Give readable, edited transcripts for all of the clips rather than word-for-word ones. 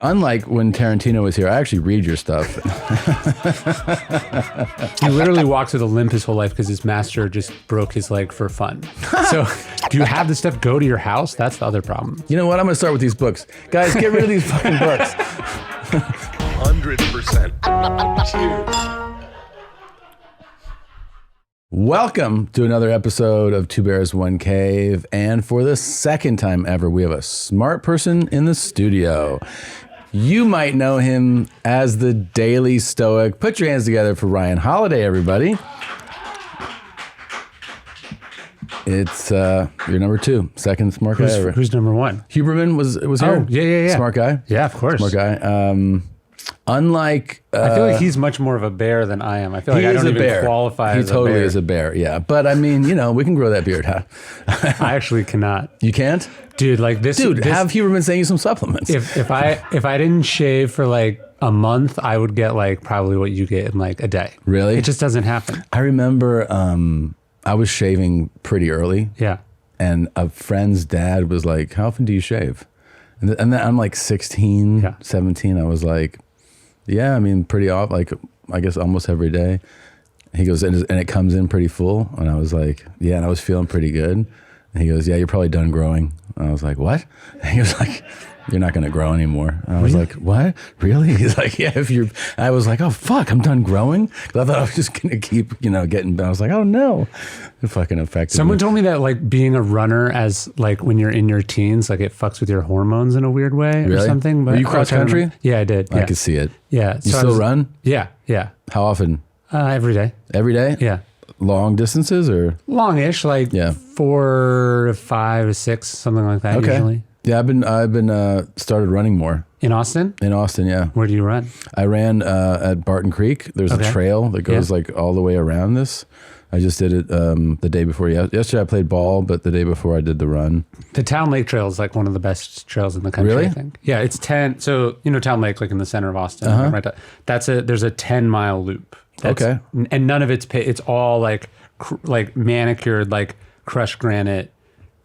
Unlike when Tarantino was here, I actually read your stuff. He literally walked with a limp his whole life because his master just broke his leg for fun. So do you have this stuff go to your house? That's the other problem. You know what? I'm going to start with these books. Guys, get rid of these fucking books. 100%. Cheers. Welcome to another episode of Two Bears, One Cave. And for the second time ever, we have a smart person in the studio. You might know him as the Daily Stoic. Put your hands together for Ryan Holiday, everybody. It's your number two, second smart guy ever. Who's number one? Huberman was here. Oh, yeah. Smart guy. Yeah, of course. Smart guy. Unlike... I feel like he's much more of a bear than I am. I feel like I don't even qualify as a bear. He totally is a bear, yeah. But I mean, you know, we can grow that beard, huh? I actually cannot. You can't? Dude, like this... have Huberman send you some supplements. If I didn't shave for like a month, I would get like probably what you get in like a day. Really? It just doesn't happen. I remember I was shaving pretty early. Yeah. And a friend's dad was like, how often do you shave? And then I'm like 16, 17. I was like... Yeah, I mean, pretty off, like, I guess almost every day. He goes, and it comes in pretty full. And I was like, yeah, and I was feeling pretty good. And he goes, yeah, you're probably done growing. And I was like, what? And he was like, you're not going to grow anymore. And I was like, what? Really? He's like, yeah, I was like, oh, fuck, I'm done growing? Because I thought I was just going to keep, getting, I was like, oh, no. It fucking affected Someone me. told me that, like, being a runner as, like, when you're in your teens, like, it fucks with your hormones in a weird way or something. But were you cross country? Yeah, I did. I could see it. Yeah. You still run? Yeah. How often? Every day. Every day? Yeah. Long distances or? Longish, like 4 to 5 to 6, something like that usually. Yeah, I've been started running more. In Austin? In Austin, yeah. Where do you run? I ran at Barton Creek. There's a trail that goes like all the way around this. I just did it the day before. Yesterday I played ball, but the day before I did the run. The Town Lake Trail is like one of the best trails in the country, really? I think. Yeah, it's 10. So, Town Lake, like in the center of Austin. Right? There's a 10-mile loop. Okay. And none of it's all like manicured, like crushed granite,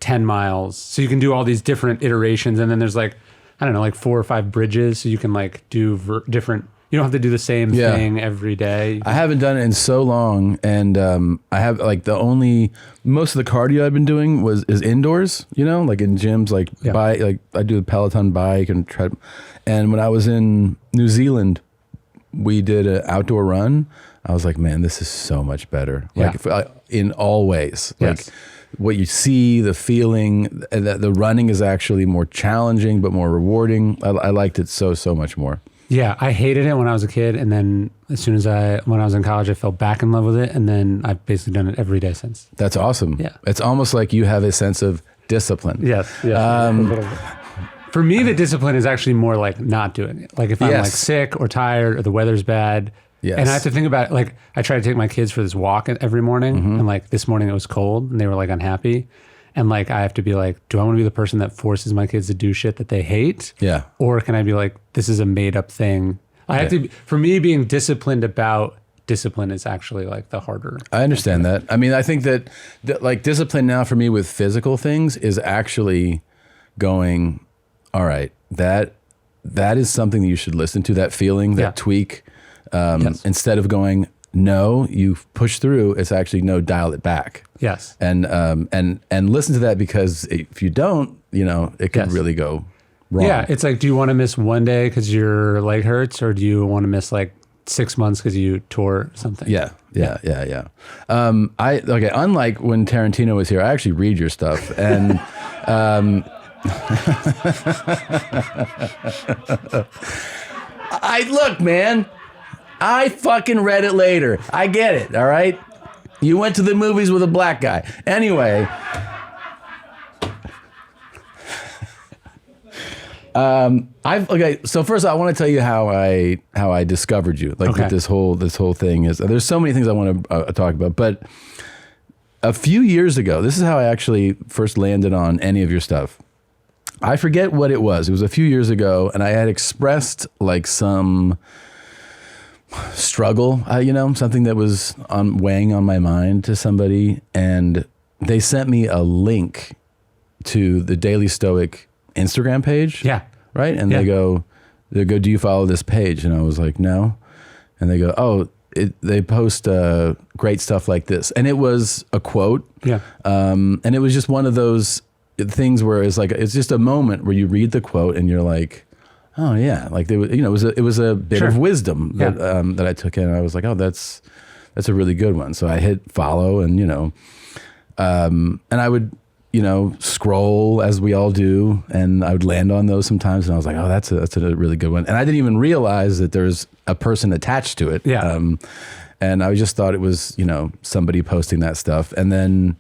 10 miles. So you can do all these different iterations. And then there's like, I don't know, like 4 or 5 bridges. So you can like do different, you don't have to do the same thing every day. I haven't done it in so long. And I have like most of the cardio I've been doing is indoors, like in gyms, like I do the Peloton bike and tread. And when I was in New Zealand, we did an outdoor run. I was like, man, this is so much better. Like in all ways, like what you see, the feeling, that the running is actually more challenging, but more rewarding. I liked it so much more. Yeah. I hated it when I was a kid. And then when I was in college, I fell back in love with it. And then I've basically done it every day since. That's awesome. Yeah. It's almost like you have a sense of discipline. Yes. For me, the discipline is actually more like not doing it. Like if I'm like sick or tired or the weather's bad. Yes. And I have to think about it. Like I try to take my kids for this walk every morning. And like this morning it was cold and they were like unhappy. And like I have to be like, do I want to be the person that forces my kids to do shit that they hate? Yeah. Or can I be like, this is a made up thing? I have to, for me, being disciplined about discipline is actually like the harder. I understand that. I mean, I think that like discipline now for me with physical things is actually going, all right, that is something that you should listen to, that feeling, that tweak. Instead of going, no, you push through, it's actually no, dial it back. Yes. And listen to that, because if you don't, it could really go wrong. Yeah. It's like, do you want to miss one day because your leg hurts, or do you want to miss like 6 months because you tore something? Yeah. Unlike when Tarantino was here, I actually read your stuff, and look, man, I fucking read it later. I get it. All right. You went to the movies with a black guy. Anyway. So first I want to tell you how I discovered you. Like this whole thing is, there's so many things I want to talk about, but a few years ago, this is how I actually first landed on any of your stuff. I forget what it was. It was a few years ago, and I had expressed like some struggle, something that was weighing on my mind to somebody, and they sent me a link to the Daily Stoic Instagram page. Yeah. Right? And they go, they go, do you follow this page? And I was like, no. And they go, oh, they post great stuff like this. And it was a quote. Yeah. And it was just one of those things where it's like, it's just a moment where you read the quote and you're like, oh yeah. Like it was a bit of wisdom that I took in. And I was like, oh, that's a really good one. So I hit follow and, and I would, scroll as we all do, and I would land on those sometimes, and I was like, oh, that's a really good one. And I didn't even realize that there's a person attached to it. Yeah. And I just thought it was, somebody posting that stuff. And then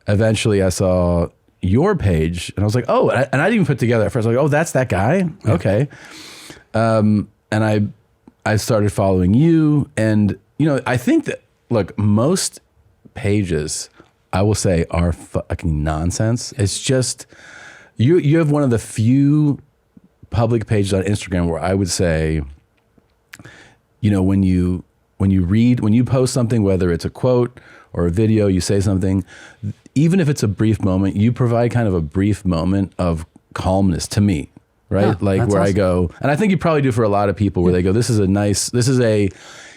eventually I saw your page and I was like, oh, and I didn't even put together at first. I was like, oh, that's that guy. Yeah. Okay. And I started following you, and, I think that, look, most pages, I will say, are fucking nonsense. It's just, you have one of the few public pages on Instagram where I would say, when you post something, whether it's a quote or a video, you say something, even if it's a brief moment, you provide kind of a brief moment of calmness to me, right? Yeah, like where awesome. I go, and I think you probably do for a lot of people, where they go,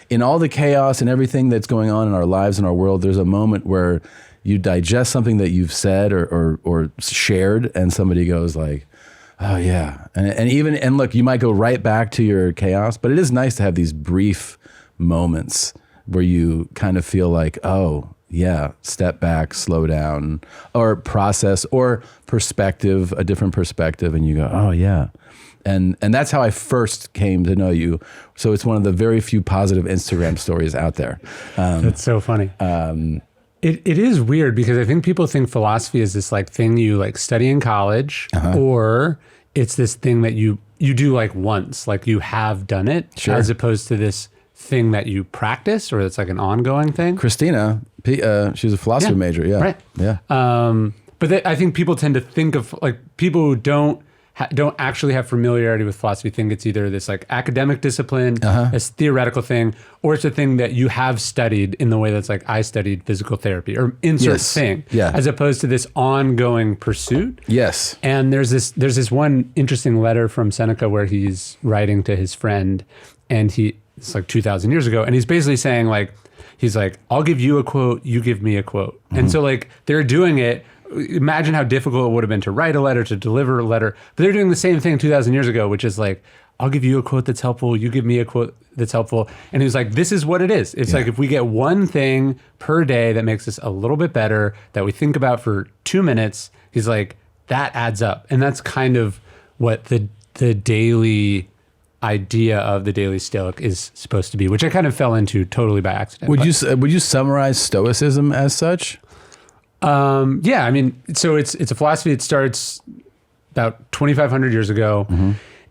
in all the chaos and everything that's going on in our lives and our world, there's a moment where you digest something that you've said or shared, and somebody goes like, oh yeah. And look, you might go right back to your chaos, but it is nice to have these brief moments where you kind of feel like, oh yeah, step back, slow down, or process, or perspective, a different perspective. And you go, oh yeah. And that's how I first came to know you. So it's one of the very few positive Instagram stories out there. That's so funny. It is weird, because I think people think philosophy is this like thing you like study in college, or it's this thing that you do like once, like you have done it, as opposed to this thing that you practice, or it's like an ongoing thing. Christina, she's a philosophy major. Yeah. Right. Yeah. But I think people tend to think of like people who don't actually have familiarity with philosophy think it's either this like academic discipline, this theoretical thing, or it's a thing that you have studied in the way that's like I studied physical therapy or insert thing, as opposed to this ongoing pursuit. Yes. And there's this one interesting letter from Seneca where he's writing to his friend, and it's like 2,000 years ago, and he's basically saying like, I'll give you a quote, you give me a quote. And so like they're doing it. Imagine how difficult it would have been to write a letter, to deliver a letter. But they're doing the same thing 2,000 years ago, which is like, I'll give you a quote that's helpful, you give me a quote that's helpful. And he was like, this is what it is. It's like if we get one thing per day that makes us a little bit better, that we think about for 2 minutes, he's like, that adds up. And that's kind of what the daily idea of the daily Stoic is supposed to be, which I kind of fell into totally by accident. Would you summarize Stoicism as such? Yeah, I mean, so it's a philosophy that starts about 2,500 years ago,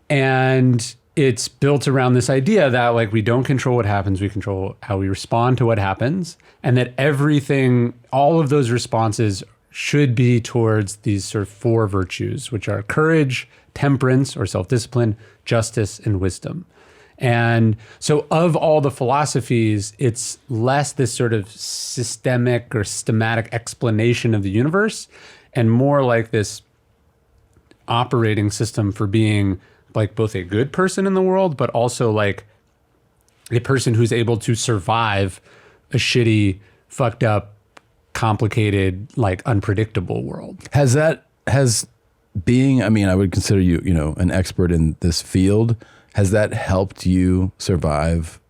and it's built around this idea that like we don't control what happens, we control how we respond to what happens, and that everything, all of those responses should be towards these sort of 4 virtues, which are courage, temperance or self-discipline, justice, and wisdom. And so of all the philosophies, it's less this sort of systemic or systematic explanation of the universe, and more like this operating system for being like both a good person in the world, but also like a person who's able to survive a shitty, fucked up, complicated, like unpredictable world. I would consider you, an expert in this field. Has that helped you survive,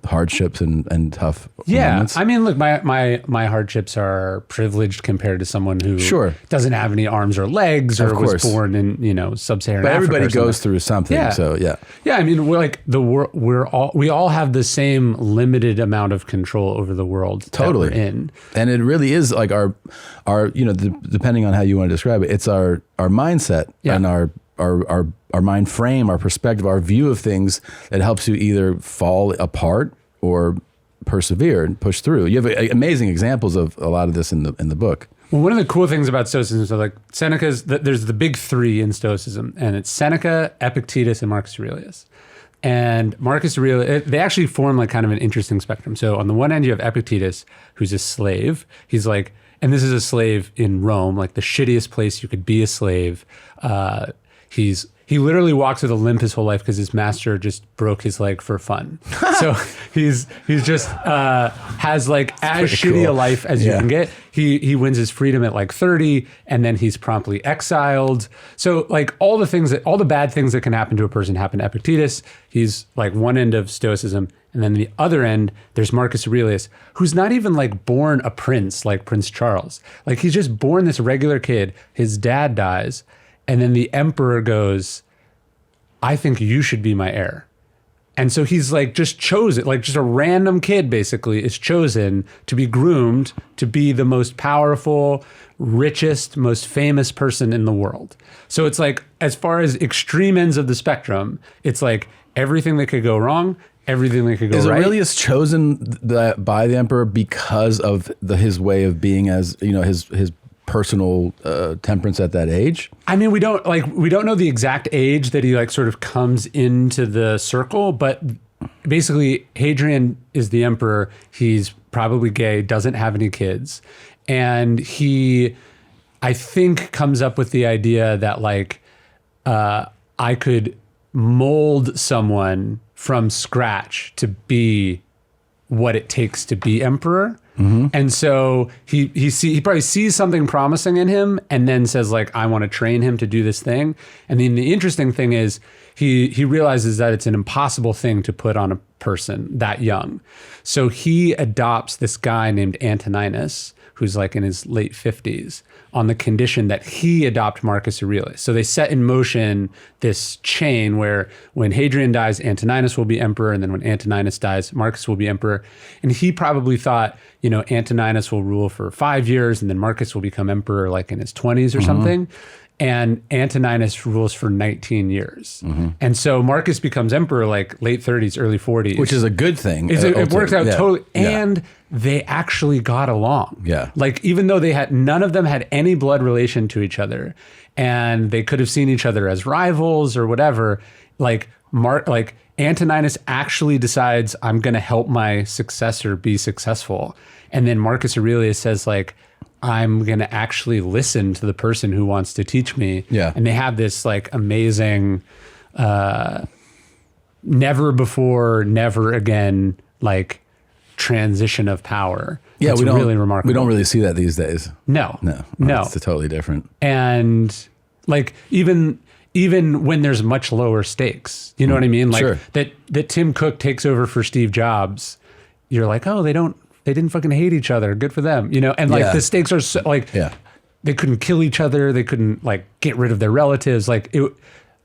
hardships and tough moments? I mean, look, my hardships are privileged compared to someone who doesn't have any arms or legs, or was born in, sub-Saharan Africa. But everybody goes through something. Yeah. So yeah. Yeah. I mean, we all have the same limited amount of control over the world that we're in. And it really is like our depending on how you want to describe it, it's our mindset and our mind frame, our perspective, our view of things that helps you either fall apart or persevere and push through. You have amazing examples of a lot of this in the book. Well, one of the cool things about Stoicism is like Seneca's, there's the big 3 in Stoicism, and it's Seneca, Epictetus, and Marcus Aurelius. And Marcus Aurelius, they actually form like kind of an interesting spectrum. So on the one end, you have Epictetus, who's a slave. He's like, and this is a slave in Rome, like the shittiest place you could be a slave. He's he literally walks with a limp his whole life because his master just broke his leg for fun. So he's just has like as shitty a life as you can get. He wins his freedom at like 30, and then he's promptly exiled. So like all the bad things that can happen to a person happen to Epictetus. He's like one end of Stoicism, and then the other end there's Marcus Aurelius, who's not even like born a prince like Prince Charles. Like he's just born this regular kid. His dad dies. And then the emperor goes, I think you should be my heir. And so he's like just chosen, like just a random kid basically is chosen to be groomed to be the most powerful, richest, most famous person in the world. So it's like, as far as extreme ends of the spectrum, it's like everything that could go wrong, everything that could go right. Is Aurelius chosen by the emperor because of his way of being, as you know, his personal temperance at that age? I mean, we don't know the exact age that he like sort of comes into the circle, but basically Hadrian is the emperor. He's probably gay, doesn't have any kids. And he, I think, comes up with the idea that like, I could mold someone from scratch to be what it takes to be emperor. Mm-hmm. And so he probably sees something promising in him and then says like, I want to train him to do this thing. And then the interesting thing is he realizes that it's an impossible thing to put on a person that young. So he adopts this guy named Antoninus, who's like in his late 50s, on the condition that he adopt Marcus Aurelius. So they set in motion this chain where when Hadrian dies, Antoninus will be emperor, and then when Antoninus dies, Marcus will be emperor. And he probably thought, you know, Antoninus will rule for 5 years, and then Marcus will become emperor like in his 20s or something. And Antoninus rules for 19 years. Mm-hmm. And so Marcus becomes emperor like late 30s, early 40s. Which is a good thing. It works out totally. Yeah. And they actually got along. Yeah. Like even though none of them had any blood relation to each other, and they could have seen each other as rivals or whatever, like Antoninus actually decides, I'm going to help my successor be successful. And then Marcus Aurelius says like, I'm going to actually listen to the person who wants to teach me. Yeah. And they have this like amazing, never before, never again, like transition of power. Yeah. It's really remarkable. We don't really see that these days. No. It's totally different. And like, even when there's much lower stakes, you know what I mean? Like sure. that Tim Cook takes over for Steve Jobs. You're like, oh, they didn't fucking hate each other. Good for them, you know? And like the stakes are so, like, they couldn't kill each other. They couldn't like get rid of their relatives. Like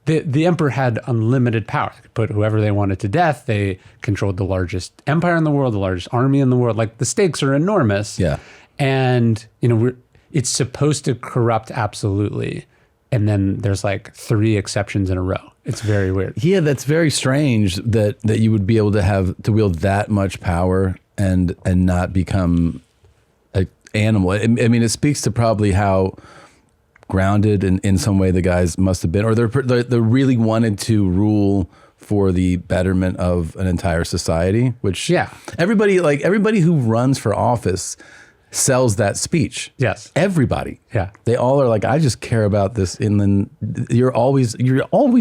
the emperor had unlimited power. They could put whoever they wanted to death. They controlled the largest empire in the world, the largest army in the world. Like the stakes are enormous. Yeah. And you know, it's supposed to corrupt absolutely. And then there's like 3 exceptions in a row. It's very weird. Yeah, that's very strange that you would be able to wield that much power and not become an animal. I mean, it speaks to probably how grounded in some way the guys must have been, or they really wanted to rule for the betterment of an entire society, which everybody who runs for office sells that speech. Yes. Everybody. Yeah. They all are like, I just care about this. And then you're always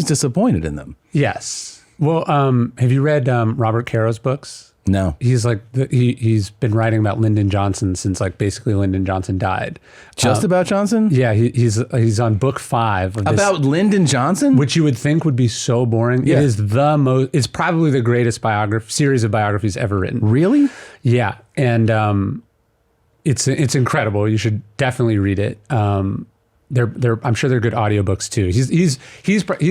disappointed in them. Yes. Well, have you read Robert Caro's books? No. He's like, he's been writing about Lyndon Johnson since like basically Lyndon Johnson died. Just about Johnson? Yeah. He's on book 5 of this, about Lyndon Johnson? which you would think would be so boring. Yeah. It is it's probably the greatest series of biographies ever written. Really? Yeah. And, it's incredible. You should definitely read it. I'm sure they're good audiobooks too. He's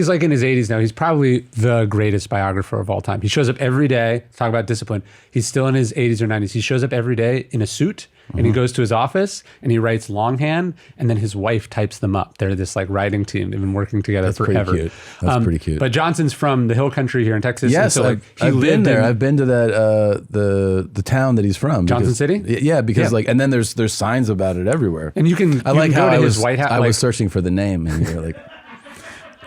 like in his 80s now. He's probably the greatest biographer of all time. He shows up every day. Talk about discipline. He's still in his 80s or 90s. He shows up every day in a suit and he goes to his office and he writes longhand, and then his wife types them up. They're this like writing team. They've been working together forever. Pretty cute. That's pretty cute. But Johnson's from the Hill Country here in Texas. Yes, and so, like, I've been there. I've been to that the town that he's from. Johnson City? Yeah, because like, and then there's signs about it everywhere. And you can I like go how to I his was White House. I was searching for the name, and you're like,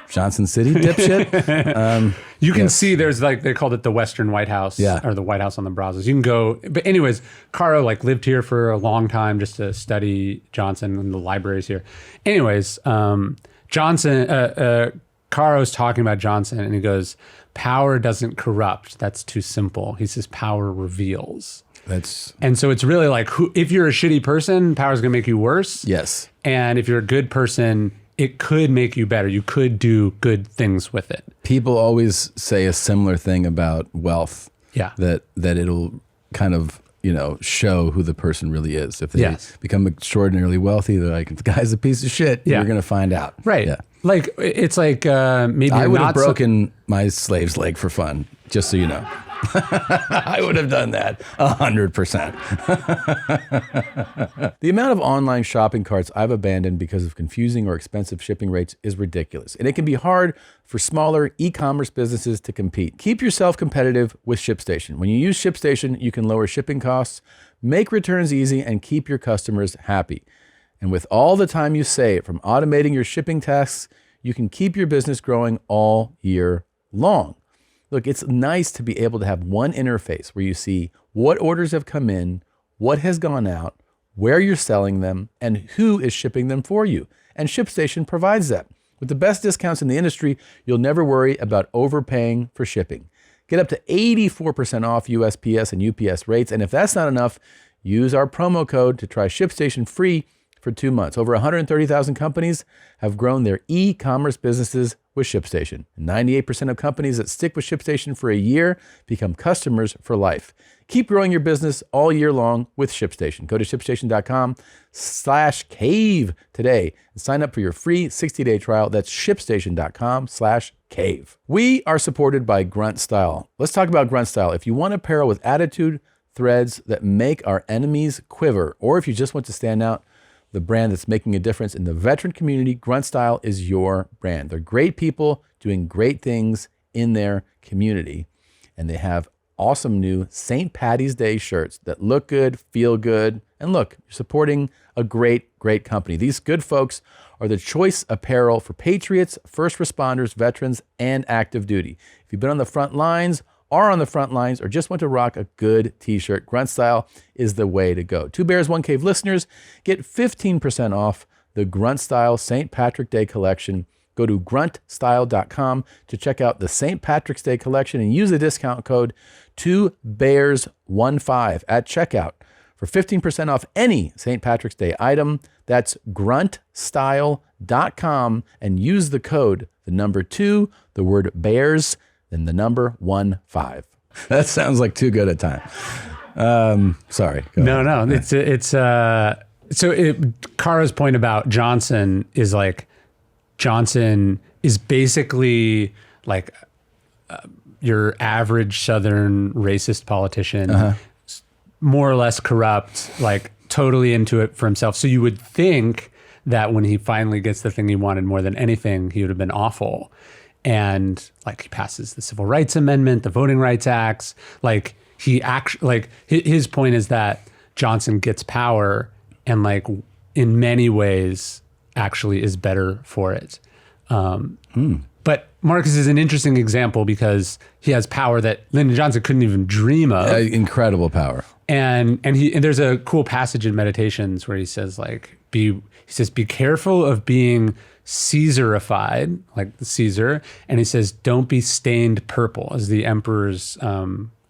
Johnson City, dipshit. You can see there's like, they called it the Western White House, or the White House on the Brazos. You can go, but anyways, Caro like lived here for a long time just to study Johnson, and the libraries here. Anyways, Johnson, Caro's talking about Johnson, and he goes, power doesn't corrupt. That's too simple. He says power reveals. And so it's really like, if you're a shitty person, power's going to make you worse. Yes. And if you're a good person, it could make you better. You could do good things with it. People always say a similar thing about wealth. Yeah. That it'll kind of, show who the person really is. If they become extraordinarily wealthy, they're like, the guy's a piece of shit. Yeah. You're going to find out. Right. Yeah. Like, it's like maybe I would have broken my slave's leg for fun, just so you know. I would have done that 100%. The amount of online shopping carts I've abandoned because of confusing or expensive shipping rates is ridiculous, and it can be hard for smaller e-commerce businesses to compete. Keep yourself competitive with ShipStation. When you use ShipStation, you can lower shipping costs, make returns easy, and keep your customers happy. And with all the time you save from automating your shipping tasks, you can keep your business growing all year long. Look, it's nice to be able to have one interface where you see what orders have come in, what has gone out, where you're selling them, and who is shipping them for you. And ShipStation provides that. With the best discounts in the industry, you'll never worry about overpaying for shipping. Get up to 84% off USPS and UPS rates. And if that's not enough, use our promo code to try ShipStation free for 2 months. Over 130,000 companies have grown their e-commerce businesses with ShipStation. 98% of companies that stick with ShipStation for a year become customers for life. Keep growing your business all year long with ShipStation. Go to ShipStation.com/cave today and sign up for your free 60-day trial. That's ShipStation.com/cave. We are supported by Grunt Style. Let's talk about Grunt Style. If you want apparel with attitude, threads that make our enemies quiver, or if you just want to stand out, the brand that's making a difference in the veteran community, Grunt Style is your brand. They're great people doing great things in their community. And they have awesome new St. Paddy's Day shirts that look good, feel good. And look, you're supporting a great, great company. These good folks are the choice apparel for patriots, first responders, veterans, and active duty. If you've been on the front lines, are on the front lines, or just want to rock a good t-shirt, Grunt Style is the way to go. Two Bears, One Cave listeners get 15% off the Grunt Style St. Patrick Day collection. Go to gruntstyle.com to check out the St. Patrick's Day collection and use the discount code 2bears15 at checkout for 15% off any St. Patrick's Day item. That's gruntstyle.com and use the code, the number 2, the word bears, then the number 15. That sounds like too good a time. Sorry. No. Kara's point about Johnson is like, Johnson is basically like your average Southern racist politician, more or less corrupt, like totally into it for himself. So you would think that when he finally gets the thing he wanted more than anything, he would have been awful. And like he passes the Civil Rights Amendment, the Voting Rights Acts. Like he actually, like his point is that Johnson gets power and like in many ways actually is better for it. But Marcus is an interesting example because he has power that Lyndon Johnson couldn't even dream of. Incredible power. And there's a cool passage in Meditations where he says like, be careful of being Caesarified, like the Caesar, and he says, don't be stained purple, as the emperor's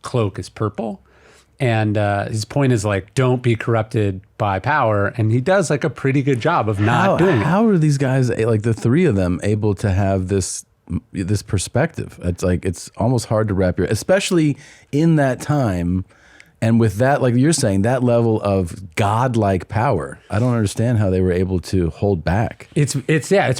cloak is purple. And his point is like, don't be corrupted by power. And he does like a pretty good job of not doing it. How are these guys, like the three of them, able to have this perspective? It's like, it's almost hard to wrap especially in that time. And with that, like you're saying, that level of godlike power, I don't understand how they were able to hold back. It's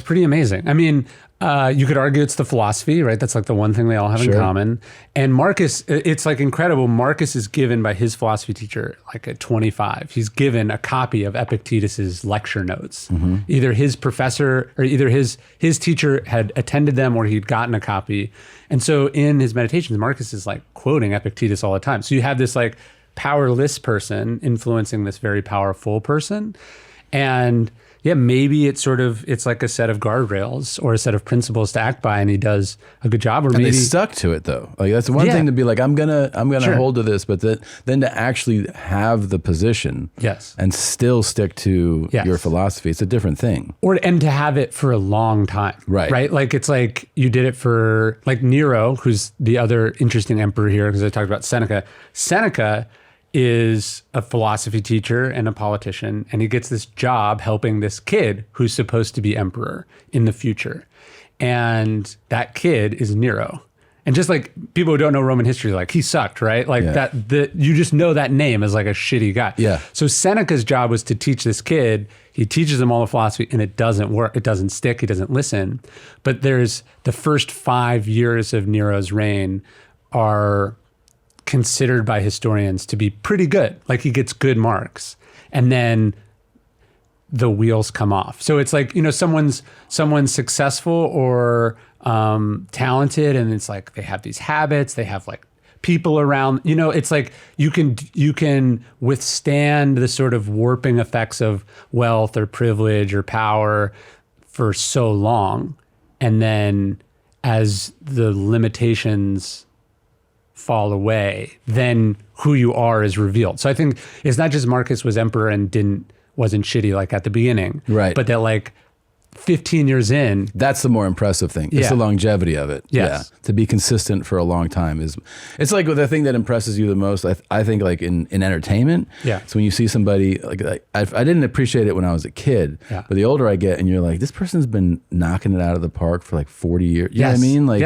pretty amazing. I mean, you could argue it's the philosophy, right? That's like the one thing they all have in common. And Marcus, it's like incredible. Marcus is given by his philosophy teacher, like at 25, he's given a copy of Epictetus's lecture notes. Either his professor or either his teacher had attended them or he'd gotten a copy. And so in his meditations, Marcus is like quoting Epictetus all the time. So you have this like powerless person influencing this very powerful person. And maybe it's like a set of guardrails or a set of principles to act by, and he does a good job. Or and maybe they stuck to it though. Like that's one thing to be like, I'm gonna Sure. hold to this, but then to actually have the position, Yes. and still stick to Yes. your philosophy, it's a different thing. And to have it for a long time, Right? Like it's like you did it for like Nero, who's the other interesting emperor here, because I talked about Seneca. Seneca is a philosophy teacher and a politician, and he gets this job helping this kid who's supposed to be emperor in the future. And that kid is Nero. And just like people who don't know Roman history, like he sucked, right? Like you just know that name as like a shitty guy. Yeah. So Seneca's job was to teach this kid. He teaches him all the philosophy, and it doesn't work. It doesn't stick. He doesn't listen. But there's the first 5 years of Nero's reign are considered by historians to be pretty good. Like he gets good marks, and then the wheels come off. So it's like, someone's successful or talented, and it's like they have these habits, they have like people around, it's like you can withstand the sort of warping effects of wealth or privilege or power for so long, and then as the limitations fall away, then who you are is revealed. So I think it's not just Marcus was emperor and wasn't shitty like at the beginning, right? But that like 15 years in, that's the more impressive thing. It's the longevity of it. Yes. Yeah, to be consistent for a long time it's like the thing that impresses you the most. I think like in entertainment. Yeah. So when you see somebody like I didn't appreciate it when I was a kid. Yeah. But the older I get, and you're like, this person's been knocking it out of the park for like 40 years. You know what I mean? Like,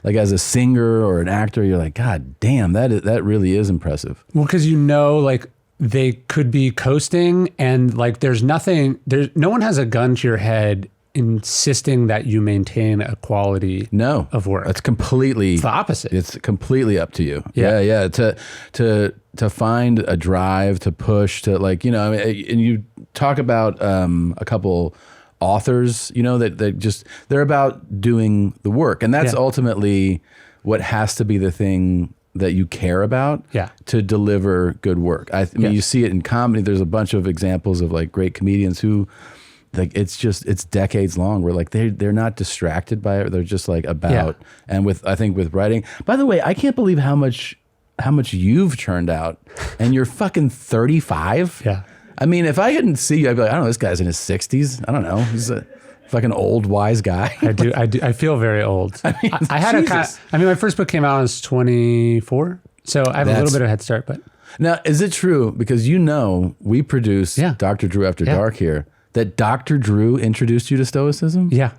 like as a singer or an actor, you're like, God damn, that really is impressive. Well, because like they could be coasting, and like no one has a gun to your head insisting that you maintain a quality of work. It's the opposite. It's completely up to you. Yeah. To find a drive, to push, to like, and you talk about a couple authors, that they're about doing the work. And that's ultimately what has to be the thing that you care about to deliver good work. I mean, you see it in comedy. There's a bunch of examples of like great comedians who, like it's decades long where like they're not distracted by it. They're just like about, and I think with writing, by the way, I can't believe how much you've churned out, and you're fucking 35. Yeah. I mean, if I couldn't see you, I'd be like, I don't know, this guy's in his 60s. I don't know. He's a fucking old wise guy. I do. I feel very old. I had my first book came out when I was 24. So I have a little bit of a head start, but. Now, is it true? Because we produce Dr. Drew After Dark here, that Dr. Drew introduced you to Stoicism? Yeah.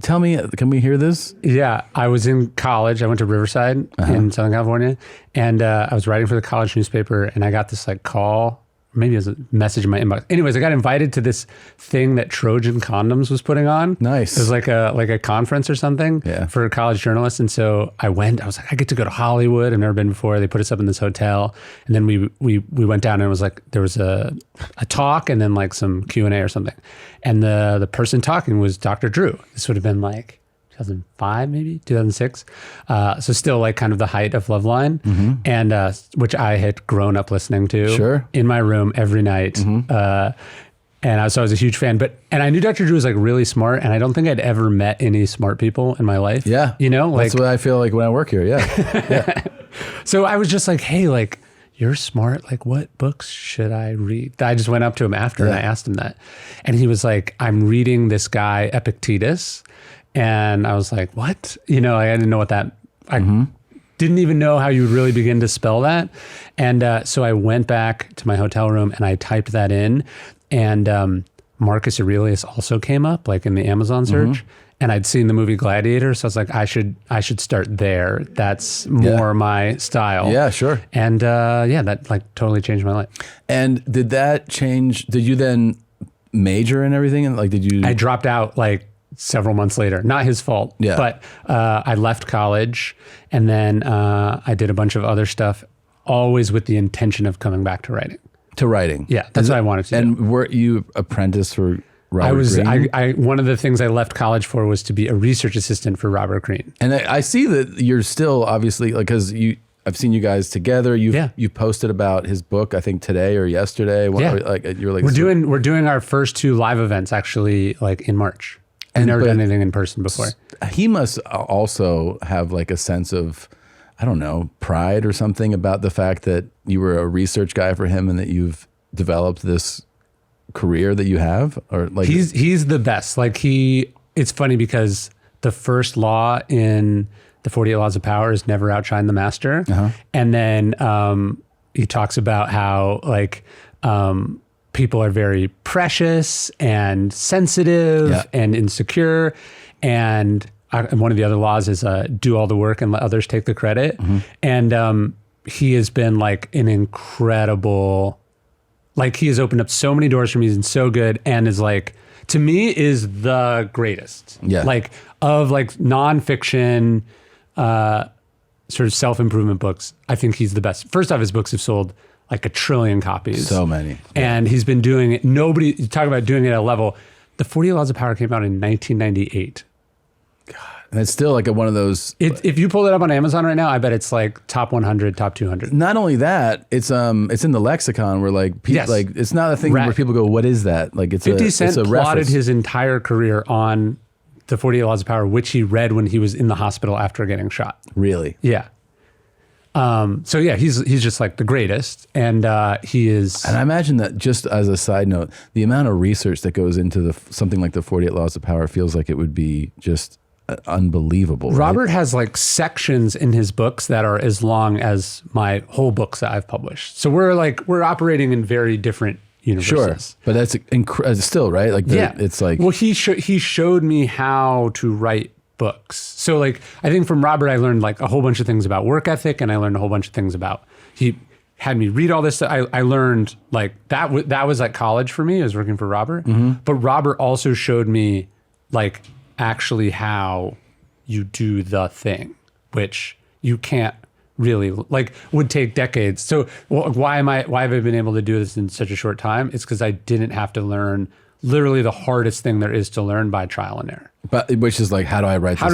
Tell me, can we hear this? Yeah. I was in college. I went to Riverside in Southern California, and I was writing for the college newspaper, and I got this like call, maybe it was a message in my inbox. Anyways, I got invited to this thing that Trojan Condoms was putting on. Nice. It was like a conference or something for college journalists. And so I went. I was like, I get to go to Hollywood. I've never been before. They put us up in this hotel, and then we went down, and it was like there was a talk and then like some Q&A or something. And the person talking was Dr. Drew. This would have been like 2005, maybe 2006. So still like kind of the height of Loveline, and which I had grown up listening to in my room every night. And I was a huge fan, and I knew Dr. Drew was like really smart, and I don't think I'd ever met any smart people in my life. Yeah. That's what I feel like when I work here. Yeah. So I was just like, hey, like, you're smart. Like, what books should I read? I just went up to him after and I asked him that. And he was like, I'm reading this guy, Epictetus. And I was like, what? I didn't know what that, I didn't even know how you would really begin to spell that. And so I went back to my hotel room and I typed that in. And Marcus Aurelius also came up, like in the Amazon search. And I'd seen the movie Gladiator, so I was like, I should start there. That's more my style. Yeah, sure. And that like totally changed my life. And did that change? Did you then major in everything? And like, did you? I dropped out like several months later. Not his fault. Yeah. But I left college, and then I did a bunch of other stuff, always with the intention of coming back to writing. Yeah, that's what I wanted to do. And were you apprenticed for Robert Greene? One of the things I left college for was to be a research assistant for Robert Greene. And I see that you're still obviously, like, because I've seen you guys together. You've posted about his book, I think today or yesterday. You're like, we're doing our first 2 live events actually like in March. I've never done anything in person before. He must also have like a sense of, I don't know, pride or something about the fact that you were a research guy for him and that you've developed this career that you have. Or like he's the best. Like it's funny because the first law in the 48 Laws of Power is never outshine the master. And then he talks about how like people are very precious and sensitive and insecure. And one of the other laws is do all the work and let others take the credit. And he has been like an incredible, like he has opened up so many doors for me. He's so good and is like, to me is the greatest. Like of like nonfiction, sort of self-improvement books. I think he's the best. First off, his books have sold like 1 trillion copies. So many. And he's been doing it. Nobody, you talk about doing it at a level. The 48 Laws of Power came out in 1998. God. And it's still like one of those. If you pull it up on Amazon right now, I bet it's like top 100, top 200. Not only that, it's in the lexicon where like, like it's not a thing where people go, what is that? Like it's 50 Cent it's a plotted reference. his entire career on the 48 Laws of Power, which he read when he was in the hospital after getting shot. Really? Yeah. So yeah, he's just like the greatest, and he is. And I imagine that, just as a side note, the amount of research that goes into something like the 48 Laws of Power feels like it would be just unbelievable. Robert has like sections in his books that are as long as my whole books that I've published. So we're operating in very different universes. Sure, but that's still right. Like it's like, well, he showed me how to write books. So like, I think from Robert, I learned like a whole bunch of things about work ethic, and I learned a whole bunch of things about, he had me read all this stuff. I learned like that was like college for me. I was working for Robert, but Robert also showed me like actually how you do the thing, which you can't really, like, would take decades. So why have I been able to do this in such a short time? It's because I didn't have to learn literally the hardest thing there is to learn by trial and error. But which is like, how do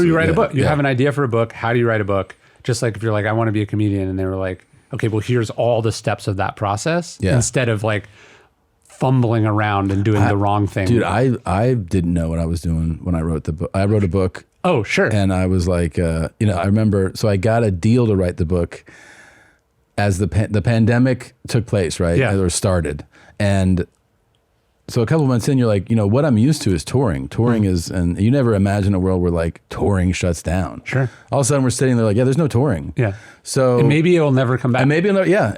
you write a book? You have an idea for a book. How do you write a book? Just like if you're like, I want to be a comedian, and they were like, okay, well, here's all the steps of that process, instead of like fumbling around and doing the wrong thing. Dude, I didn't know what I was doing when I wrote the book. I wrote a book. Oh, sure. And I was like, I remember, so I got a deal to write the book as the pandemic took place, right? Yeah. Or started. And so a couple months in, you're like, what I'm used to is touring. Touring is, and you never imagine a world where like touring shuts down. Sure. All of a sudden we're sitting there like, there's no touring. Yeah. So and maybe it'll never come back. And maybe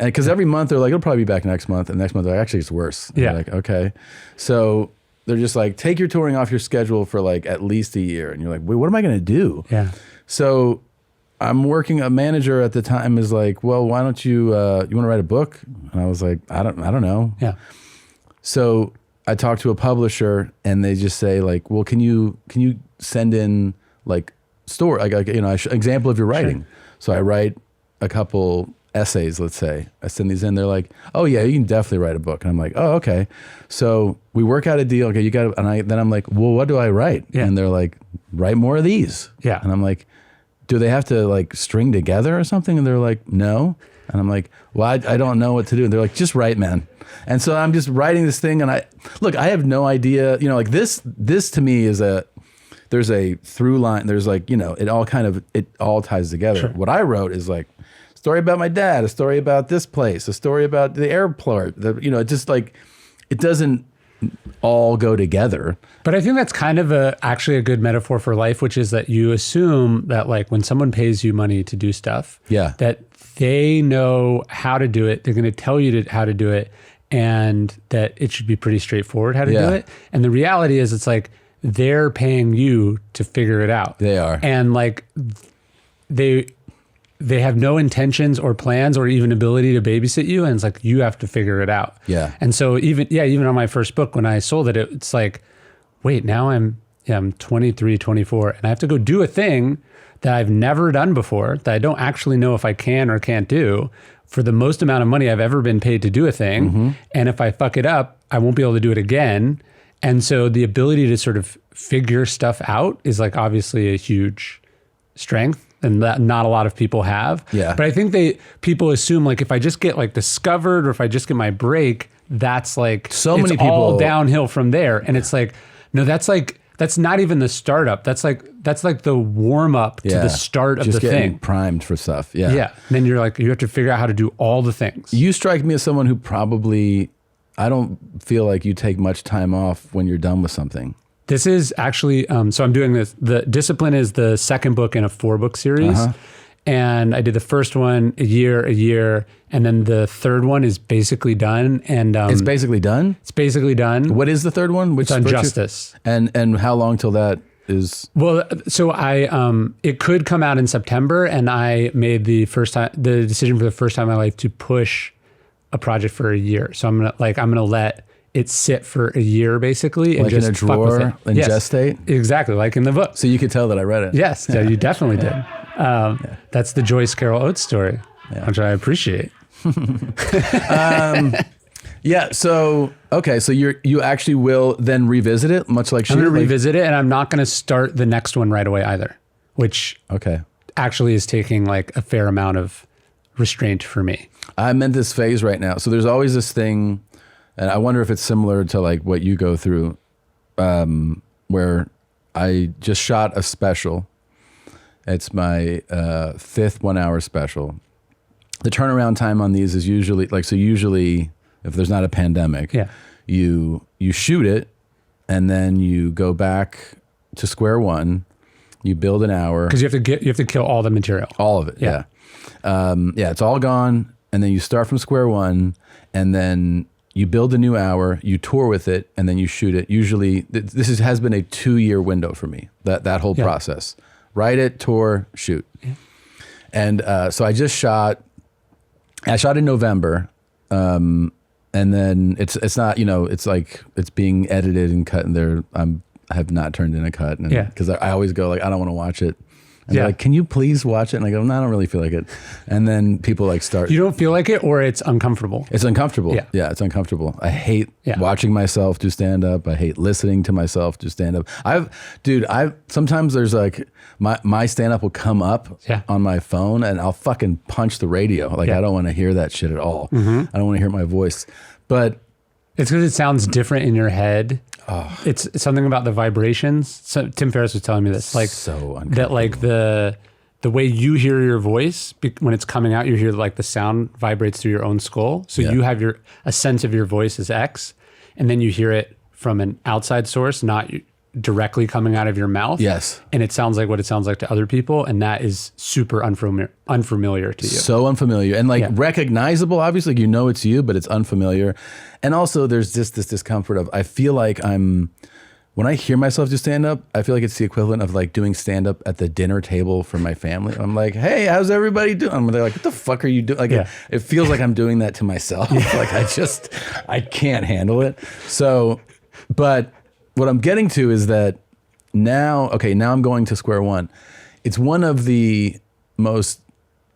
because every month they're like, it'll probably be back next month. And next month they're like, actually it's worse. And like, okay. So they're just like, take your touring off your schedule for like at least a year. And you're like, wait, what am I going to do? Yeah. So I'm working, a manager at the time is like, well, why don't you want to write a book? And I was like, I don't know. Yeah. So I talked to a publisher, and they just say like, well, can you send in like example of your writing? Sure. So I write a couple essays, let's say. I send these in. They're like, oh yeah, you can definitely write a book. And I'm like, oh, okay. So we work out a deal. Okay, you got it. And then I'm like, well, what do I write? Yeah. And they're like, write more of these. Yeah. And I'm like, do they have to like string together or something? And they're like, no. And I'm like, well, I don't know what to do. And they're like, just write, man. And so I'm just writing this thing, and I have no idea, like this to me is there's a through line. There's like, it all ties together. Sure. What I wrote is like a story about my dad, a story about this place, a story about the airport, it just like, it doesn't all go together. But I think that's kind of actually a good metaphor for life, which is that you assume that like when someone pays you money to do stuff, that they know how to do it. They're going to tell you how to do it, and that it should be pretty straightforward how to do it. And the reality is it's like they're paying you to figure it out. They are. And like they have no intentions or plans or even ability to babysit you. And it's like, you have to figure it out. Yeah. And so even on my first book, when I sold it, it's like, wait, now I'm 23, 24, and I have to go do a thing that I've never done before, that I don't actually know if I can or can't do, for the most amount of money I've ever been paid to do a thing. Mm-hmm. And if I fuck it up, I won't be able to do it again. And so the ability to sort of figure stuff out is like obviously a huge strength. and that not a lot of people have. Yeah. But I think people assume like if I just get like discovered or if I just get my break, that's like so many people all downhill from there. And it's like, no, that's not even the startup. That's like the warm up to the start of just the getting thing. primed for stuff. Yeah. Yeah. And then you're like, you have to figure out how to do all the things. You strike me as someone who probably, I don't feel like you take much time off when you're done with something. This is actually, so I'm doing this. The Discipline is the second book in a 4-book series. And I did the first one a year, and then the third one is basically done. And it's basically done? It's basically done. What is the third one? It's on justice. And how long till that is? Well, so it could come out in September, and I made the decision for the first time in my life to push a project for a year. So I'm gonna let it sit for a year basically, and like just in a drawer and gestate? Exactly, like in the book. So you could tell that I read it. Yes, yeah, you definitely did. That's the Joyce Carol Oates story, which I appreciate. Yeah. So, okay. So you actually will then revisit it, much like I'm going to revisit it, and I'm not going to start the next one right away either, which actually is taking like a fair amount of restraint for me. I'm in this phase right now. So there's always this thing, and I wonder if it's similar to like what you go through, where I just shot a special. It's my 5th 1-hour special. The turnaround time on these is usually usually if there's not a pandemic, you shoot it and then you go back to square one. You build an hour because you have to kill all the material, all of it. Yeah, it's all gone, and then you start from square one, and then you build a new hour. You tour with it, and then you shoot it. Usually, has been a 2-year window for me. That whole process. Write it, tour, shoot. Yeah. And so I shot in November. And then it's not, it's like, it's being edited and cut, and I have not turned in a cut. And because I always go like, I don't want to watch it. And they're like, can you please watch it? And I go, no, I don't really feel like it. And then people like start. You don't feel like it, or it's uncomfortable? It's uncomfortable. Yeah, it's uncomfortable. I hate watching myself do stand up. I hate listening to myself do stand up. Sometimes there's like, my stand up will come up on my phone, and I'll fucking punch the radio. Like, I don't want to hear that shit at all. Mm-hmm. I don't want to hear my voice. But it's because it sounds different in your head. Oh. It's something about the vibrations. So Tim Ferriss was telling me this, like so that, like the way you hear your voice when it's coming out, you hear like the sound vibrates through your own skull. So you have a sense of your voice as X, and then you hear it from an outside source, not directly coming out of your mouth. Yes. And it sounds like what it sounds like to other people, and that is super unfamiliar to you. So unfamiliar and recognizable. Obviously, it's you, but it's unfamiliar. And also there's just this discomfort of, I feel like when I hear myself do stand up, I feel like it's the equivalent of like doing stand up at the dinner table for my family. I'm like, hey, how's everybody doing? And they're like, what the fuck are you doing? Like, it feels like I'm doing that to myself. Like I can't handle it. So, but what I'm getting to is that now I'm going to square one. It's one of the most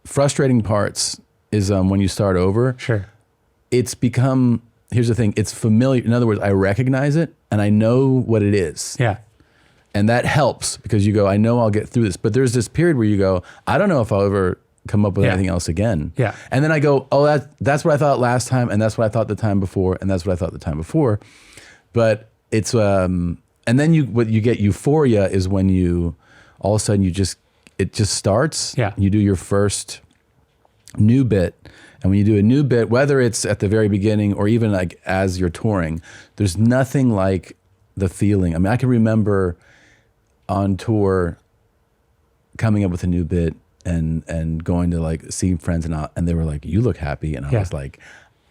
frustrating parts is when you start over. Sure. It's become, here's the thing, it's familiar. In other words, I recognize it and I know what it is. Yeah. And that helps because you go, I know I'll get through this. But there's this period where you go, I don't know if I'll ever come up with anything else again. Yeah. And then I go, oh, that's what I thought last time, and that's what I thought the time before, and that's what I thought the time before. But it's and then what you get euphoria is when you all of a sudden it just starts. Yeah. You do your first new bit, and when you do a new bit, whether it's at the very beginning or even like as you're touring, there's nothing like the feeling. I mean, I can remember on tour coming up with a new bit and going to like see friends and they were like, you look happy, and I was like,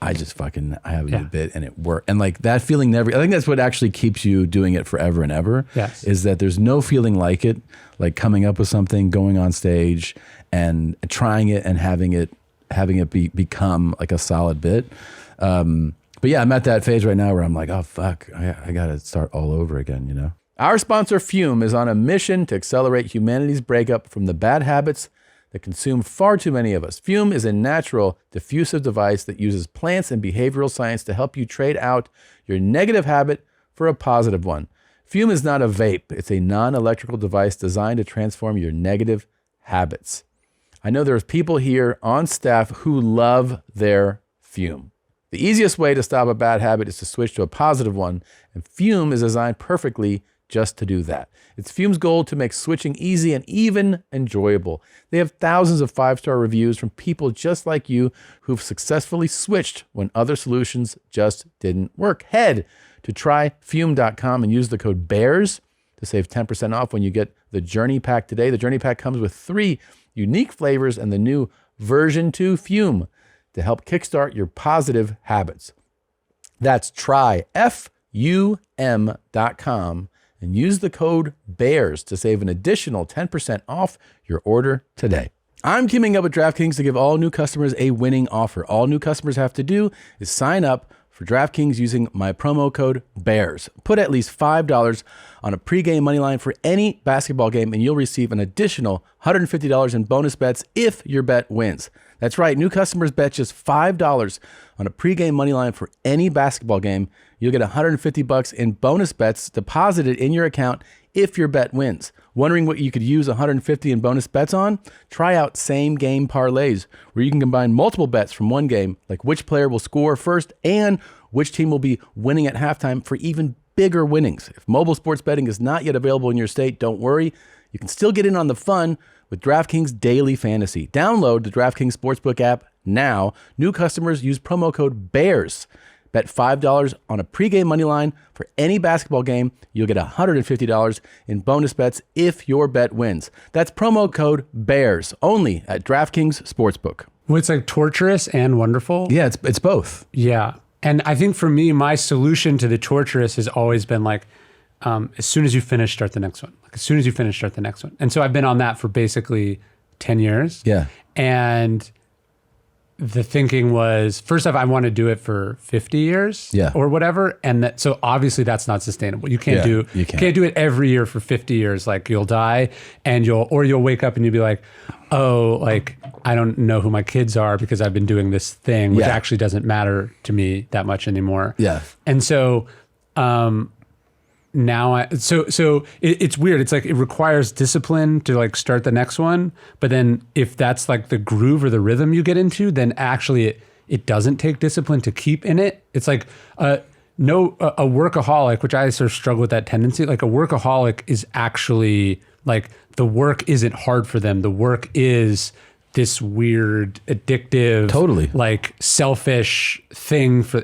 I have a new bit and it worked. And like that feeling I think that's what actually keeps you doing it forever and ever. Yes. Is that there's no feeling like it, like coming up with something, going on stage and trying it and having it become like a solid bit. But yeah, I'm at that phase right now where I'm like, oh fuck, I got to start all over again, Our sponsor Fume is on a mission to accelerate humanity's breakup from the bad habits that consume far too many of us. Fume is a natural, diffusive device that uses plants and behavioral science to help you trade out your negative habit for a positive one. Fume is not a vape. It's a non-electrical device designed to transform your negative habits. I know there's people here on staff who love their Fume. The easiest way to stop a bad habit is to switch to a positive one, and Fume is designed perfectly just to do that. It's Fume's goal to make switching easy and even enjoyable. They have thousands of 5-star reviews from people just like you who've successfully switched when other solutions just didn't work. Head to tryfume.com and use the code BEARS to save 10% off when you get the Journey Pack today. The Journey Pack comes with 3 unique flavors and the new version 2 Fume to help kickstart your positive habits. That's tryfum.com and use the code BEARS to save an additional 10% off your order today. I'm teaming up with DraftKings to give all new customers a winning offer. All new customers have to do is sign up for DraftKings using my promo code BEARS. Put at least $5 on a pregame money line for any basketball game, and you'll receive an additional $150 in bonus bets if your bet wins. That's right, new customers bet just $5 on a pregame money line for any basketball game. You'll get $150 in bonus bets deposited in your account if your bet wins. Wondering what you could use $150 in bonus bets on? Try out same game parlays, where you can combine multiple bets from one game, like which player will score first and which team will be winning at halftime, for even bigger winnings. If mobile sports betting is not yet available in your state, don't worry. You can still get in on the fun with DraftKings Daily Fantasy. Download the DraftKings Sportsbook app now. New customers use promo code BEARS. Bet $5 on a pregame money line for any basketball game. You'll get $150 in bonus bets if your bet wins. That's promo code BEARS only at DraftKings Sportsbook. Well, it's like torturous and wonderful. Yeah, it's both. Yeah. And I think for me, my solution to the torturous has always been like, as soon as you finish, start the next one. Like as soon as you finish, start the next one. And so I've been on that for basically 10 years. Yeah. And the thinking was, first off, I want to do it for 50 years or whatever. And that, so obviously that's not sustainable. You can't do it every year for 50 years. Like you'll die and you'll wake up and you'll be like, oh, like I don't know who my kids are because I've been doing this thing, which actually doesn't matter to me that much anymore. Yeah. And so, now it's weird. It's like it requires discipline to like start the next one. But then if that's like the groove or the rhythm you get into, then actually it doesn't take discipline to keep in it. It's like a workaholic, which I sort of struggle with that tendency. Like a workaholic is actually like the work isn't hard for them. The work is this weird, addictive, totally like selfish thing for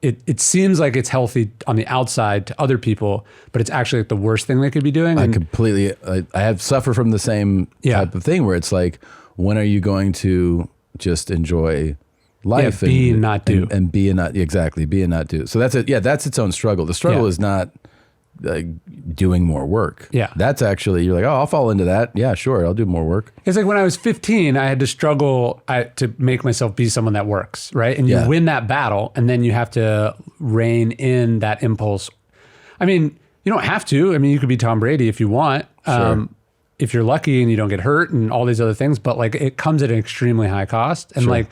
it seems like it's healthy on the outside to other people, but it's actually like the worst thing they could be doing. I have suffered from the same type of thing where it's like, when are you going to just enjoy life be and not do. And be and not, exactly, be and not do. So that's it. Yeah, that's its own struggle. The struggle is not doing more work. Yeah. That's actually, you're like, oh, I'll fall into that. Yeah, sure. I'll do more work. It's like when I was 15, I had to struggle to make myself be someone that works, right? And you win that battle and then you have to rein in that impulse. I mean, you don't have to. I mean, you could be Tom Brady if you want, sure. If you're lucky and you don't get hurt and all these other things, but like it comes at an extremely high cost. And like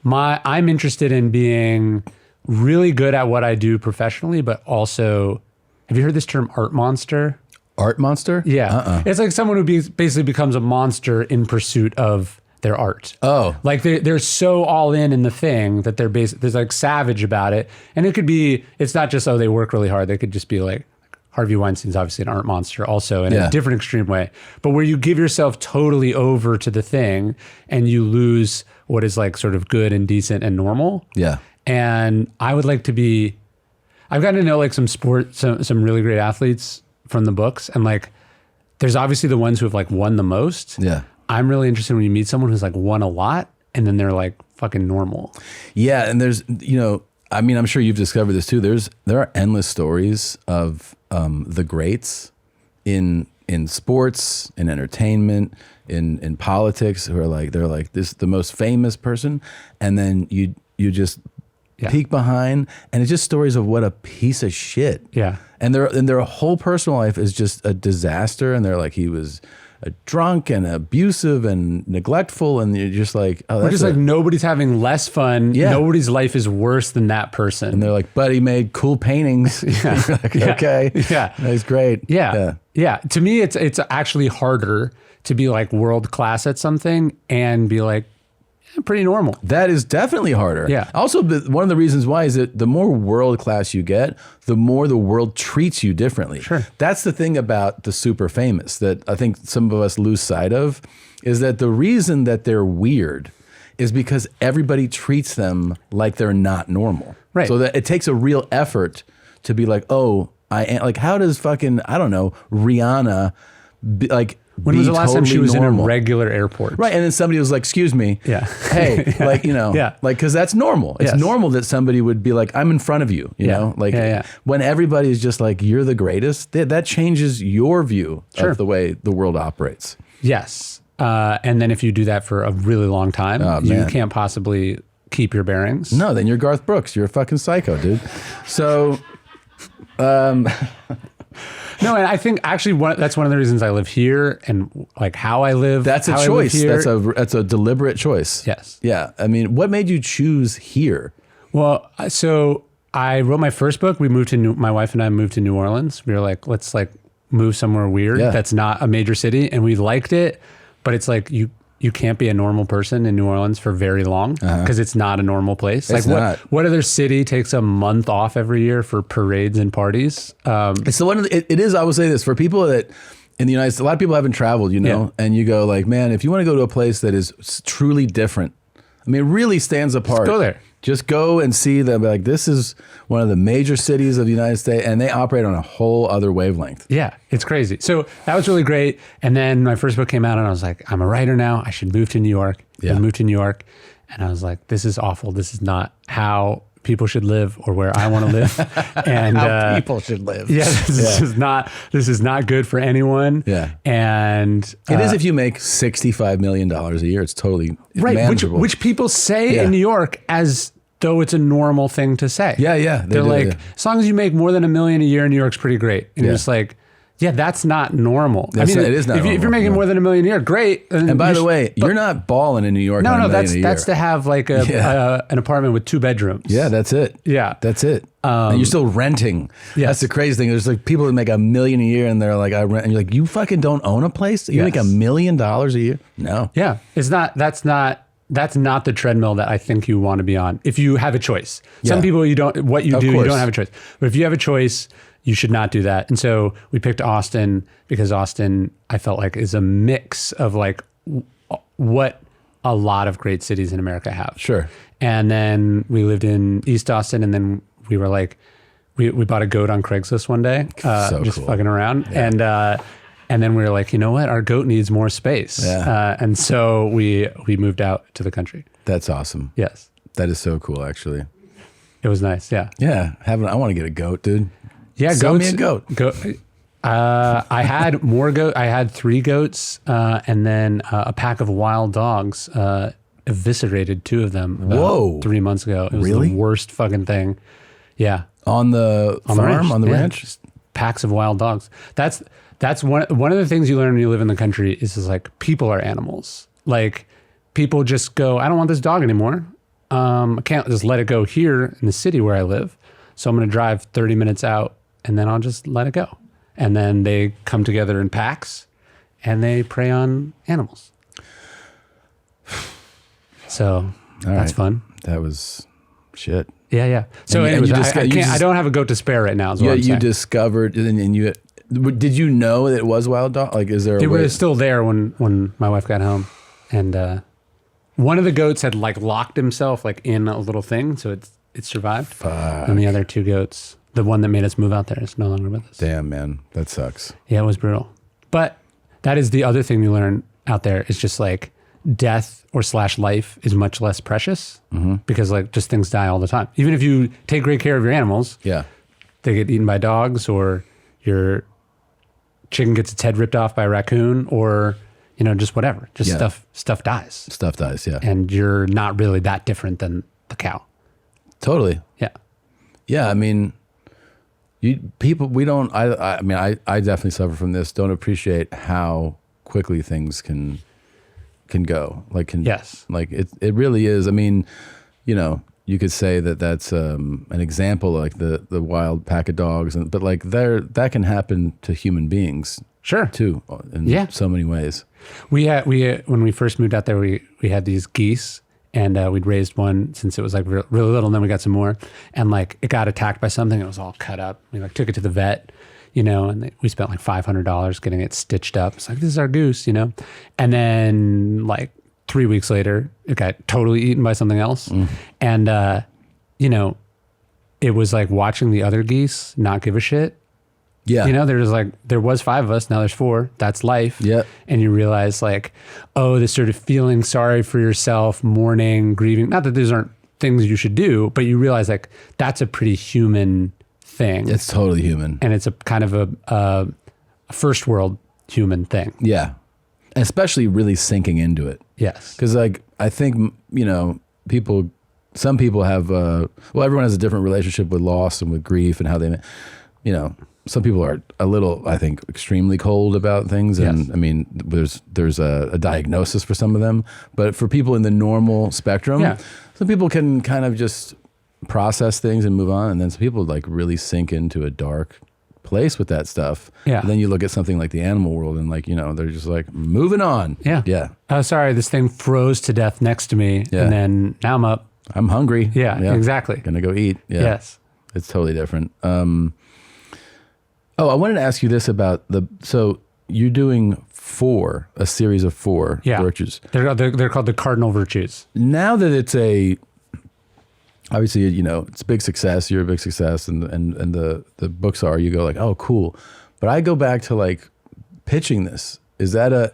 I'm interested in being really good at what I do professionally, but also, have you heard this term art monster? Art monster? Yeah. It's like someone who basically becomes a monster in pursuit of their art. Oh. Like they're so all in the thing that they're like savage about it. And it could be, it's not just, they work really hard. They could just be like, Harvey Weinstein's obviously an art monster also in a different extreme way. But where you give yourself totally over to the thing and you lose what is like sort of good and decent and normal. Yeah. And I would like to be, I've gotten to know like some really great athletes from the books, and like there's obviously the ones who have like won the most. Yeah. I'm really interested when you meet someone who's like won a lot and then they're like fucking normal. Yeah. And there's, I mean, I'm sure you've discovered this too. There are endless stories of the greats in sports, in entertainment, in politics, who are like, they're like this, the most famous person. And then you just peek behind, and it's just stories of what a piece of shit. Yeah. And their whole personal life is just a disaster. And they're like, he was drunk and abusive and neglectful, and you're just like, oh, we're just like, nobody's having less fun. Yeah. Nobody's life is worse than that person. And they're like, but he made cool paintings. Yeah. You're like, okay. Yeah. That's great. Yeah. To me, it's actually harder to be like world class at something and be like, pretty normal. That is definitely harder. Yeah. Also, one of the reasons why is that the more world class you get, the more the world treats you differently. Sure. That's the thing about the super famous that I think some of us lose sight of, is that the reason that they're weird is because everybody treats them like they're not normal. Right. So that it takes a real effort to be like, oh, I am, like, how does fucking, I don't know, Rihanna when was the last time she was normal? In a regular airport? Right. And then somebody was like, excuse me. Yeah. Hey, like, you know, like, because that's normal. It's normal that somebody would be like, I'm in front of you, you know, like when everybody is just like, you're the greatest, that changes your view of the way the world operates. Yes. And then if you do that for a really long time, you can't possibly keep your bearings. No, then you're Garth Brooks. You're a fucking psycho, dude. So, no, and I think actually that's one of the reasons I live here and like how I live. That's a choice. That's a deliberate choice. Yes. Yeah. I mean, what made you choose here? Well, so I wrote my first book. My wife and I moved to New Orleans. We were like, let's like move somewhere weird that's not a major city. And we liked it, but it's like you can't be a normal person in New Orleans for very long because it's not a normal place. It's like what other city takes a month off every year for parades and parties? It's the one. It is. I will say this for people that in the United States, a lot of people haven't traveled, you know, and you go like, man, if you want to go to a place that is truly different, I mean, it really stands apart. Just go there. Just go and see them. Like, this is one of the major cities of the United States, and they operate on a whole other wavelength. Yeah, it's crazy. So that was really great. And then my first book came out, and I was like, I'm a writer now. I should move to New York. Yeah. I moved to New York, and I was like, this is awful. This is not how people should live or where I want to live. And how people should live. Yeah, this is not good for anyone. Yeah. And it is if you make $65 million a year. It's totally manageable. Which people say in New York as though it's a normal thing to say. Yeah. They're like, as long as you make more than $1 million a year in New York's pretty great. And you're just like, yeah, that's not normal. It is not normal. If you're making more than $1 million a year, great. And by the way, you're not balling in New York. No, that's to have like an apartment with 2 bedrooms. Yeah, that's it. Yeah, that's it. And you're still renting. Yes. That's the crazy thing. There's like people that make $1 million a year, and they're like, I rent, and you're like, you fucking don't own a place. You make $1 million a year. No. Yeah, it's not. That's not the treadmill that I think you want to be on. If you have a choice, some people you don't. What you do, you don't have a choice. But if you have a choice, you should not do that. And so we picked Austin because Austin, I felt like, is a mix of like what a lot of great cities in America have. Sure. And then we lived in East Austin, and then we were like, we bought a goat on Craigslist one day, just fucking around. Yeah. And then we were like, you know what? Our goat needs more space. Yeah. And so we moved out to the country. That's awesome. Yes. That is so cool, actually. It was nice. Yeah. Yeah. I want to get a goat, dude. Yeah, Sell me a goat. I had more goat. I had 3 goats, and then a pack of wild dogs. Eviscerated 2 of them. About 3 months ago. It was the worst fucking thing. Yeah. On the farm, on the ranch, just packs of wild dogs. That's one of the things you learn when you live in the country is like people are animals. Like people just go, I don't want this dog anymore. I can't just let it go here in the city where I live. So I'm going to drive 30 minutes out, and then I'll just let it go. And then they come together in packs and they prey on animals. So that's fun. That was shit. Yeah. So anyways, I don't have a goat to spare right now. You discovered, and you did you know that it was wild dog? Like, is there? It was still there when my wife got home, and one of the goats had like locked himself like in a little thing, so it survived. Fuck. And the other 2 goats. The one that made us move out there is no longer with us. Damn, man. That sucks. Yeah, it was brutal. But that is the other thing you learn out there is just like death or / life is much less precious because like just things die all the time. Even if you take great care of your animals, they get eaten by dogs, or your chicken gets its head ripped off by a raccoon, or, you know, just whatever. Just stuff dies. Stuff dies, yeah. And you're not really that different than the cow. Totally. Yeah. Yeah, I mean... I definitely suffer from this. Don't appreciate how quickly things can go. Yes. Like it really is. I mean, you know, you could say that that's an example, like the wild pack of dogs, but like that can happen to human beings, sure, too, in so many ways. We had when we first moved out there, we had these geese, and we'd raised one since it was like really little, and then we got some more, and like it got attacked by something. It was all cut up. We like took it to the vet, you know, and we spent like $500 getting it stitched up. It's like, this is our goose, you know, and then like 3 weeks later, it got totally eaten by something else. And, you know, it was like watching the other geese not give a shit. Yeah. You know, there was 5 of us, now there's 4. That's life. Yeah. And you realize like, oh, this sort of feeling sorry for yourself, mourning, grieving. Not that these aren't things you should do, but you realize like that's a pretty human thing. It's totally human. And it's a kind of a first world human thing. Yeah. Especially really sinking into it. Yes. Because like, I think, you know, some people have, everyone has a different relationship with loss and with grief and how they, you know, some people are a little, I think, extremely cold about things. And yes. I mean, there's a diagnosis for some of them, but for people in the normal spectrum, some people can kind of just process things and move on. And then some people like really sink into a dark place with that stuff. Yeah. And then you look at something like the animal world and like, you know, they're just like moving on. Yeah. Yeah. Oh, sorry. This thing froze to death next to me. Yeah. And then now I'm up. I'm hungry. Yeah, exactly. Gonna go eat. Yeah. Yes. It's totally different. I wanted to ask you this about so you're doing a series of 4 virtues. They're called the cardinal virtues. Now that it's obviously, you know, it's a big success. You're a big success, and the books are. You go like, oh, cool. But I go back to like pitching this. Is that a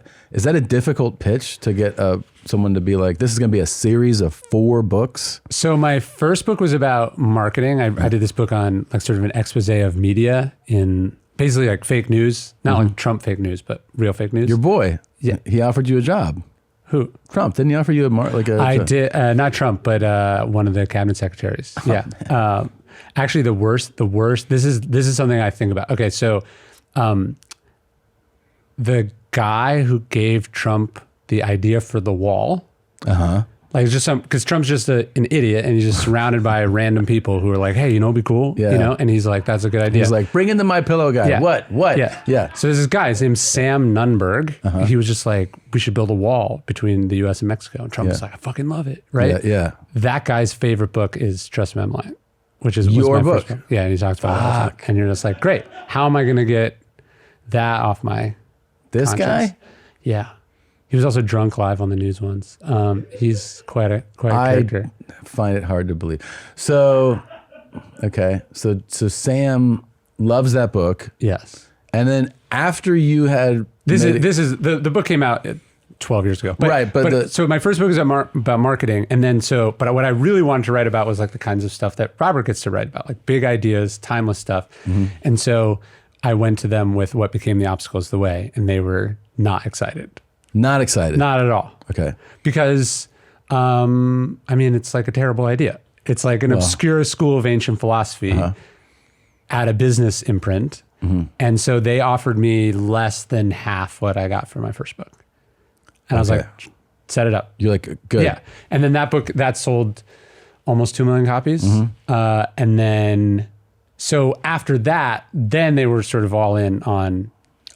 difficult pitch to get someone to be like, this is going to be a series of 4 books? So my first book was about marketing. I did this book on like sort of an expose of media in basically like fake news, not like Trump fake news, but real fake news. Your boy, he offered you a job. Who? Trump. Didn't he offer you I did, not Trump, but one of the cabinet secretaries. Yeah. Actually, the worst, this is something I think about. Okay, so the guy who gave Trump the idea for the wall, like just because Trump's just an idiot and he's just surrounded by random people who are like, hey, you know, it'd be cool, you know? And he's like, that's a good idea. He's like, bring in the My Pillow guy. Yeah. What? Yeah. So there's this guy, his name's Sam Nunberg. He was just like, we should build a wall between the US and Mexico. And Trump was like, I fucking love it, right? Yeah. That guy's favorite book is Trust Me, I'm Lying, which is your my book. First book. Yeah, and he talks about it all the time. And you're just like, great. How am I going to get that off my This conscience? guy? Yeah. He was also drunk live on the news once. He's quite a character. I find it hard to believe. So, okay. So Sam loves that book. Yes. And then after you had the book came out 12 years ago. But so my first book is about marketing, and then but what I really wanted to write about was like the kinds of stuff that Robert gets to write about, like big ideas, timeless stuff. And so I went to them with what became The Obstacle is the Way, and they were not excited. Not excited. Not at all. Okay. Because, I mean, it's like a terrible idea. It's like an obscure school of ancient philosophy at a business imprint. And so they offered me less than half what I got for my first book. And I was like, set it up. You're like, good. Yeah. And then that book, that sold almost 2 million copies. And then, so after that, then they were sort of all in on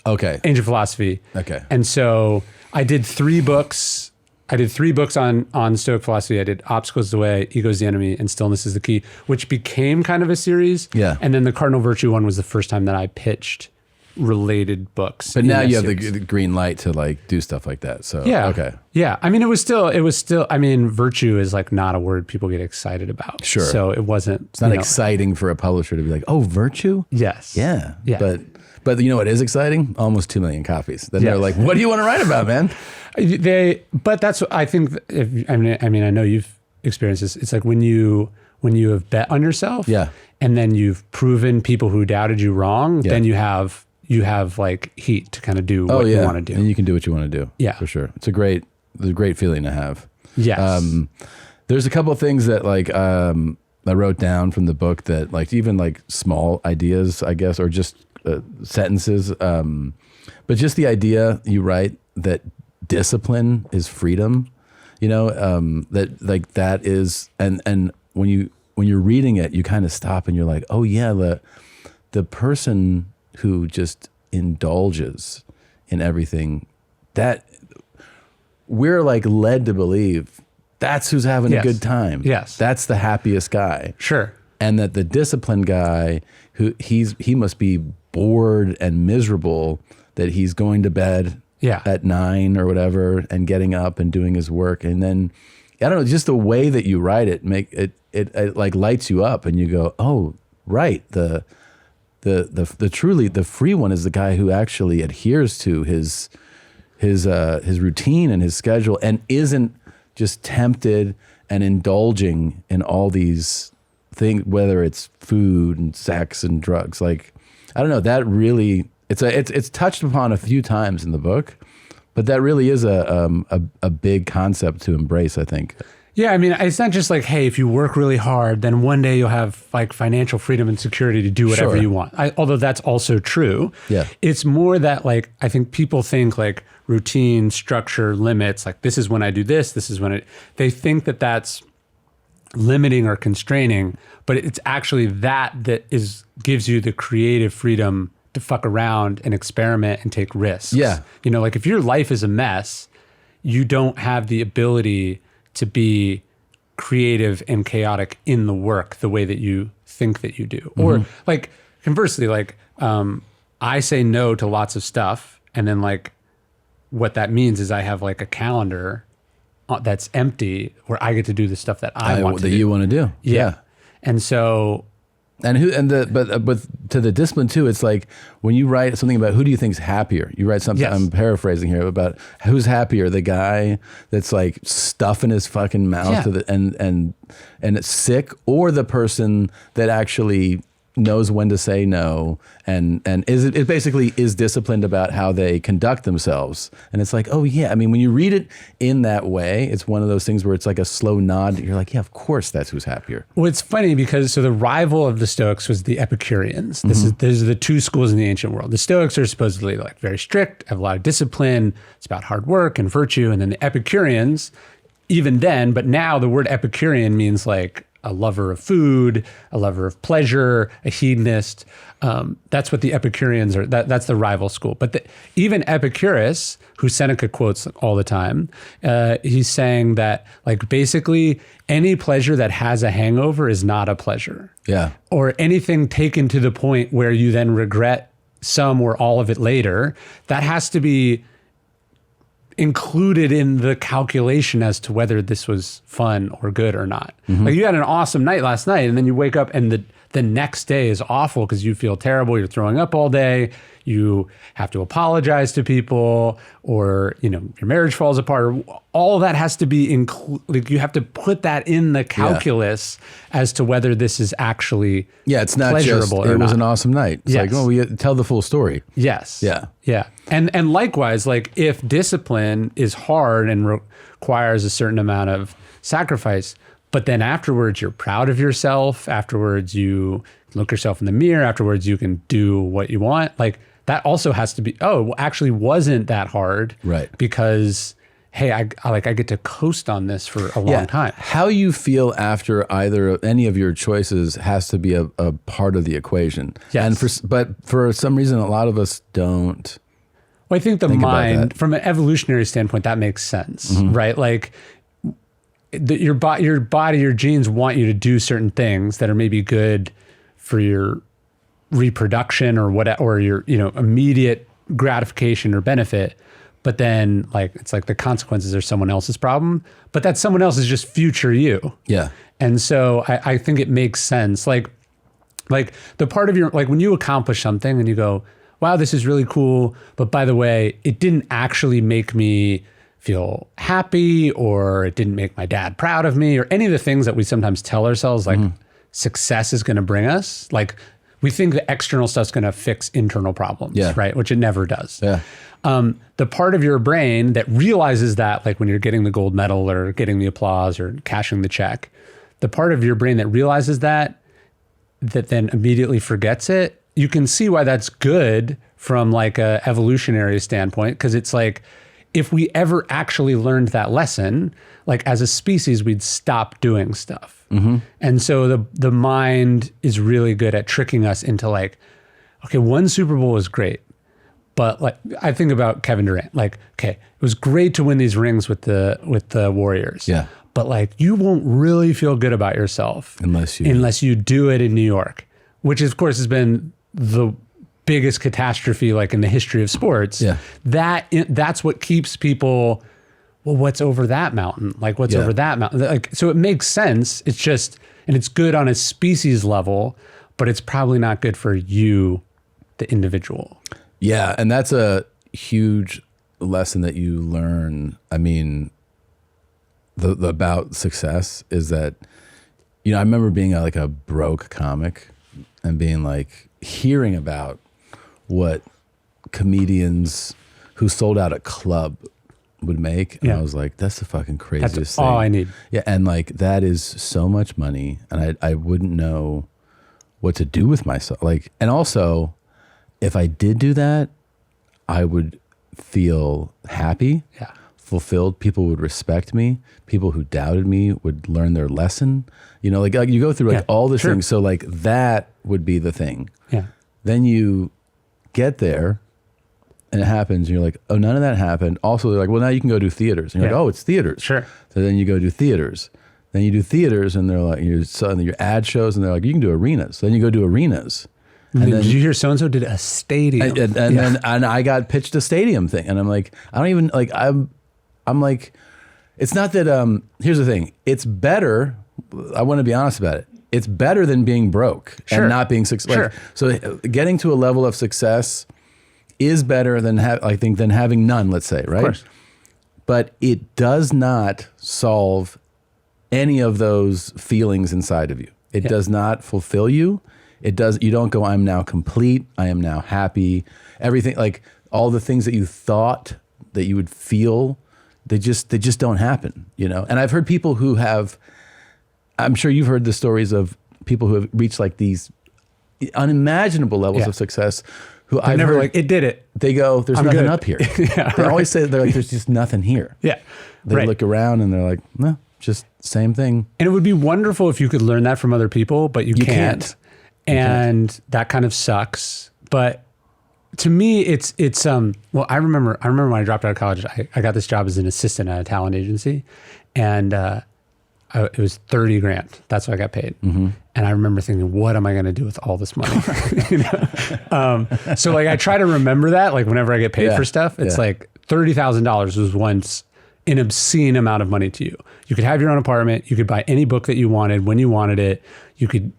ancient philosophy. Okay. And so I did 3 books. I did 3 books on Stoic philosophy. I did Obstacle is the Way, Ego is the Enemy, and Stillness is the Key, which became kind of a series. Yeah. And then the Cardinal Virtue one was the first time that I pitched related books. But now you have the green light to like do stuff like that. So okay. Yeah. I mean, it was still, I mean, virtue is like not a word people get excited about. Sure. So it wasn't. It's not exciting for a publisher to be like, oh, virtue? Yes. Yeah. But you know what is exciting? Almost 2 million copies. Then they're like, what do you want to write about, man? But that's what I think. I mean, I know you've experienced this. It's like when you have bet on yourself, and then you've proven people who doubted you wrong, then you have like heat to kind of do what you want to do. And you can do what you want to do. Yeah, for sure. It's a great feeling to have. Yes. There's a couple of things that like I wrote down from the book that like even like small ideas, I guess, or just sentences, but just the idea you write that discipline is freedom, that like that is, and when you're reading it, you kind of stop and you're like, oh yeah, the person who just indulges in everything, that we're like led to believe that's who's having a good time. Yes. That's the happiest guy. Sure. And that the disciplined guy, he must be bored and miserable that he's going to bed at 9 or whatever and getting up and doing his work. And then, I don't know, just the way that you write it, it like lights you up and you go, oh, right. The truly the free one is the guy who actually adheres to his routine and his schedule and isn't just tempted and indulging in all these things, whether it's food and sex and drugs. Like, I don't know, that really, it's touched upon a few times in the book, but that really is a big concept to embrace, I think. Yeah, I mean, it's not just like, hey, if you work really hard, then one day you'll have like financial freedom and security to do whatever you want. Although that's also true. Yeah. It's more that like, I think people think like routine, structure, limits, like this is when I do this is when they think that that's limiting or constraining, but it's actually that gives you the creative freedom to fuck around and experiment and take risks. Yeah. Like if your life is a mess, you don't have the ability to be creative and chaotic in the work the way that you think that you do. Mm-hmm. Or like conversely, like I say no to lots of stuff, and then like what that means is I have like a calendar that's empty where I get to do the stuff that I want to do. That you want to do. Yeah. And so but to the discipline too, it's like when you write something about who do you think's happier, you write something, I'm paraphrasing here, about who's happier, the guy that's like stuffing his fucking mouth and it's sick, or the person that actually knows when to say no and it basically is disciplined about how they conduct themselves. And it's like, oh yeah, I mean, when you read it in that way, it's one of those things where it's like a slow nod. You're like, yeah, of course that's who's happier. Well, it's funny because the rival of the Stoics was the Epicureans. These are the two schools in the ancient world. The Stoics are supposedly like very strict, have a lot of discipline. It's about hard work and virtue. And then the Epicureans, even then, but now the word Epicurean means like a lover of food, a lover of pleasure, a hedonist. That's what the Epicureans are. That's the rival school. But even Epicurus, who Seneca quotes all the time, he's saying that like basically any pleasure that has a hangover is not a pleasure. Yeah. Or anything taken to the point where you then regret some or all of it later, that has to be included in the calculation as to whether this was fun or good or not. Mm-hmm. Like you had an awesome night last night and then you wake up and the next day is awful because you feel terrible, you're throwing up all day, you have to apologize to people, or your marriage falls apart, or all of that has to be like you have to put that in the calculus as to whether this is actually it's not pleasurable just, it was an awesome night. It's like, we tell the full story. Yes. Yeah. Yeah. And likewise, like if discipline is hard and requires a certain amount of sacrifice, but then afterwards you're proud of yourself, afterwards you look yourself in the mirror, afterwards you can do what you want, like that also has to be, actually wasn't that hard. Right. Because, hey, I get to coast on this for a long time. How you feel after any of your choices has to be a part of the equation. Yes. And for some reason, a lot of us don't. Well, I think the mind, from an evolutionary standpoint, that makes sense, right? Like your body, your genes want you to do certain things that are maybe good for your reproduction or whatever, or your immediate gratification or benefit, but then like it's like the consequences are someone else's problem, but that someone else is just future you. Yeah. And so I think it makes sense, like the part of your, like when you accomplish something and you go, wow, this is really cool, but by the way, it didn't actually make me feel happy, or it didn't make my dad proud of me, or any of the things that we sometimes tell ourselves like success is going to bring us. Like we think the external stuff's going to fix internal problems, right? Which it never does. Yeah. The part of your brain that realizes that, like when you're getting the gold medal or getting the applause or cashing the check, the part of your brain that realizes that then immediately forgets it, you can see why that's good from like a evolutionary standpoint, because it's like if we ever actually learned that lesson, like as a species, we'd stop doing stuff. And so the mind is really good at tricking us into like, okay, one Super Bowl was great. But like, I think about Kevin Durant, like, okay, it was great to win these rings with the Warriors. Yeah. But like, you won't really feel good about yourself unless you do it in New York, which of course has been the biggest catastrophe like in the history of sports. Yeah. That's what keeps people, well, what's over that mountain? Like what's over that mountain? Like, so it makes sense. It's just, and it's good on a species level, but it's probably not good for you, the individual. Yeah. And that's a huge lesson that you learn. I mean, the about success is that, you know, I remember being like a broke comic and being like, hearing about what comedians who sold out a club would make. And I was like, that's the fucking craziest thing. All I need. Yeah. And like, that is so much money. And I wouldn't know what to do with myself. Like, and also if I did do that, I would feel happy, fulfilled. People would respect me. People who doubted me would learn their lesson. You know, like you go through like all the things. So like that would be the thing. Yeah. Then you get there and it happens and you're like, oh, none of that happened. Also they're like, well, now you can go do theaters. And you're like, oh, it's theaters. Sure. So then you go do theaters. Then you do theaters and they're like, your ad shows and they're like, you can do arenas. So then you go do arenas. And then, did you hear so-and-so did a stadium? And I got pitched a stadium thing. And I'm like, I don't even like, I'm like, it's not that, here's the thing. It's better. I want to be honest about it. It's better than being broke and not being successful. So getting to a level of success is better than than having none, let's say, right? Of course. But it does not solve any of those feelings inside of you. It does not fulfill you. You don't go, I'm now complete. I am now happy. Everything, like all the things that you thought that you would feel, they just don't happen, you know? And I've heard people who have, I'm sure you've heard the stories of people who have reached like these unimaginable levels of success who I've never heard, like, it did it. They go, there's nothing up here. They always say, they're like, there's just nothing here. Yeah. They look around and they're like, no, just same thing. And it would be wonderful if you could learn that from other people, but you can't. And that kind of sucks. But to me, it's well, I remember when I dropped out of college, I got this job as an assistant at a talent agency, and it was 30 grand. That's what I got paid. And I remember thinking, what am I going to do with all this money? You know? So like, I try to remember that, like whenever I get paid for stuff, it's like $30,000 was once an obscene amount of money to you. You could have your own apartment. You could buy any book that you wanted when you wanted it. You could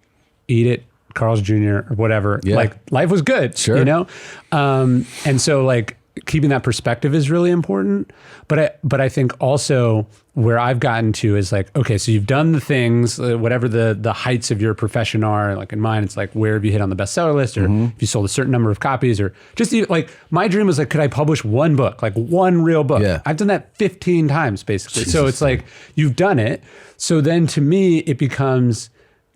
eat it Carl's Jr. or whatever. Like life was good, you know? And so like keeping that perspective is really important. But I think also where I've gotten to is like, okay, so you've done the things, whatever the heights of your profession are. Like in mine, it's like, where have you hit on the bestseller list, or if you sold a certain number of copies, or just like my dream was like, could I publish one book, like one real book? I've done that 15 times basically. Jesus. So it's like, you've done it. So then to me, it becomes,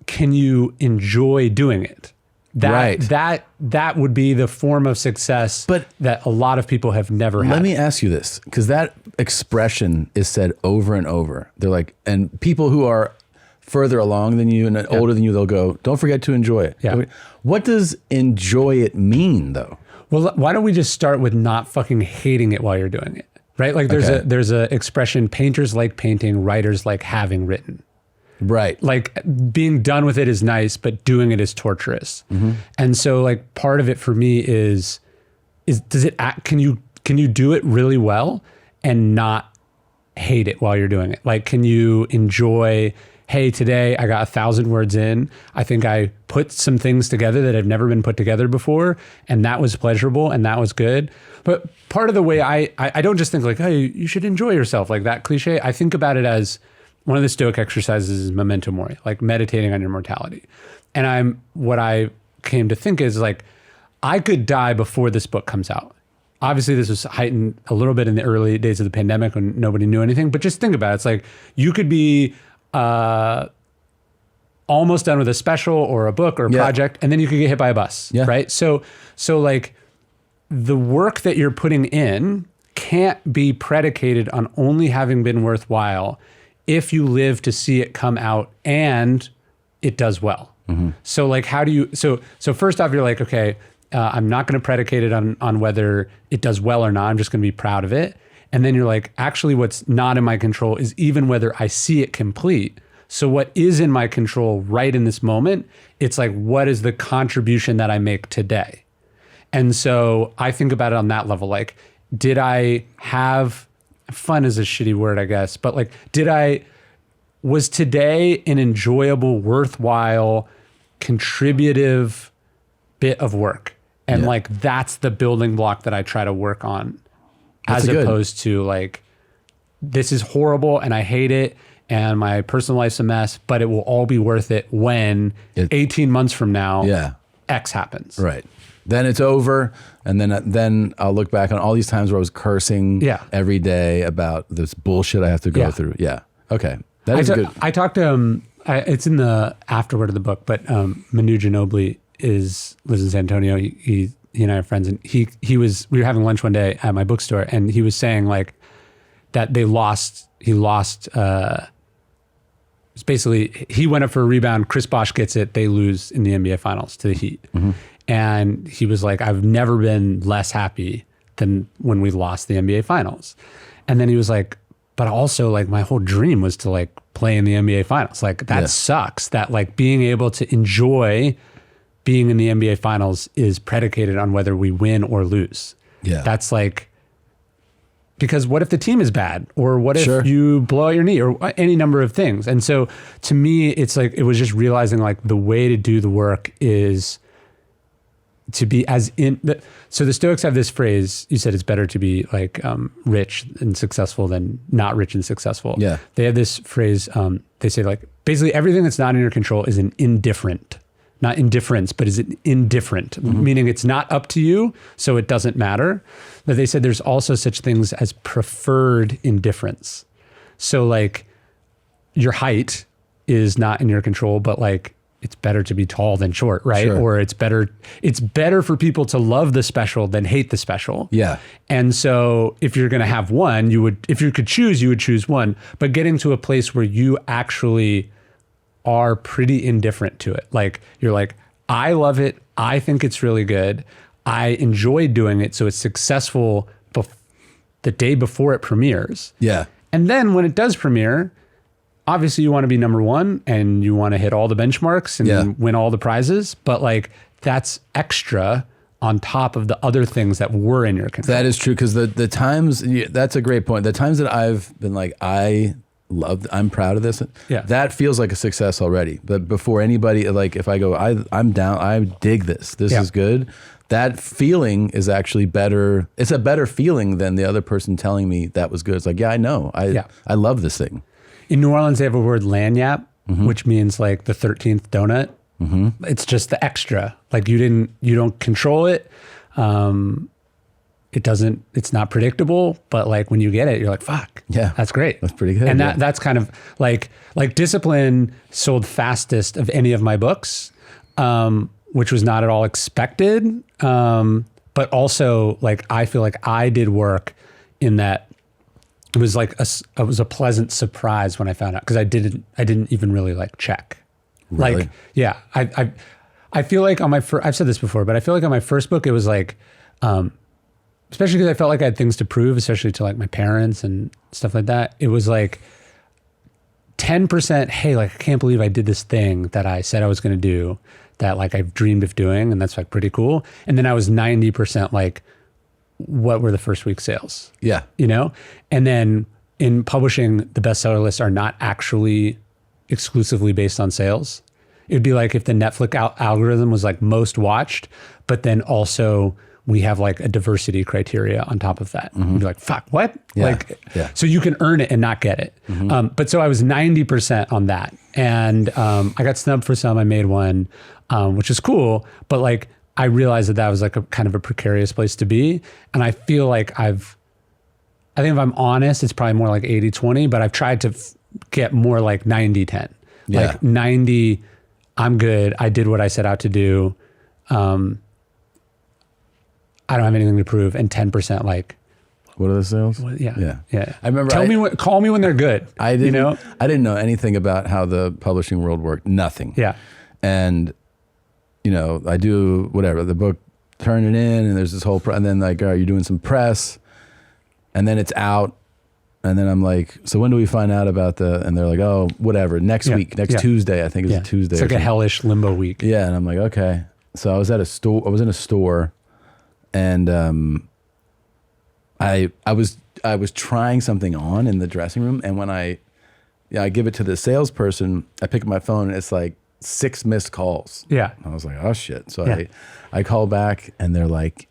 can you enjoy doing it? That would be the form of success, but that a lot of people have never had. Let me ask you this, because that expression is said over and over. They're like, and people who are further along than you and older than you, they'll go, don't forget to enjoy it. What does enjoy it mean though? Well, why don't we just start with not fucking hating it while you're doing it, right? Like there's a expression, painters like painting, writers like having written. Right. Like being done with it is nice, but doing it is torturous. And so like part of it for me is does it act, can you do it really well and not hate it while you're doing it? Like, can you enjoy, hey, today I got 1,000 words in. I think I put some things together that have never been put together before, and that was pleasurable and that was good. But part of the way I don't just think like, hey, you should enjoy yourself, like that cliche. I think about it as one of the Stoic exercises is memento mori, like meditating on your mortality. And what I came to think is like, I could die before this book comes out. Obviously this was heightened a little bit in the early days of the pandemic when nobody knew anything, but just think about it. It's like, you could be almost done with a special or a book or a project, and then you could get hit by a bus, right? So like the work that you're putting in can't be predicated on only having been worthwhile if you live to see it come out and it does well. So like, how do you, so first off, you're like, okay, I'm not going to predicate it on whether it does well or not. I'm just going to be proud of it. And then you're like, actually what's not in my control is even whether I see it complete. So what is in my control right in this moment, it's like, what is the contribution that I make today? And so I think about it on that level. Like, did I have, fun is a shitty word, I guess, but like, was today an enjoyable, worthwhile, contributive bit of work? And like, that's the building block that I try to work on, as opposed to like, this is horrible and I hate it and my personal life's a mess, but it will all be worth it when 18 months from now, X happens. Right. Then it's over. And then I'll look back on all these times where I was cursing every day about this bullshit I have to go through. Yeah. Okay. That is good. I talked to it's in the afterword of the book, but Manu Ginobili lives in San Antonio. He and I are friends, and we were having lunch one day at my bookstore, and he was saying like that he lost. It's basically he went up for a rebound. Chris Bosh gets it. They lose in the NBA Finals to the Heat, and he was like, "I've never been less happy than when we lost the NBA Finals." And then he was like, but also like my whole dream was to like play in the NBA Finals. Like that sucks that like being able to enjoy being in the NBA Finals is predicated on whether we win or lose. Yeah. That's like, because what if the team is bad, or what if you blow out your knee, or any number of things. And so to me, it's like, it was just realizing like the way to do the work is to be so the Stoics have this phrase, you said it's better to be like rich and successful than not rich and successful. Yeah. They have this phrase, they say like, basically everything that's not in your control is an indifferent, not indifference, but is it indifferent, meaning it's not up to you, so it doesn't matter. But they said there's also such things as preferred indifference. So like your height is not in your control, but like, it's better to be tall than short, right? Or it's better for people to love the special than hate the special. Yeah. And so if you're going to have one, if you could choose, you would choose one, but getting to a place where you actually are pretty indifferent to it. Like you're like, I love it. I think it's really good. I enjoy doing it. So it's successful the day before it premieres. Yeah. And then when it does premiere, obviously you want to be number one and you want to hit all the benchmarks and win all the prizes, but like that's extra on top of the other things that were in your control. That is true. Cause the times, that's a great point. The times that I've been like, I'm proud of this. Yeah. That feels like a success already. But before anybody, like if I go, I'm down, I dig this. This is good. That feeling is actually better. It's a better feeling than the other person telling me that was good. It's like, yeah, I know. I love this thing. In New Orleans, they have a word lagniappe, which means like the 13th donut. It's just the extra. Like you don't control it. It's not predictable, but like when you get it, you're like, fuck, yeah, that's great. That's pretty good. And that's kind of like Discipline sold fastest of any of my books, which was not at all expected. But also like, I feel like I did work in that. It was like it was a pleasant surprise when I found out, because I didn't even really like check. Really? Like, yeah, I feel like on my I've said this before, but I feel like on my first book, it was like, especially because I felt like I had things to prove, especially to like my parents and stuff like that. It was like 10%, hey, like I can't believe I did this thing that I said I was going to do, that like I've dreamed of doing, and that's like pretty cool. And then I was 90% like, what were the first week sales? Yeah. You know? And then in publishing, the bestseller lists are not actually exclusively based on sales. It'd be like if the Netflix algorithm was like most watched, but then also we have like a diversity criteria on top of that. You'd be like, fuck, what? Yeah. So you can earn it and not get it. But so I was 90% on that. And I got snubbed for some, I made one, which is cool. But like, I realized that was like a kind of a precarious place to be. And I feel like I think if I'm honest, it's probably more like 80-20, but I've tried to get more like 90-10. Yeah. Like 90, I'm good. I did what I set out to do. I don't have anything to prove. And 10% like, What are the sales? Yeah. I remember. Call me when they're good. I didn't know anything about how the publishing world worked. Nothing. Yeah. And I do whatever the book, turn it in, and there's this whole. And then like, all right, you're doing some press, and then it's out, and then I'm like, so when do we find out about and they're like, oh, whatever, next week, next Tuesday, I think it's a Tuesday. It's like a hellish limbo week. Yeah, and I'm like, okay. So I was at a store. I was in a store, and I was trying something on in the dressing room, and when I give it to the salesperson, I pick up my phone, and it's like 6 missed calls. Yeah. I was like, oh shit. So I call back, and they're like,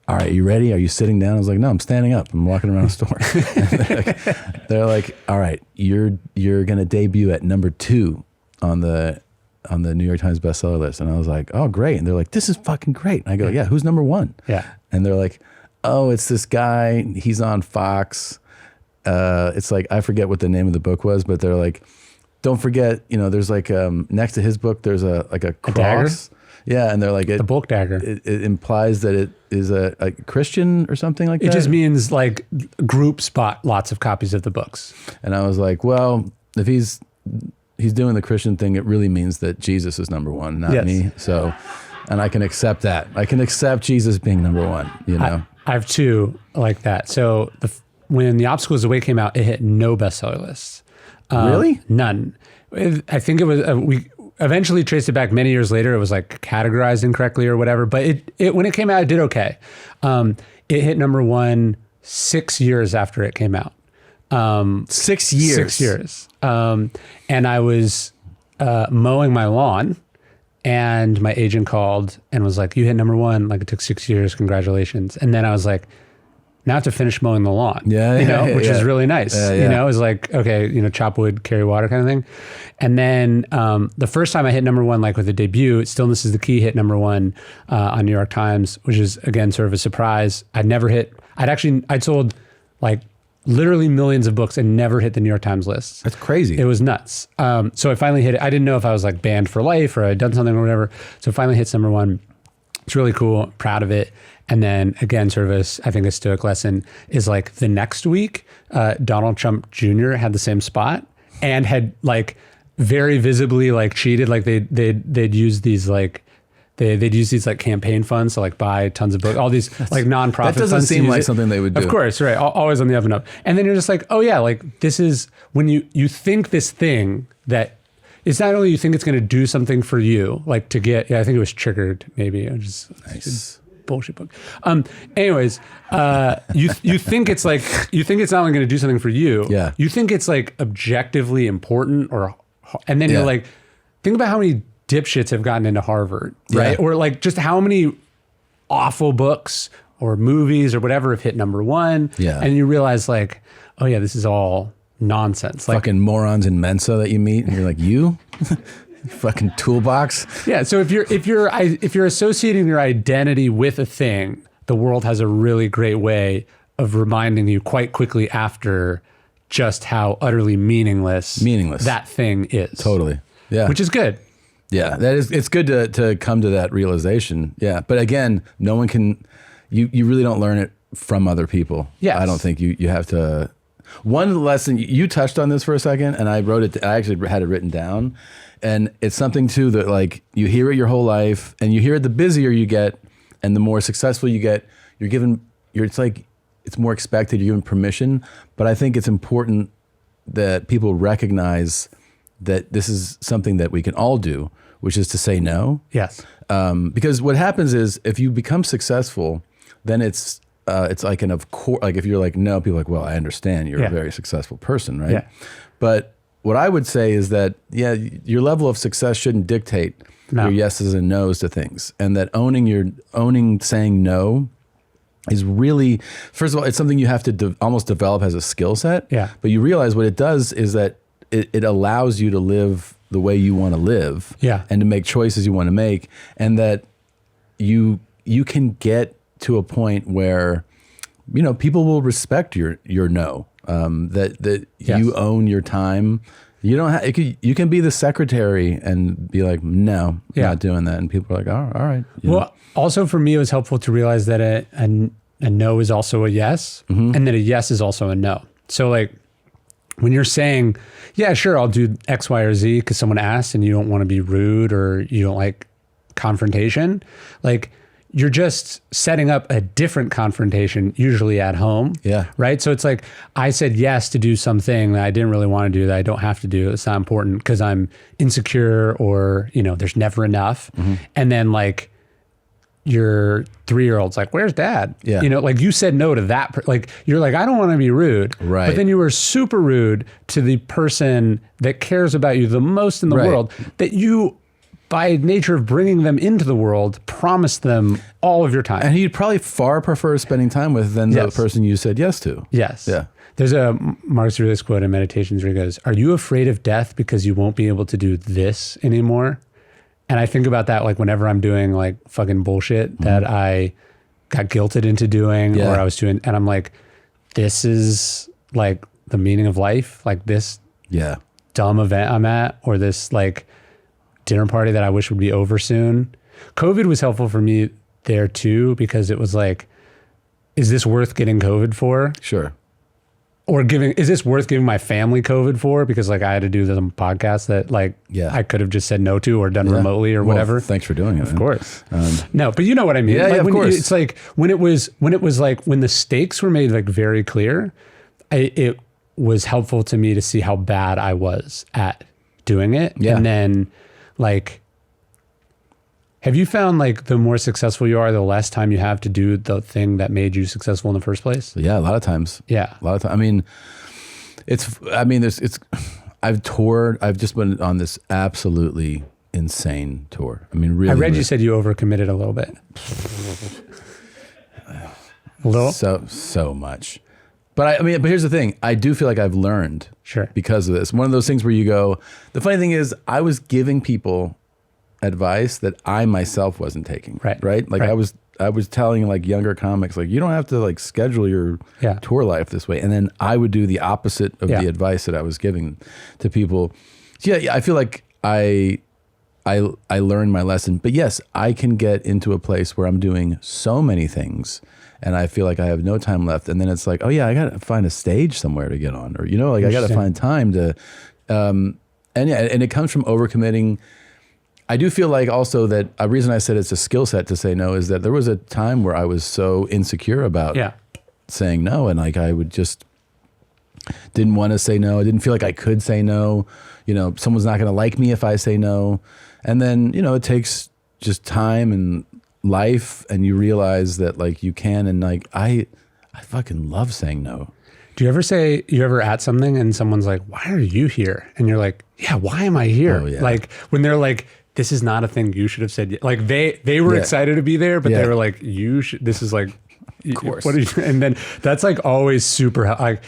all right, you ready? Are you sitting down? I was like, no, I'm standing up. I'm walking around the store. they're like, all right, you're gonna debut at number 2 on the New York Times bestseller list. And I was like, oh, great. And they're like, this is fucking great. And I go, yeah, who's number 1? Yeah. And they're like, oh, it's this guy. He's on Fox. It's like, I forget what the name of the book was, but they're like, don't forget, there's like, next to his book, there's a cross. Dagger? Yeah. And they're like, the bulk dagger. It implies that it is a Christian or something like that. It just means like groups bought lots of copies of the books. And I was like, well, if he's doing the Christian thing, it really means that Jesus is number 1, not me. So, and I can accept that. I can accept Jesus being number 1, I have 2 like that. So when The Obstacle Is the Way came out, it hit no bestseller lists. Really? None. I think it was, we eventually traced it back many years later. It was like categorized incorrectly or whatever, but it when it came out, it did okay. It hit number 1 6 years after it came out. 6 years? 6 years. And I was mowing my lawn, and my agent called and was like, you hit number 1, like it took 6 years, congratulations. And then I was like, now I have to finish mowing the lawn, which is really nice. It was like, okay, chop wood, carry water kind of thing. And then the first time I hit number 1, like with the debut, Stillness is the Key hit number 1 on New York Times, which is again, sort of a surprise. I'd sold like literally millions of books and never hit the New York Times lists. That's crazy. It was nuts. So I finally hit it. I didn't know if I was like banned for life or I'd done something or whatever. So it finally hits number 1. It's really cool. Proud of it. And then again, sort of I think a Stoic lesson is like the next week, Donald Trump Jr. had the same spot and had like very visibly like cheated. Like they'd use these like, they'd use these like campaign funds to like buy tons of books, all these like nonprofit funds. That doesn't seem like something they would do. Of course, right. Always on the up and up. And then you're just like, oh yeah, like this is when you think this thing that it's not only you think it's going to do something for you, like to get, I think it was Triggered maybe. It was just nice. Bullshit book. Anyways, you think it's like, you think it's not only going to do something for you. Yeah. You think it's like objectively important and then you're like, think about how many dipshits have gotten into Harvard, right? Or like just how many awful books or movies or whatever have hit number 1. Yeah. And you realize like, oh yeah, this is all nonsense. Like fucking morons in Mensa that you meet, and you're like, you fucking toolbox. Yeah. So if you're associating your identity with a thing, the world has a really great way of reminding you quite quickly after just how utterly meaningless that thing is. Totally. Yeah. Which is good. Yeah, it's good to come to that realization. Yeah. But again, no one can, you really don't learn it from other people. Yes. I don't think you have to. One lesson, you touched on this for a second, and I wrote it, I actually had it written down. And it's something too that like you hear it your whole life, and you hear it the busier you get and the more successful you get, it's like, it's more expected, you're given permission. But I think it's important that people recognize that this is something that we can all do, which is to say no. Yes. Because what happens is if you become successful, then it's like an of course, like if you're like, no, people are like, well, I understand you're a very successul person, right? Yeah. But what I would say is that, your level of success shouldn't dictate your yeses and nos to things. And that owning saying no is really, first of all, it's something you have to almost develop as a skill set. Yeah. But you realize what it does is that it allows you to live the way you want to live. Yeah. And to make choices you want to make. And that you can get to a point where, people will respect your no. That you own your time. You don't have, you can be the secretary and be like, no, I'm not doing that. And people are like, oh, all right. Also for me, it was helpful to realize that a no is also a yes, and that a yes is also a no. So like when you're saying, yeah, sure, I'll do X, Y, or Z because someone asked and you don't want to be rude or you don't like confrontation, like you're just setting up a different confrontation, usually at home. Yeah. Right. So it's like, I said yes to do something that I didn't really want to do, that I don't have to do. It's not important because I'm insecure or, you know, there's never enough. And then like your 3-year-old's like, where's dad? Yeah. You know, like you said no to that. Like, you're like, I don't want to be rude. Right. But then you were super rude to the person that cares about you the most in the world, that you, by nature of bringing them into the world, promised them all of your time. And he'd probably far prefer spending time with than the person you said yes to. Yes. Yeah. There's a Marcus Aurelius quote in Meditations where he goes, are you afraid of death because you won't be able to do this anymore? And I think about that like whenever I'm doing like fucking bullshit that I got guilted into doing or I was doing, and I'm like, this is like the meaning of life, like this dumb event I'm at, or this like dinner party that I wish would be over soon. COVID was helpful for me there too, because it was like, is this worth getting COVID for? Sure. Or is this worth giving my family COVID for? Because like I had to do the podcast that like I could have just said no to or done remotely or whatever. Thanks for doing it. Of course. No, but you know what I mean. Yeah, like of course. It's like when it was like when the stakes were made like very clear, it was helpful to me to see how bad I was at doing it. Yeah. And then like, have you found like the more successful you are, the less time you have to do the thing that made you successful in the first place? Yeah, a lot of times. Yeah. A lot of times. I've toured. I've just been on this absolutely insane tour. I mean, really. I read you said you overcommitted a little bit. A little? So much. But but here's the thing. I do feel like I've learned because of this. One of those things where you go, the funny thing is I was giving people advice that I myself wasn't taking. Right. Like I was telling like younger comics, like, you don't have to like schedule your tour life this way. And then I would do the opposite of the advice that I was giving to people. Yeah. I feel like I learned my lesson, but yes, I can get into a place where I'm doing so many things and I feel like I have no time left. And then it's like, oh yeah, I got to find a stage somewhere to get on, or, you know, like I got to find time to, and it comes from overcommitting. I do feel like also that a reason I said it's a skill set to say no is that there was a time where I was so insecure about saying no. And like, I would just didn't want to say no. I didn't feel like I could say no. You know, someone's not going to like me if I say no. And then, you know, it takes just time and life, and you realize that like you can, and like, I fucking love saying no. Do you ever at something and someone's like, why are you here? And you're like, yeah, why am I here? Oh, yeah. Like when they're like, this is not a thing you should have said. Like they were excited to be there, but they were like, this is like, of course. What are you? And then that's like always super, like,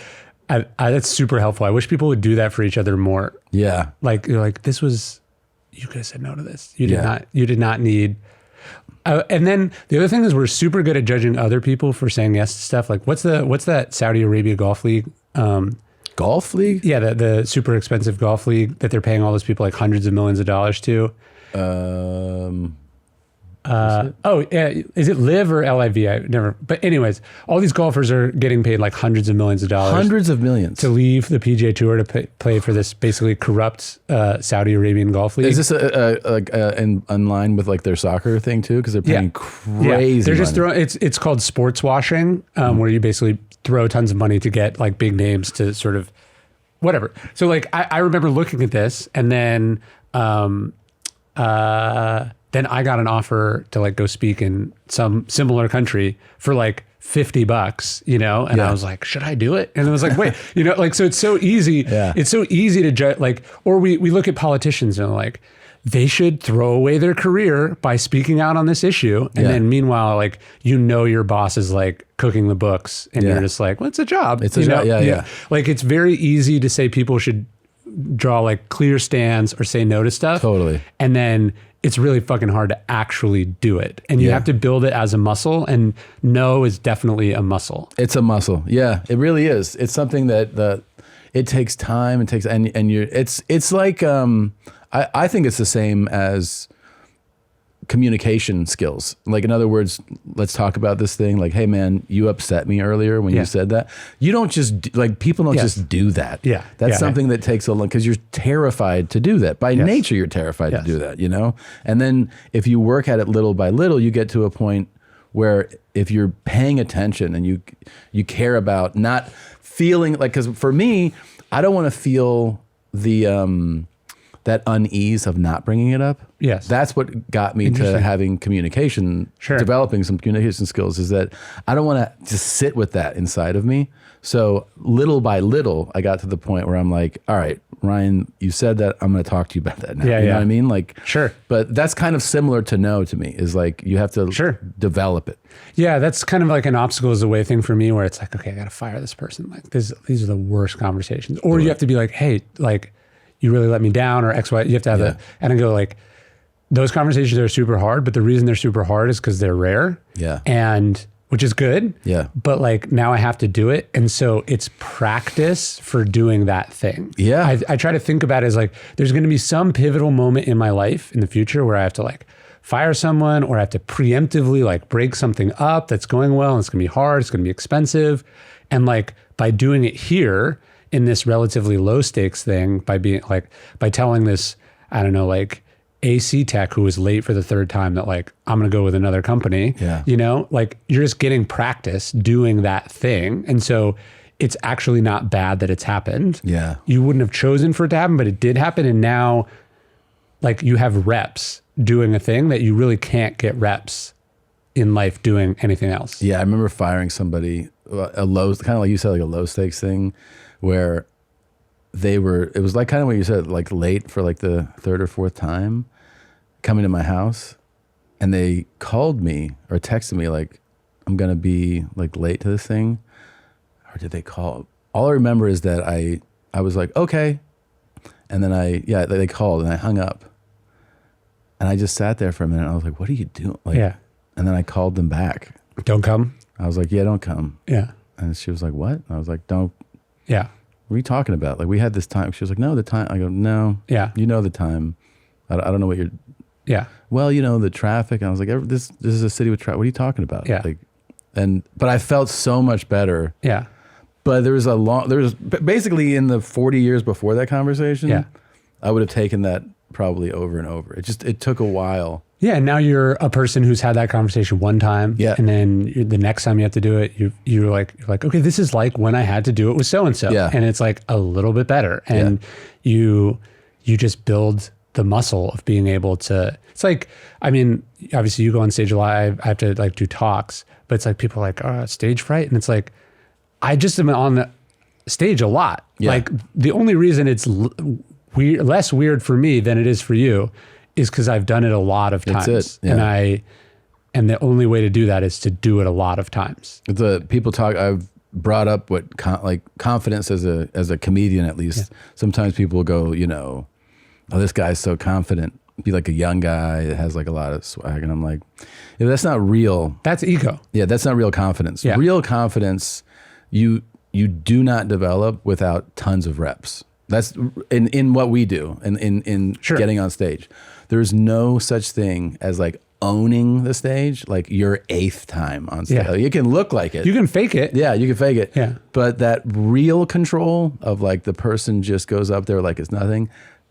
that's super helpful. I wish people would do that for each other more. Yeah. Like, you're like, you could have said no to this. You did not need. And then the other thing is we're super good at judging other people for saying yes to stuff. Like what's that Saudi Arabia golf league? Golf league? Yeah, the super expensive golf league that they're paying all those people like hundreds of millions of dollars to. Is it Live or LIV? I never. But anyways, all these golfers are getting paid like hundreds of millions of dollars. Hundreds of millions to leave the PGA Tour to play for this basically corrupt Saudi Arabian golf league. Is this in line with like their soccer thing too? Because they're paying crazy. They're just throwing. It's called sports washing, where you basically throw tons of money to get like big names to sort of whatever. So like I remember looking at this, and then I got an offer to like go speak in some similar country for like $50, you know? And I was like, should I do it? And it was like, wait, you know, like, so it's so easy. It's so easy to judge, like, or we look at politicians and like, they should throw away their career by speaking out on this issue. And then meanwhile, like, you know, your boss is like cooking the books and you're just like, well, it's a job. It's a job. Yeah. Like, it's very easy to say people should draw like clear stands or say no to stuff. Totally. And then it's really fucking hard to actually do it. And you have to build it as a muscle, and no is definitely a muscle. It's a muscle. Yeah, it really is. It's something that it takes time. It takes, and it's like, I think it's the same as communication skills. Like, in other words, let's talk about this thing. Like, hey man, you upset me earlier when you said that. You don't just like, people don't just do that. Yeah. That's something that takes a long, because you're terrified to do that. By nature, you're terrified to do that, you know? And then if you work at it little by little, you get to a point where if you're paying attention and you care about not feeling like, because for me, I don't want to feel the, that unease of not bringing it up. Yes. That's what got me to having communication, developing some communication skills, is that I don't want to just sit with that inside of me. So little by little, I got to the point where I'm like, all right, Ryan, you said that, I'm going to talk to you about that now. You know what I mean? Like, but that's kind of similar to no to me, is like, you have to develop it. Yeah. That's kind of like an obstacle is away thing for me, where it's like, okay, I got to fire this person. Like these are the worst conversations. Or you have to be like, hey, like, you really let me down, or X, Y. You have to have and I go like, those conversations are super hard, but the reason they're super hard is because they're rare. Yeah. And which is good. Yeah. But like, now I have to do it. And so it's practice for doing that thing. Yeah. I try to think about it as like, there's going to be some pivotal moment in my life in the future where I have to like fire someone, or I have to preemptively like break something up that's going well, and it's going to be hard. It's going to be expensive. And like, by doing it here, in this relatively low stakes thing, by being like, by telling this, I don't know, like AC tech who was late for the third time that like, I'm going to go with another company, you know, like you're just getting practice doing that thing. And so it's actually not bad that it's happened. Yeah. You wouldn't have chosen for it to happen, but it did happen. And now like you have reps doing a thing that you really can't get reps in life doing anything else. Yeah. I remember firing somebody, a low, kind of like you said, like a low stakes thing, where it was like kind of what you said, like late for like the third or fourth time coming to my house, and they called me or texted me like, I'm going to be like late to this thing. Or did they call? All I remember is that I was like, okay. And then they called and I hung up, and I just sat there for a minute. And I was like, what are you doing? Like, and then I called them back. Don't come. I was like, yeah, don't come. Yeah. And she was like, what? And I was like, don't. Yeah. What are you talking about? Like, we had this time. She was like, no, the time. I go, no. Yeah. You know the time. I don't know what you're. Yeah. Well, you know, the traffic. And I was like, this is a city with traffic. What are you talking about? Yeah. Like, but I felt so much better. Yeah. But there was basically in the 40 years before that conversation, I would have taken that probably over and over. It took a while. Yeah, and now you're a person who's had that conversation one time, and then the next time you have to do it, you're like, okay, this is like when I had to do it with so and so, and it's like a little bit better, and you just build the muscle of being able to. It's like, I mean, obviously you go on stage a lot. I have to like do talks, but it's like people are like, stage fright, and it's like, I just am on the stage a lot. Yeah. Like the only reason it's less weird for me than it is for you is because I've done it a lot of times. That's it. Yeah. And the only way to do that is to do it a lot of times. People talk, I've brought up what like confidence as a comedian, at least. Yeah. Sometimes people go, you know, oh, this guy's so confident. Be like a young guy that has like a lot of swag. And I'm like, yeah, that's not real. That's ego. Yeah, that's not real confidence. Yeah. Real confidence, you do not develop without tons of reps. That's in what we do in getting on stage. There's no such thing as like owning the stage, like your 8th time on stage. Yeah. You can look like it. You can fake it. Yeah, you can fake it. Yeah. But that real control of like the person just goes up there like it's nothing,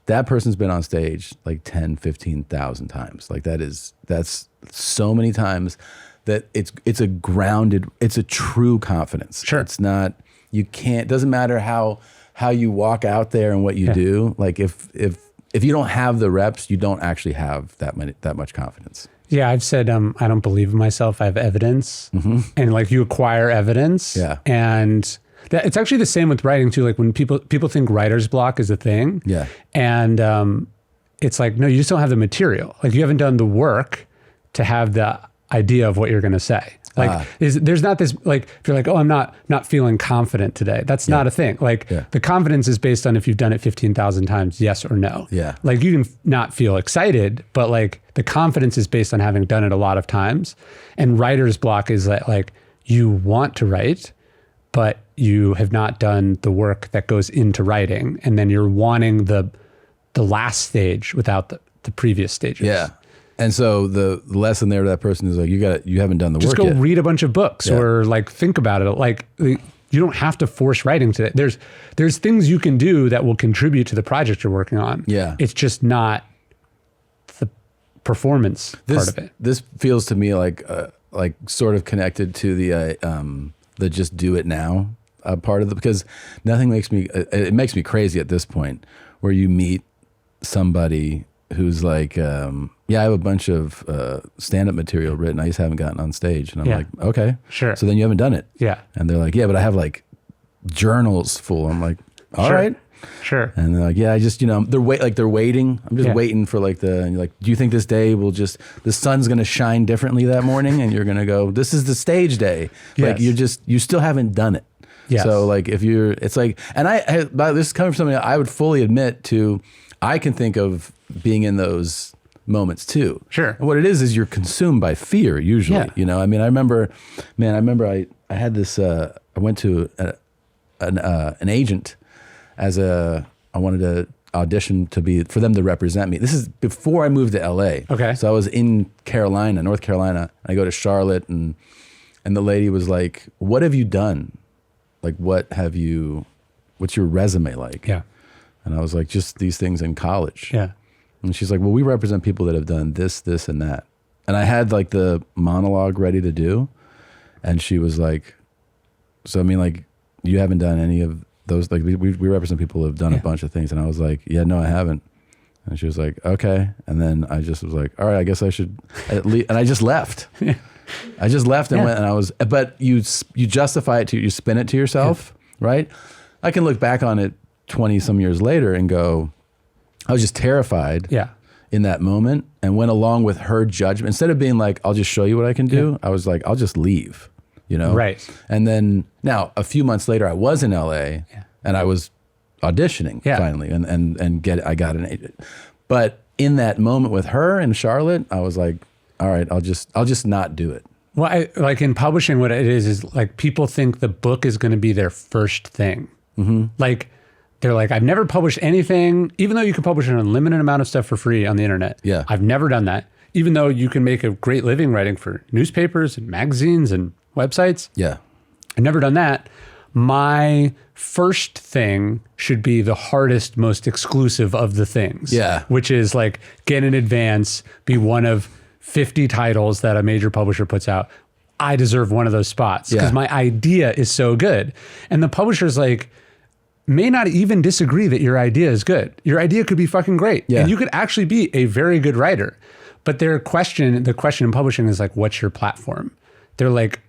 that person's been on stage like 10, 15,000 times. Like that's so many times that it's a true confidence. Sure. It's not, it doesn't matter how you walk out there and what you do. Like if you don't have the reps, you don't actually have that much confidence. Yeah, I've said I don't believe in myself. I have evidence, and like you acquire evidence. Yeah, and it's actually the same with writing too. Like when people think writer's block is a thing. Yeah, and it's like no, you just don't have the material. Like you haven't done the work to have the idea of what you're going to say. Like there's not this, like, if you're like, oh, I'm not feeling confident today. That's not a thing. Like the confidence is based on if you've done it 15,000 times, yes or no. Yeah. Like you can not feel excited, but like the confidence is based on having done it a lot of times. And writer's block is that like you want to write, but you have not done the work that goes into writing. And then you're wanting the last stage without the previous stages. Yeah. And so the lesson there to that person is like, you haven't done the work yet. Just go read a bunch of books or like think about it. Like you don't have to force writing to it. There's things you can do that will contribute to the project you're working on. Yeah. It's just not the performance part of it. This feels to me like sort of connected to the just do it now part of it, because nothing makes me crazy at this point where you meet somebody who's like, I have a bunch of stand-up material written. I just haven't gotten on stage. And I'm like, okay. Sure. So then you haven't done it. Yeah. And they're like, yeah, but I have like journals full. I'm like, all right. Sure. And they're like, yeah, I just, they're waiting. I'm just waiting for and you're like, do you think this day the sun's going to shine differently that morning? And you're going to go, this is the stage day. Like you still haven't done it. Yes. So like it's like, and this is coming from something I would fully admit to. I can think of being in those moments too. Sure. And what it is you're consumed by fear usually. Yeah. I mean, I remember I had this. I went to an agent I wanted to audition for them to represent me. This is before I moved to LA. Okay. So I was in North Carolina. I go to Charlotte, and the lady was like, "What have you done? Like, what's your resume like?" Yeah. And I was like, just these things in college. Yeah. And she's like, well, we represent people that have done this, this, and that. And I had like the monologue ready to do. And she was like, so I mean, like, you haven't done any of those, like we represent people who have done a bunch of things. And I was like, yeah, no, I haven't. And she was like, okay. And then I just was like, all right, I guess I should at least, and I just left. I just left and went, and but you justify it you spin it to yourself, right? I can look back on it 20 some years later and go, I was just terrified in that moment and went along with her judgment. Instead of being like, I'll just show you what I can do. I was like, I'll just leave, Right. And then now a few months later, I was in LA and I was auditioning finally I got an agent. But in that moment with her in Charlotte, I was like, all right, I'll just not do it. Well, like in publishing, what it is like people think the book is going to be their first thing. Mm-hmm. Like, they're like, I've never published anything, even though you can publish an unlimited amount of stuff for free on the internet. Yeah. I've never done that. Even though you can make a great living writing for newspapers and magazines and websites. Yeah. I've never done that. My first thing should be the hardest, most exclusive of the things. Yeah. Which is like get in advance, be one of 50 titles that a major publisher puts out. I deserve one of those spots because my idea is so good. And the publisher's like, may not even disagree that your idea is good. Your idea could be fucking great. Yeah. And you could actually be a very good writer. But the question in publishing is like, what's your platform? They're like,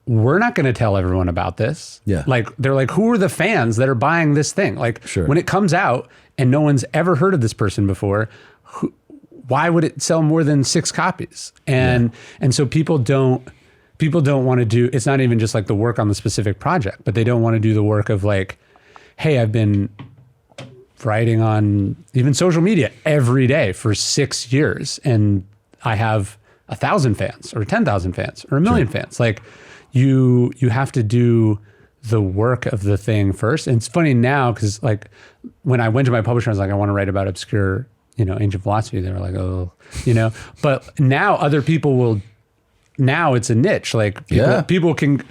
we're not going to tell everyone about this. Yeah. Like, they're like, who are the fans that are buying this thing? Like, when it comes out and no one's ever heard of this person before, why would it sell more than 6 copies? And so people don't want to do, it's not even just like the work on the specific project, but they don't want to do the work of like, hey, I've been writing on even social media every day for 6 years and I have 1,000 fans or 10,000 fans or 1 million fans. Like you have to do the work of the thing first. And it's funny now because like when I went to my publisher, I was like, I want to write about obscure, ancient philosophy. They were like, oh, but now other people will. Now it's a niche. Like people can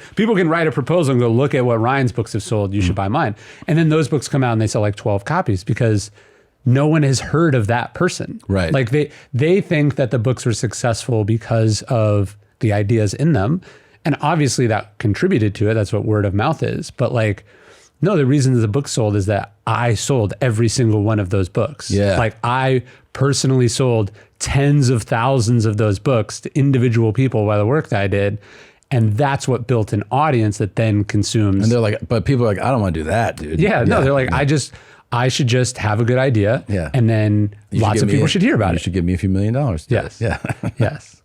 write a proposal and go, look at what Ryan's books have sold. You should buy mine. And then those books come out and they sell like 12 copies because no one has heard of that person. Right. Like they think that the books were successful because of the ideas in them. And obviously that contributed to it. That's what word of mouth is. But like, no, the reason the book sold is that I sold every single one of those books. Yeah. Like I personally sold tens of thousands of those books to individual people by the work that I did. And that's what built an audience that then consumes. And they're like, but people are like, I don't want to do that, dude. Yeah, no, they're like, I should just have a good idea. Yeah. And then lots of people should hear about it. You should give me a few $1 million. Yes. Yeah. Yes.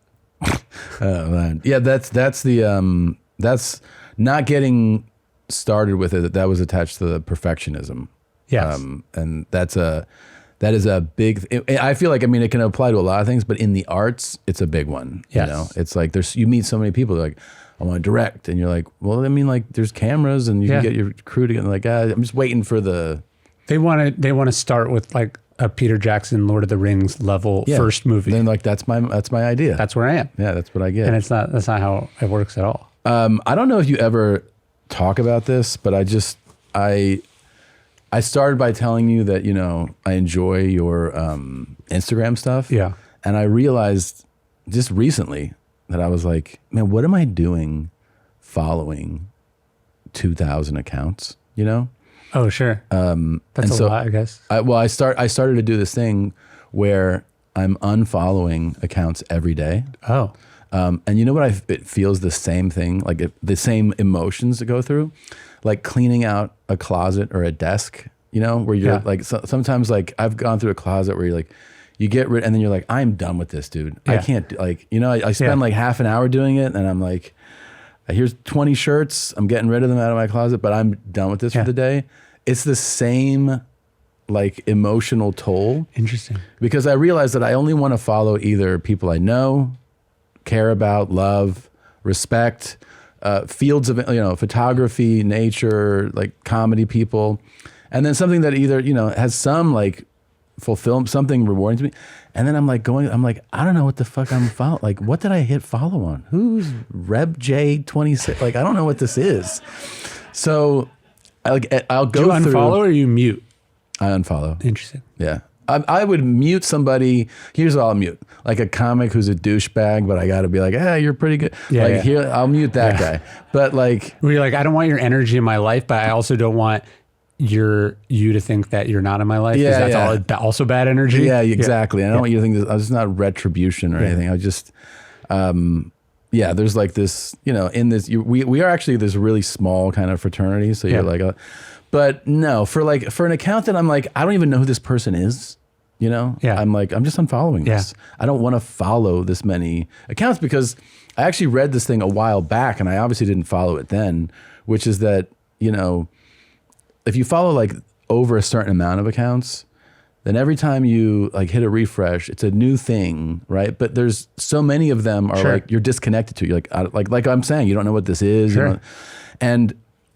Oh, man. Yeah, that's that's not getting started with it. That was attached to the perfectionism. Yes. And that is a big, I feel like, I mean, it can apply to a lot of things, but in the arts, it's a big one. Yes. It's like you meet so many people, they're like, I want to direct. And you're like, well, I mean, like there's cameras and you can get your crew together. Like, I'm just waiting for they want to start with like a Peter Jackson, Lord of the Rings level first movie. Then like, that's my idea. That's where I am. Yeah, that's what I get. And that's not how it works at all. I don't know if you ever talk about this, but I started by telling you that, you know, I enjoy your Instagram stuff. Yeah. And I realized just recently that I was like, man, what am I doing following 2,000 accounts, you know? Oh, sure. That's a lot, I guess. I started to do this thing where I'm unfollowing accounts every day. Oh. And you know what? It feels the same thing, like the same emotions to go through, like cleaning out a closet or a desk, you know, where you're like, sometimes like I've gone through a closet where you're like, you get rid, and then you're like, I'm done with this, dude. I can't, like, you know, I spend like half an hour doing it, and I'm like, here's 20 shirts. I'm getting rid of them out of my closet, but I'm done with this for the day. It's the same like emotional toll. Interesting. Because I realized that I only want to follow either people I know, care about, love, respect, fields of, you know, photography, nature, like comedy people, and then something that either, you know, has some like fulfill something rewarding to me. And then I'm like, I don't know what the fuck I'm following. Like, what did I hit follow on? Who's Reb J26? Like, I don't know what this is. So I'll go through. Do you unfollow or you mute? I unfollow. Interesting. Yeah. I would mute somebody. Here's what I'll mute. Like a comic who's a douchebag, but I got to be like, hey, you're pretty good. Yeah, like here, I'll mute that guy. But like, where you're like, I don't want your energy in my life, but I also don't want you to think that you're not in my life. Yeah, that's also bad energy. Yeah, exactly. I don't want you to think this. It's not retribution or anything. I just, there's like this, you know, in this, we are actually this really small kind of fraternity. So you're like, but no, for an account that I'm like, I don't even know who this person is. You know, I'm like, I'm just unfollowing this. I don't want to follow this many accounts because I actually read this thing a while back and I obviously didn't follow it then, which is that, you know, if you follow like over a certain amount of accounts, then every time you like hit a refresh, it's a new thing, right? But there's so many of them are like, you're disconnected to. You're like I'm saying, you don't know what this is. Sure. You know?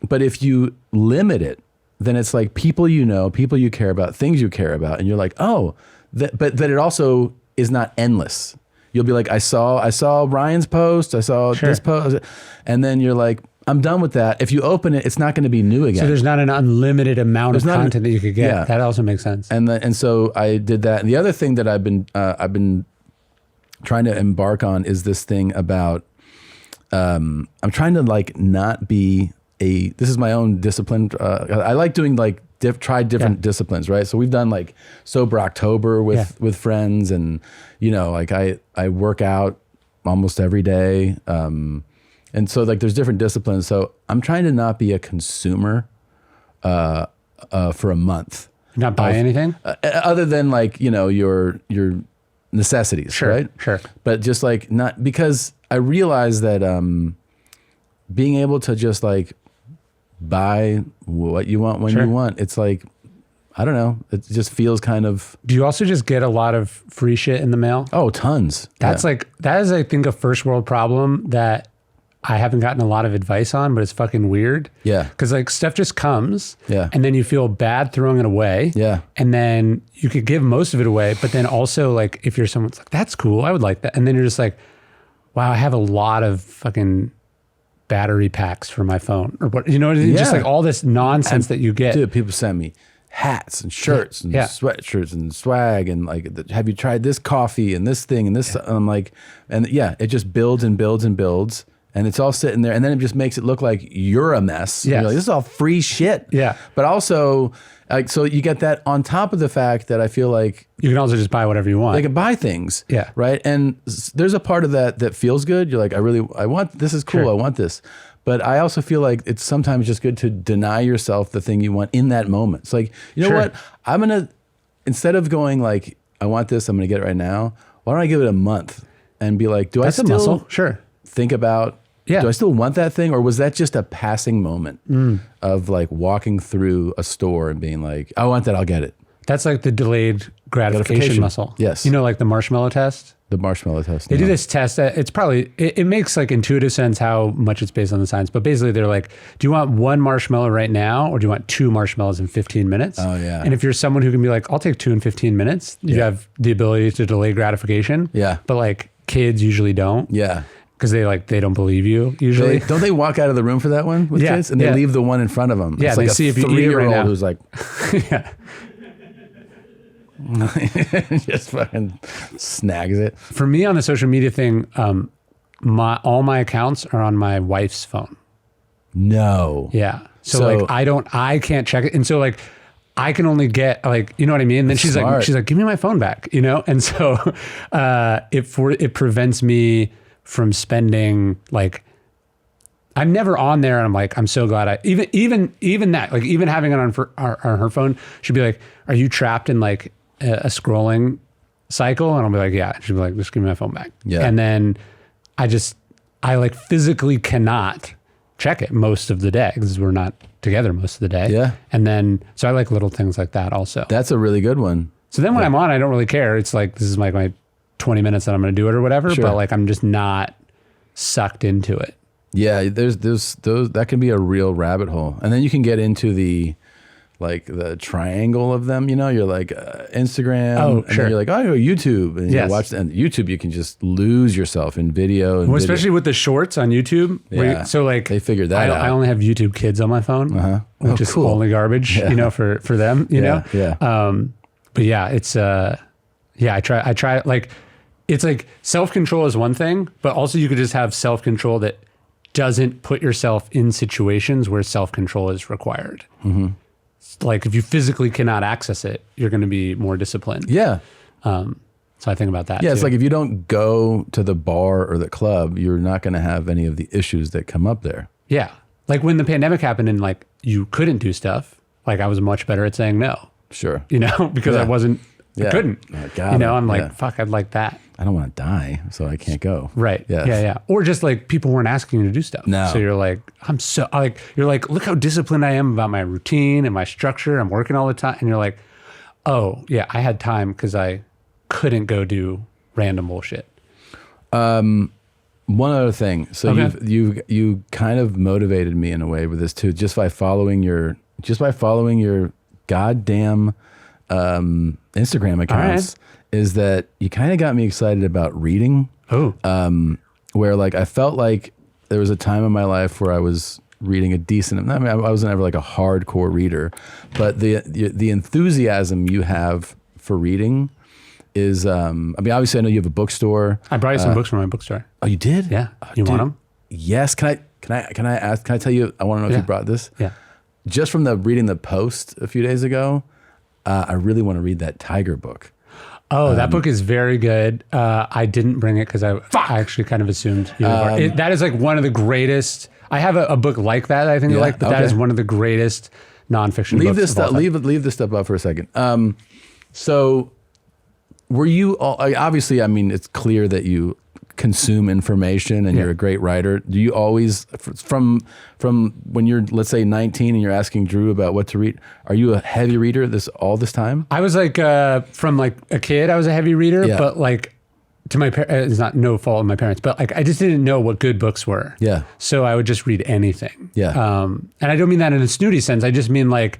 But if you limit it, then it's like people you know, people you care about, things you care about, and you're like, oh, but it also is not endless. You'll be like, I saw Ryan's post, I saw this post, and then you're like, I'm done with that. If you open it, it's not going to be new again. So there's not an unlimited amount of content that you could get. Yeah. That also makes sense. And so I did that. And the other thing that I've been trying to embark on is this thing about I'm trying to like not be this is my own discipline. I like doing like try different disciplines, right? So we've done like Sober October with friends, and you know, like I work out almost every day. And so like there's different disciplines. So I'm trying to not be a consumer for a month. Not buy anything? Other than like, you know, your necessities, right? Sure. But just like not, because I realize that being able to just like buy what you want when you want, it's like, I don't know, it just feels kind of... Do you also just get a lot of free shit in the mail? Oh, tons. That is, I think, a first world problem that I haven't gotten a lot of advice on, but it's fucking weird. Yeah. Because like stuff just comes. Yeah. And then you feel bad throwing it away. Yeah. And then you could give most of it away, but then also like if you're someone's like, that's cool, I would like that. And then you're just like, wow, I have a lot of fucking battery packs for my phone or what, you know, just like all this nonsense that you get. Dude, people send me hats and shirts and sweatshirts and swag and like, have you tried this coffee and this thing and this? And I'm like, and it just builds and builds and builds. And it's all sitting there, and then it just makes it look like you're a mess. Yes. You're like, this is all free shit. Yeah. But also, like, so you get that on top of the fact that I feel like you can also just buy whatever you want. They can buy things. Yeah. Right. And there's a part of that feels good. You're like, I want this is cool. Sure. I want this. But I also feel like it's sometimes just good to deny yourself the thing you want in that moment. It's like, you know what? I'm gonna, instead of going like, I want this, I'm gonna get it right now. Why don't I give it a month and be like, That's I still a muscle. Sure. think about? Yeah. Do I still want that thing? Or was that just a passing moment of like walking through a store and being like, I want that, I'll get it. That's like the delayed gratification muscle. Yes. You know, like the marshmallow test? The marshmallow test. They do this test. It's probably, it makes like intuitive sense how much it's based on the science, but basically they're like, do you want one marshmallow right now or do you want 2 marshmallows in 15 minutes? Oh yeah. And if you're someone who can be like, I'll take 2 in 15 minutes, you have the ability to delay gratification. Yeah. But like kids usually don't. Yeah. Because they don't believe you usually. Don't they walk out of the room for that one with kids? And they leave the one in front of them. Yeah, it's they like see a if you eat it right now. who's like, Yeah. just fucking snags it. For me on the social media thing, all my accounts are on my wife's phone. No. Yeah. So like I can't check it. And so like I can only get like, you know what I mean? And then she's like, give me my phone back, you know? And so it prevents me from spending like, I'm never on there and I'm like, I'm so glad even that, like even having it on her phone, she'd be like, are you trapped in like a scrolling cycle? And I'll be like, yeah. She'd be like, just give me my phone back. Yeah. And then I like physically cannot check it most of the day because we're not together most of the day. Yeah. And then, so I like little things like that also. That's a really good one. So then when I'm on, I don't really care. It's like, this is like my 20 minutes that I'm going to do it or whatever, but like, I'm just not sucked into it. Yeah. There's those, that can be a real rabbit hole. And then you can get into the triangle of them, you know, you're like Instagram, and then you're like, oh, YouTube, and you watch, and YouTube, you can just lose yourself in video. And especially with the shorts on YouTube. Yeah. So like they figured that out. I only have YouTube Kids on my phone, which is only garbage, you know, for them, you know? Yeah. But yeah, it's, I try like, it's like self-control is one thing, but also you could just have self-control that doesn't put yourself in situations where self-control is required. Mm-hmm. Like if you physically cannot access it, you're going to be more disciplined. Yeah. So I think about that. Yeah. It's like if you don't go to the bar or the club, you're not going to have any of the issues that come up there. Yeah. Like when the pandemic happened and like you couldn't do stuff, like I was much better at saying no. Sure. You know, because I couldn't. Oh, God, you know, I'm like, fuck, I'd like that. I don't want to die, so I can't go. Right. Yeah. Yeah. Or just like people weren't asking you to do stuff. No. So you're like, you're like, look how disciplined I am about my routine and my structure. I'm working all the time. And you're like, oh yeah, I had time because I couldn't go do random bullshit. One other thing. So you kind of motivated me in a way with this too, just by following your goddamn Instagram accounts. Is that you kind of got me excited about reading. Where like I felt like there was a time in my life where I was reading a decent, I mean, I wasn't ever like a hardcore reader, but the enthusiasm you have for reading is, I mean, obviously I know you have a bookstore. I brought you some books from my bookstore. Oh, you did? Yeah. You want them? Yes. Can I tell you, I want to know if you brought this. Yeah. Just from reading the post a few days ago, I really want to read that Tiger book. Oh, that book is very good. I didn't bring it because I actually kind of assumed you were. That is like one of the greatest. I have a book like that I think you like, but that is one of the greatest nonfiction books. Leave this stuff up for a second. So were you all, obviously, I mean, it's clear that you consume information and you're a great writer. Do you always, from when you're, let's say 19 and you're asking Drew about what to read, are you a heavy reader all this time? I was like, from like a kid, I was a heavy reader, but like to my parents, it's not no fault of my parents, but like, I just didn't know what good books were. Yeah. So I would just read anything. Yeah. And I don't mean that in a snooty sense. I just mean like,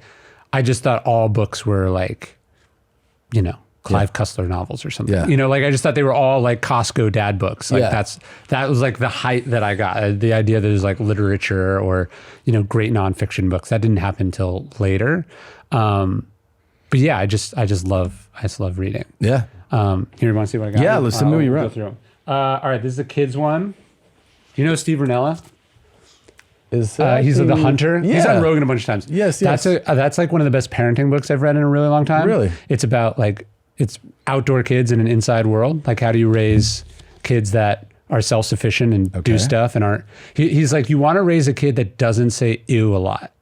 I just thought all books were like, you know, Clive Cussler novels or something. Yeah. You know, like I just thought they were all like Costco dad books. Like that was like the height that I got. The idea that there's like literature or, you know, great nonfiction books. That didn't happen till later. But yeah, I just love reading. Yeah. Here, you want to see what I got? Yeah, let's see what you wrote. All right, this is a kid's one. Do you know Steve Rinella? He's the hunter. Yeah. He's on Rogan a bunch of times. Yes. That's like one of the best parenting books I've read in a really long time. Really? It's about like, it's outdoor kids in an inside world. Like how do you raise kids that are self-sufficient and do stuff and aren't, he's like, you want to raise a kid that doesn't say ew a lot.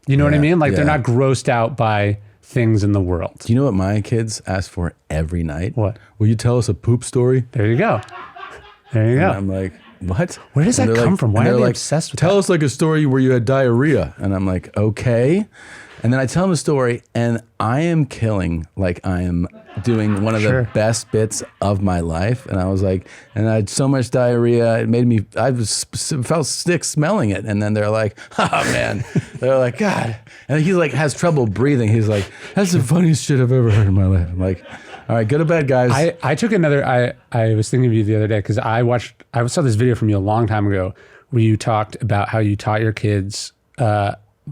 You know what I mean? Like they're not grossed out by things in the world. Do you know what my kids ask for every night? What? Will you tell us a poop story? There you go. And I'm like, what? Where does that come from? Why are they like, obsessed with tell that? us like a story where you had diarrhea. And I'm like, okay. And then I tell him a story, and I am killing, like I am doing one of the best bits of my life. And I was like, and I had so much diarrhea, it made me, felt sick smelling it. And then they're like, oh man, they're like, God. And he like has trouble breathing. He's like, that's the funniest shit I've ever heard in my life. I'm like, all right, go to bed, guys. I took another, I was thinking of you the other day because I saw this video from you a long time ago where you talked about how you taught your kids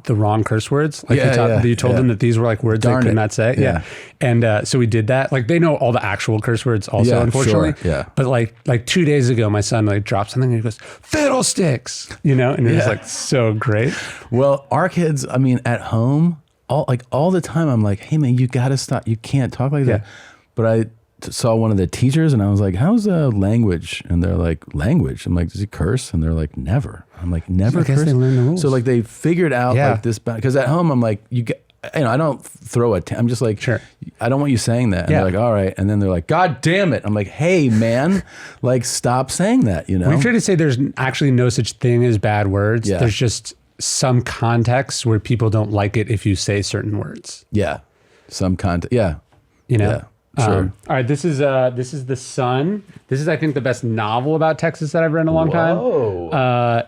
the wrong curse words. Like you told them that these were like words they could not say. Yeah. And so we did that. Like they know all the actual curse words also, unfortunately. Sure. Yeah. But like 2 days ago, my son like dropped something and he goes, fiddlesticks, you know? And it was like so great. Well, our kids, I mean, at home, all the time, I'm like, hey man, you gotta stop. You can't talk like that. But I saw one of the teachers and I was like, how's language? And they're like, language? I'm like, does he curse? And they're like, never. I'm like, never curse? They learn the rules. So like they figured out like this, because at home I'm like, I don't throw I'm just like, I don't want you saying that. And they're like, all right. And then they're like, God damn it. I'm like, hey man, like stop saying that, you know? We try to say there's actually no such thing as bad words. Yeah. There's just some contexts where people don't like it if you say certain words. Yeah. Some context. Yeah. You know? Yeah. Sure. All right, this is The Sun. This is, I think, the best novel about Texas that I've read in a long time.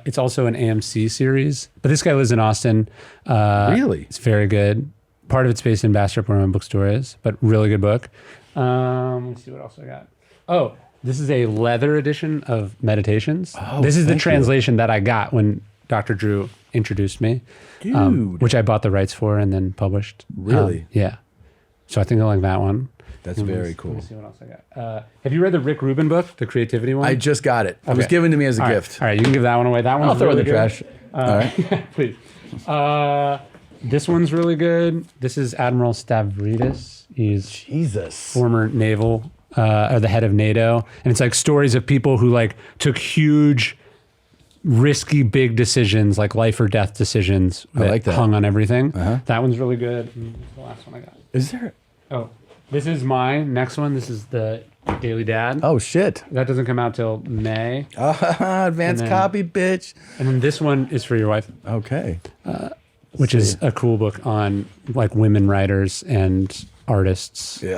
It's also an AMC series, but this guy lives in Austin. Really? It's very good. Part of it's based in Bastrop, where my bookstore is, but really good book. Let's see what else I got. Oh, this is a leather edition of Meditations. Oh, this is the translation that I got when Dr. Drew introduced me, which I bought the rights for and then published. Really? Yeah. So I think I like that one. That's very cool. Let me see what else I got. Have you read the Rick Rubin book, the creativity one? I just got it. It was given to me as a gift. All right, you can give that one away. That one's I'll throw really it in the trash. All right. Please. This one's really good. This is Admiral Stavridis. He's former naval, or the head of NATO. And it's like stories of people who like took huge, risky, big decisions, like life or death decisions that hung on everything. That one's really good. And that's the last one I got. Is there? Oh. This is my next one. This is the Daily Dad. Oh, shit. That doesn't come out till May. Advanced copy, bitch. And then this one is for your wife. Okay. Which is a cool book on like women writers and artists. Ugh.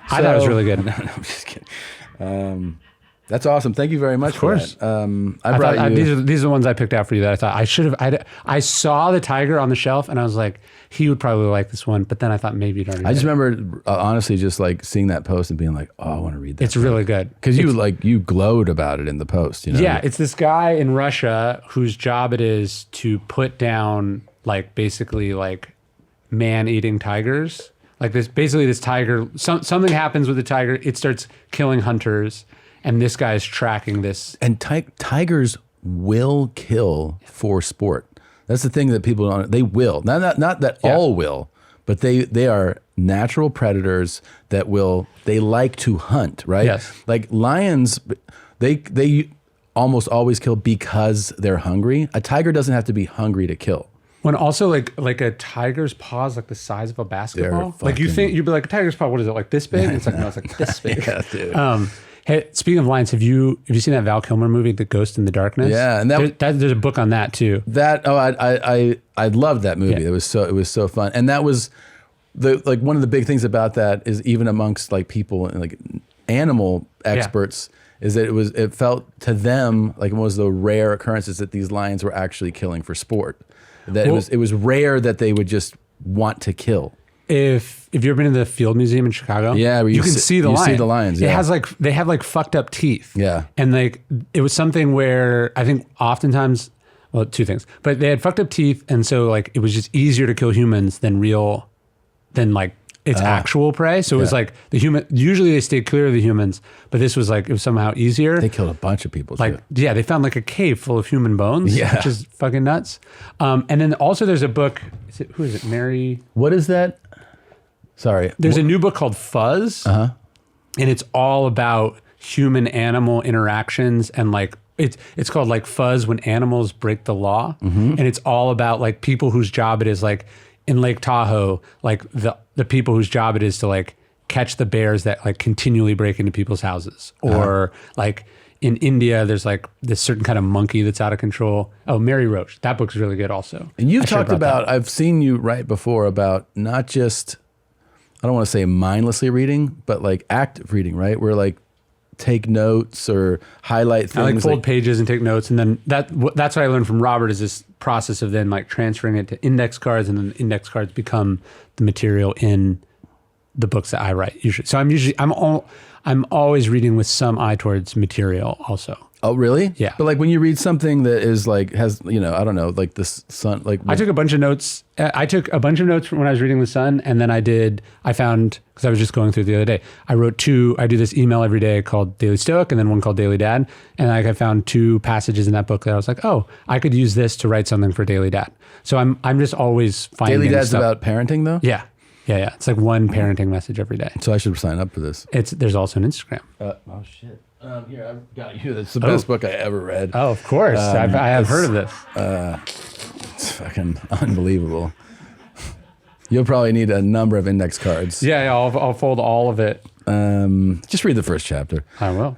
I thought it was really good. No, I'm just kidding. That's awesome. Thank you very much. Of course. For that. I brought you. These are the ones I picked out for you that I thought I should have. I saw the tiger on the shelf and I was like, he would probably like this one. But then I thought maybe you'd already. I just remember honestly just like seeing that post and being like, oh, I want to read that. It's really good. Because you glowed about it in the post. You know? Yeah, it's this guy in Russia whose job it is to put down like basically like man-eating tigers. Like this tiger, something happens with the tiger. It starts killing hunters. And this guy's tracking this. And tigers will kill for sport. That's the thing that people don't. They will. Not that all will, but they are natural predators that will. They like to hunt, right? Yes. Like lions, they almost always kill because they're hungry. A tiger doesn't have to be hungry to kill. When also like a tiger's paw is like the size of a basketball. Like you'd be like a tiger's paw. What is it, like this big? And it's like no, it's like this big. Yeah, dude. Hey, speaking of lions, have you seen that Val Kilmer movie, The Ghost in the Darkness? Yeah, and there's a book on that too. I loved that movie. Yeah. It was so fun, and that was one of the big things about that is even amongst like people and like animal experts is that it felt to them like one of the rare occurrences that these lions were actually killing for sport. That it was rare that they would just want to kill. If you've ever been to the Field Museum in Chicago, where you can see the lion. See the lions. Yeah. It has they have like fucked up teeth. Yeah, and like it was something where I think oftentimes, well, two things, but they had fucked up teeth, and so like it was just easier to kill humans than like its actual prey. So it was like the human. Usually they stayed clear of the humans, but this was like it was somehow easier. They killed a bunch of people. Like they found like a cave full of human bones, which is fucking nuts. And then also there's a book. Who is it? Mary. What is that? Sorry. There's a new book called Fuzz, and it's all about human-animal interactions, and like it's called like Fuzz When Animals Break the Law, and it's all about like people whose job it is like in Lake Tahoe, like the people whose job it is to like catch the bears that like continually break into people's houses, or like in India, there's like this certain kind of monkey that's out of control. Oh, Mary Roach. That book's really good also. And you've talked about, I've seen you write before about not just, I don't want to say mindlessly reading, but like active reading, right? Where like take notes or highlight things. I like fold pages and take notes. And then that's what I learned from Robert is this process of then like transferring it to index cards, and then the index cards become the material in the books that I write usually. So I'm always reading with some eye towards material also. Oh, really? Yeah. But like when you read something that is like, has, you know, I don't know, like the Sun, like. I took a bunch of notes. I took a bunch of notes from when I was reading The Sun. And then I found, because I was just going through the other day, I do this email every day called Daily Stoic and then one called Daily Dad. And like I found 2 passages in that book that I was like, oh, I could use this to write something for Daily Dad. So I'm just always finding Daily Dad's stuff. about parenting though? Yeah. It's like one parenting message every day. So I should sign up for this. There's also an Instagram. Oh shit. Here, I've got you. That's the best book I ever read. Oh, of course. I have heard of this. It's fucking unbelievable. You'll probably need a number of index cards. Yeah, I'll fold all of it. Just read the first chapter. I will.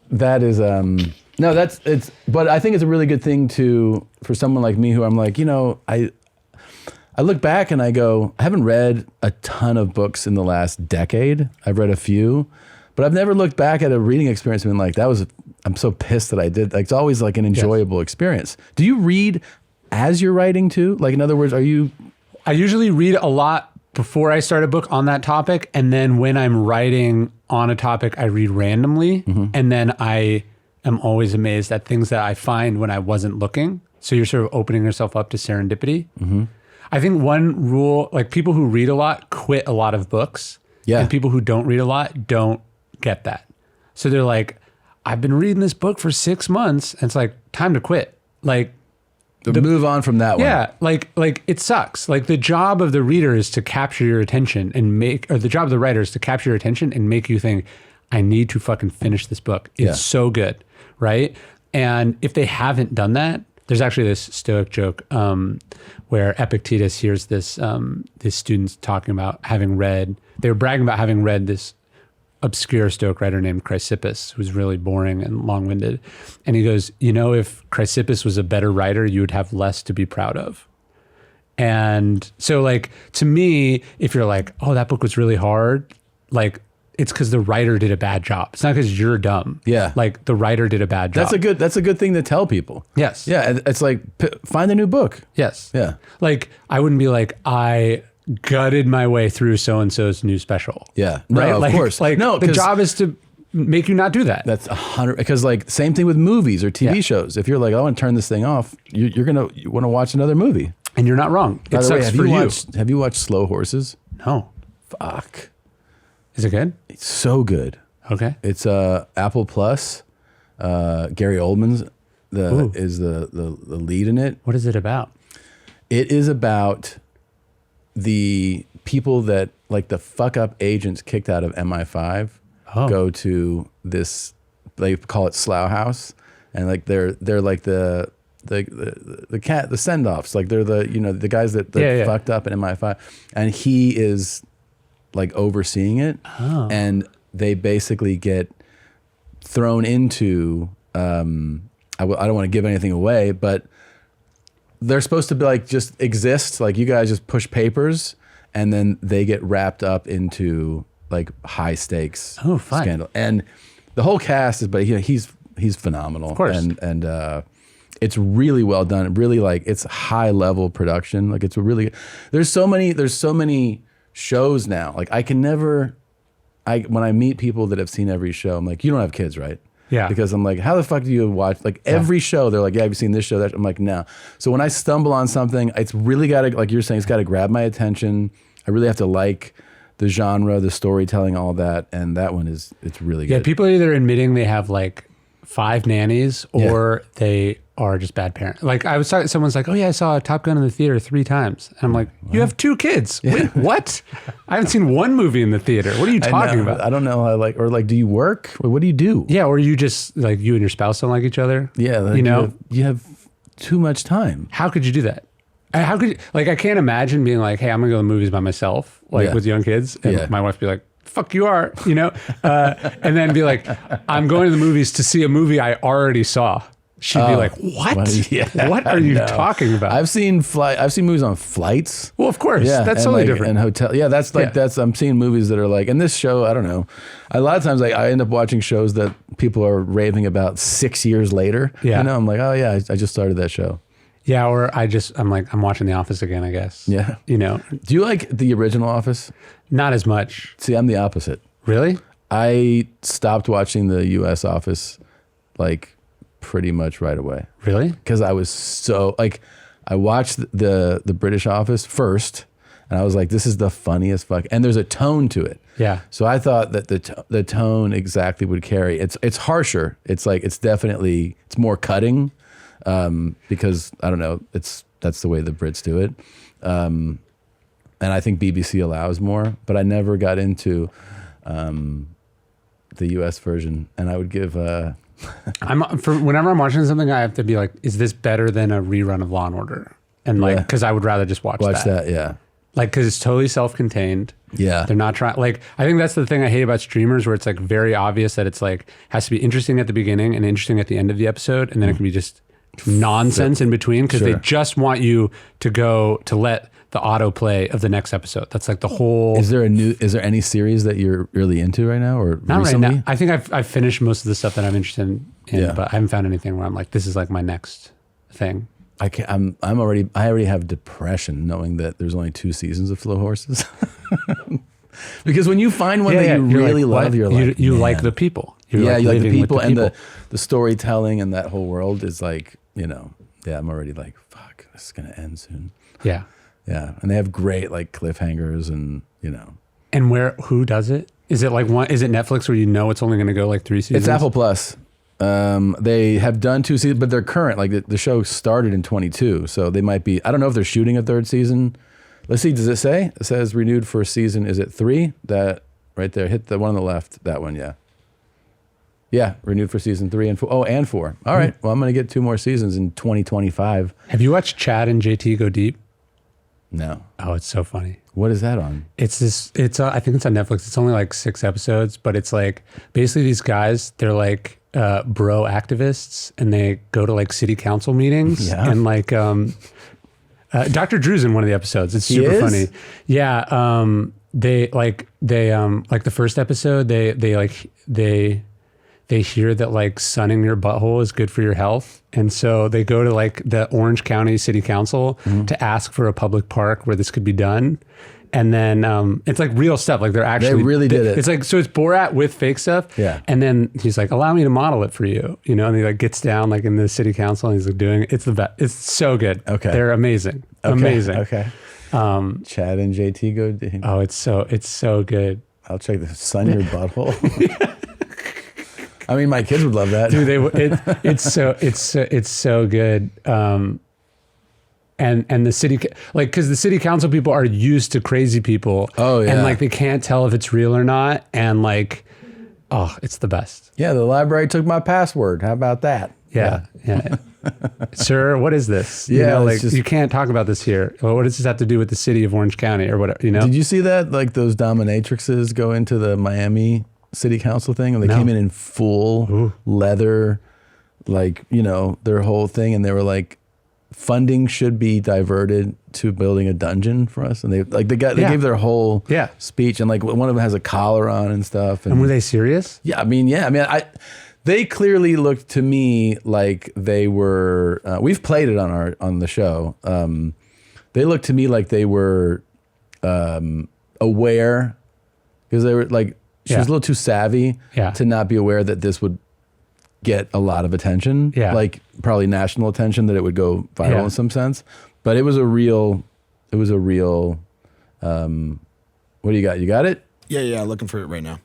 That is, but I think it's a really good thing for someone like me who I'm like, you know, I look back and I go, I haven't read a ton of books in the last decade. I've read a few, but I've never looked back at a reading experience and been like, I'm so pissed that I did. Like, it's always like an enjoyable experience. Do you read as you're writing too? Like, in other words, I usually read a lot before I start a book on that topic. And then when I'm writing on a topic, I read randomly. Mm-hmm. And then I am always amazed at things that I find when I wasn't looking. So you're sort of opening yourself up to serendipity. Mm-hmm. I think one rule, like people who read a lot quit a lot of books. Yeah. And people who don't read a lot don't get that. So they're like, I've been reading this book for 6 months. And it's like, time to quit. Like, move on from that one. Yeah. Like it sucks. Like the job of the reader is to capture your attention or the job of the writer is to capture your attention and make you think, I need to fucking finish this book. It's so good. Right. And if they haven't done that, there's actually this Stoic joke where Epictetus hears this students talking about having read, they were bragging about having read this obscure Stoic writer named Chrysippus, who's really boring and long-winded. And he goes, you know, if Chrysippus was a better writer, you would have less to be proud of. And so like, to me, if you're like, oh, that book was really hard, like, it's because the writer did a bad job. It's not because you're dumb. Yeah. Like the writer did a bad job. That's a good thing to tell people. Yes. Yeah. It's like, find a new book. Yes. Yeah. Like I wouldn't be like, I gutted my way through so-and-so's new special. Yeah. No, right? of course. Like no, the job is to make you not do that. That's 100, because like same thing with movies or TV shows. If you're like, I want to turn this thing off, you want to watch another movie. And you're not wrong. It sucks for you. Have you watched Slow Horses? No. Fuck. Is it good? It's so good. Okay. It's Apple Plus. Gary Oldman's is the lead in it. What is it about? It is about the people that like the fuck up agents kicked out of MI5 go to this, they call it Slough House, and like they're like the send offs, like they're the guys that fucked up in MI5, and he is like overseeing it, and they basically get thrown into I don't want to give anything away, but they're supposed to be like just exist, like you guys just push papers, and then they get wrapped up into like high stakes scandal, and the whole cast is, but he's phenomenal, of course, and it's really well done, really like it's high level production, like it's a really, there's so many shows now. Like when I meet people that have seen every show, I'm like, you don't have kids, right? Yeah. Because I'm like, how the fuck do you watch like every show? They're like, yeah, have you seen this show? That I'm like, no. So when I stumble on something, it's really got to, like you're saying, it's got to grab my attention. I really have to like the genre, the storytelling, all that. And that one it's really good. Yeah, people are either admitting they have like 5 nannies or they are just bad parents. Like I was talking, someone's like, oh yeah, I saw Top Gun in the theater 3 times. And I'm like, you have 2 kids. Yeah. Wait, what? I haven't seen 1 movie in the theater. What are you talking about? I don't know. Do you work? What do you do? Yeah. Or you just like, you and your spouse don't like each other. Yeah. Like, you have too much time. How could you do that? How could you, like, I can't imagine being like, hey, I'm gonna go to the movies by myself, like with young kids. And my wife be like, fuck you are, you know? And then be like, I'm going to the movies to see a movie I already saw. She'd be like, what? Yeah, what are you talking about? I've seen movies on flights. Well, of course. That's totally different. And hotel. Yeah, I'm seeing movies that are like, and this show, I don't know. A lot of times I end up watching shows that people are raving about 6 years later. Yeah. You know, I'm like, oh yeah, I just started that show. Yeah, or I'm like, I'm watching The Office again, I guess. Yeah. You know. Do you like the original Office? Not as much. See, I'm the opposite. Really? I stopped watching the US Office like pretty much right away. Really? Because I was so like, I watched the British Office first, and I was like, this is the funniest fuck. And there's a tone to it. Yeah. So I thought that the tone exactly would carry. It's harsher. It's like it's more cutting, because I don't know. That's the way the Brits do it, and I think BBC allows more. But I never got into the US version, and I would give. Whenever I'm watching something, I have to be like, is this better than a rerun of Law and Order? And like, because I would rather just watch that. Yeah. Like, because it's totally self-contained. Yeah. They're not trying, like, I think that's the thing I hate about streamers, where it's like very obvious that it's like, has to be interesting at the beginning and interesting at the end of the episode. And then it can be just nonsense in between, because they just want you to let the autoplay of the next episode. That's like the whole. Is there any series that you're really into right now, or not recently? Right now? I think I've finished most of the stuff that I'm interested in, but I haven't found anything where I'm like, this is like my next thing. I already have depression knowing that there's only 2 seasons of Slow Horses. Because when you find one that you really love, you're like, you like the people. You like the people, and the storytelling and that whole world is like, you know, I'm already like, fuck, this is gonna end soon. Yeah. Yeah, and they have great like cliffhangers, and you know. And who does it? Is it like is it Netflix, where you know it's only going to go like 3 seasons? It's Apple Plus. They have done 2 seasons, but they're current. Like the show started in 22, so they might be. I don't know if they're shooting a 3rd season. Let's see. Does it say? It says renewed for a season. Is it 3? That right there. Hit the one on the left. That one. Yeah. Yeah, renewed for season 3 and 4. Oh, and 4. All right. Well, I'm going to get 2 more seasons in 2025. Have you watched Chad and JT Go Deep? No. Oh, it's so funny. What is that on? I think it's on Netflix. It's only like 6 episodes, but it's like basically these guys, they're like bro activists, and they go to like city council meetings, and like Dr. Drew's in one of the episodes. It's super funny. Yeah. They the first episode, they hear that like sunning your butthole is good for your health. And so they go to like the Orange County City Council to ask for a public park where this could be done. And then it's like real stuff. Like they really did it. It's like, so it's Borat with fake stuff. Yeah. And then he's like, allow me to model it for you. You know, and he like gets down like in the city council, and he's like doing it. It's the best. It's so good. Okay. They're amazing. Okay. Amazing. Okay. Chad and JT Go Deep. Oh, it's so good. I'll check the sun your butthole. I mean, my kids would love that. Dude, it's so good. And the city, like, because the city council people are used to crazy people. Oh, yeah. And like they can't tell if it's real or not. And like, oh, it's the best. Yeah, the library took my password. How about that? Yeah. Sir, what is this? Yeah, you know, like you can't talk about this here. Well, what does this have to do with the city of Orange County or whatever? You know? Did you see that? Like those dominatrixes go into the Miami city council thing, and they came in full leather, like, you know, their whole thing, and they were like, funding should be diverted to building a dungeon for us, and they gave their whole speech, and like one of them has a collar on and stuff. And were they serious? Yeah, I mean, they clearly looked to me like they were. We've played it on the show. They looked to me like they were aware, because they were like. She was a little too savvy to not be aware that this would get a lot of attention, like probably national attention, that it would go viral in some sense. But it was a real, what do you got? You got it? Yeah, looking for it right now.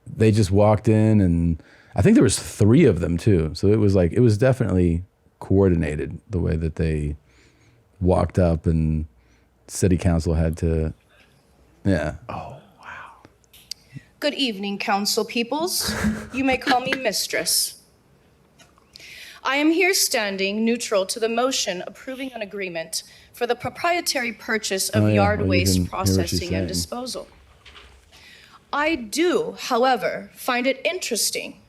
They just walked in, and I think there was 3 of them too. So it was definitely coordinated, the way that they walked up, and city council had to, Oh. Good evening, council peoples. You may call me mistress. I am here standing neutral to the motion approving an agreement for the proprietary purchase of yard waste processing and disposal. I do, however, find it interesting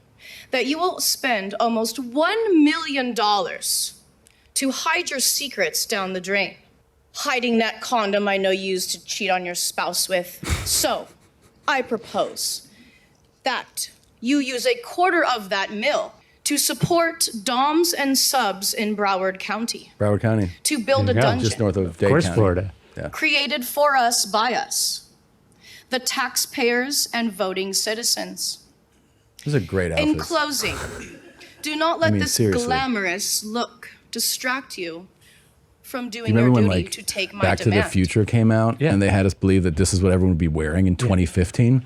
that you will spend almost $1 million to hide your secrets down the drain. Hiding that condom I know you used to cheat on your spouse with. So, I propose that you use a quarter of that mill to support doms and subs in Broward County. Broward County. To build a dungeon. Just north of Dade County. Florida. Yeah. Created for us by us, the taxpayers and voting citizens. This is a great outfit. In closing, do not let this seriously. glamorous look distract you from doing You your remember duty when to take my Back demand. to the Future came out and they had us believe that this is what everyone would be wearing in 2015?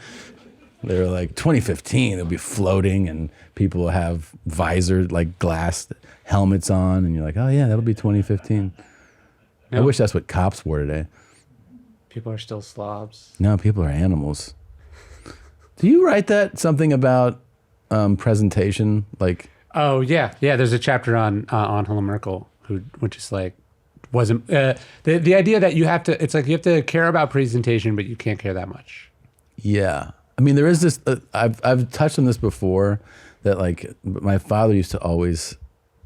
They were like, 2015, it'll be floating and people will have visored, like glass helmets on. And you're like, oh yeah, that'll be 2015. I wish that's what cops wore today. People are still slobs. No, people are animals. Do you write that something about presentation? Like, oh yeah, there's a chapter on Angela Merkel, which is like wasn't the idea that you have to. It's like you have to care about presentation, but you can't care that much. Yeah, I mean, there is this. I've touched on this before. That like my father used to always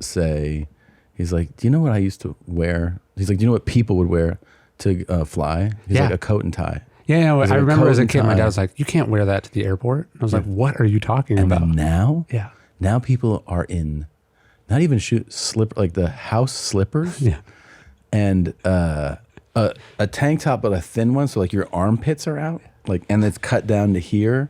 say, he's like, do you know what I used to wear? He's like, do you know what people would wear to fly? He's like, a coat and tie. Yeah, Like I remember as a kid, my tie. dad was like, you can't wear that to the airport. And I was like, what are you talking And about? then now, Yeah. now people are in, not even like the house slippers. Yeah. And a tank top, but a thin one, so like your armpits are out, like, and it's cut down to here.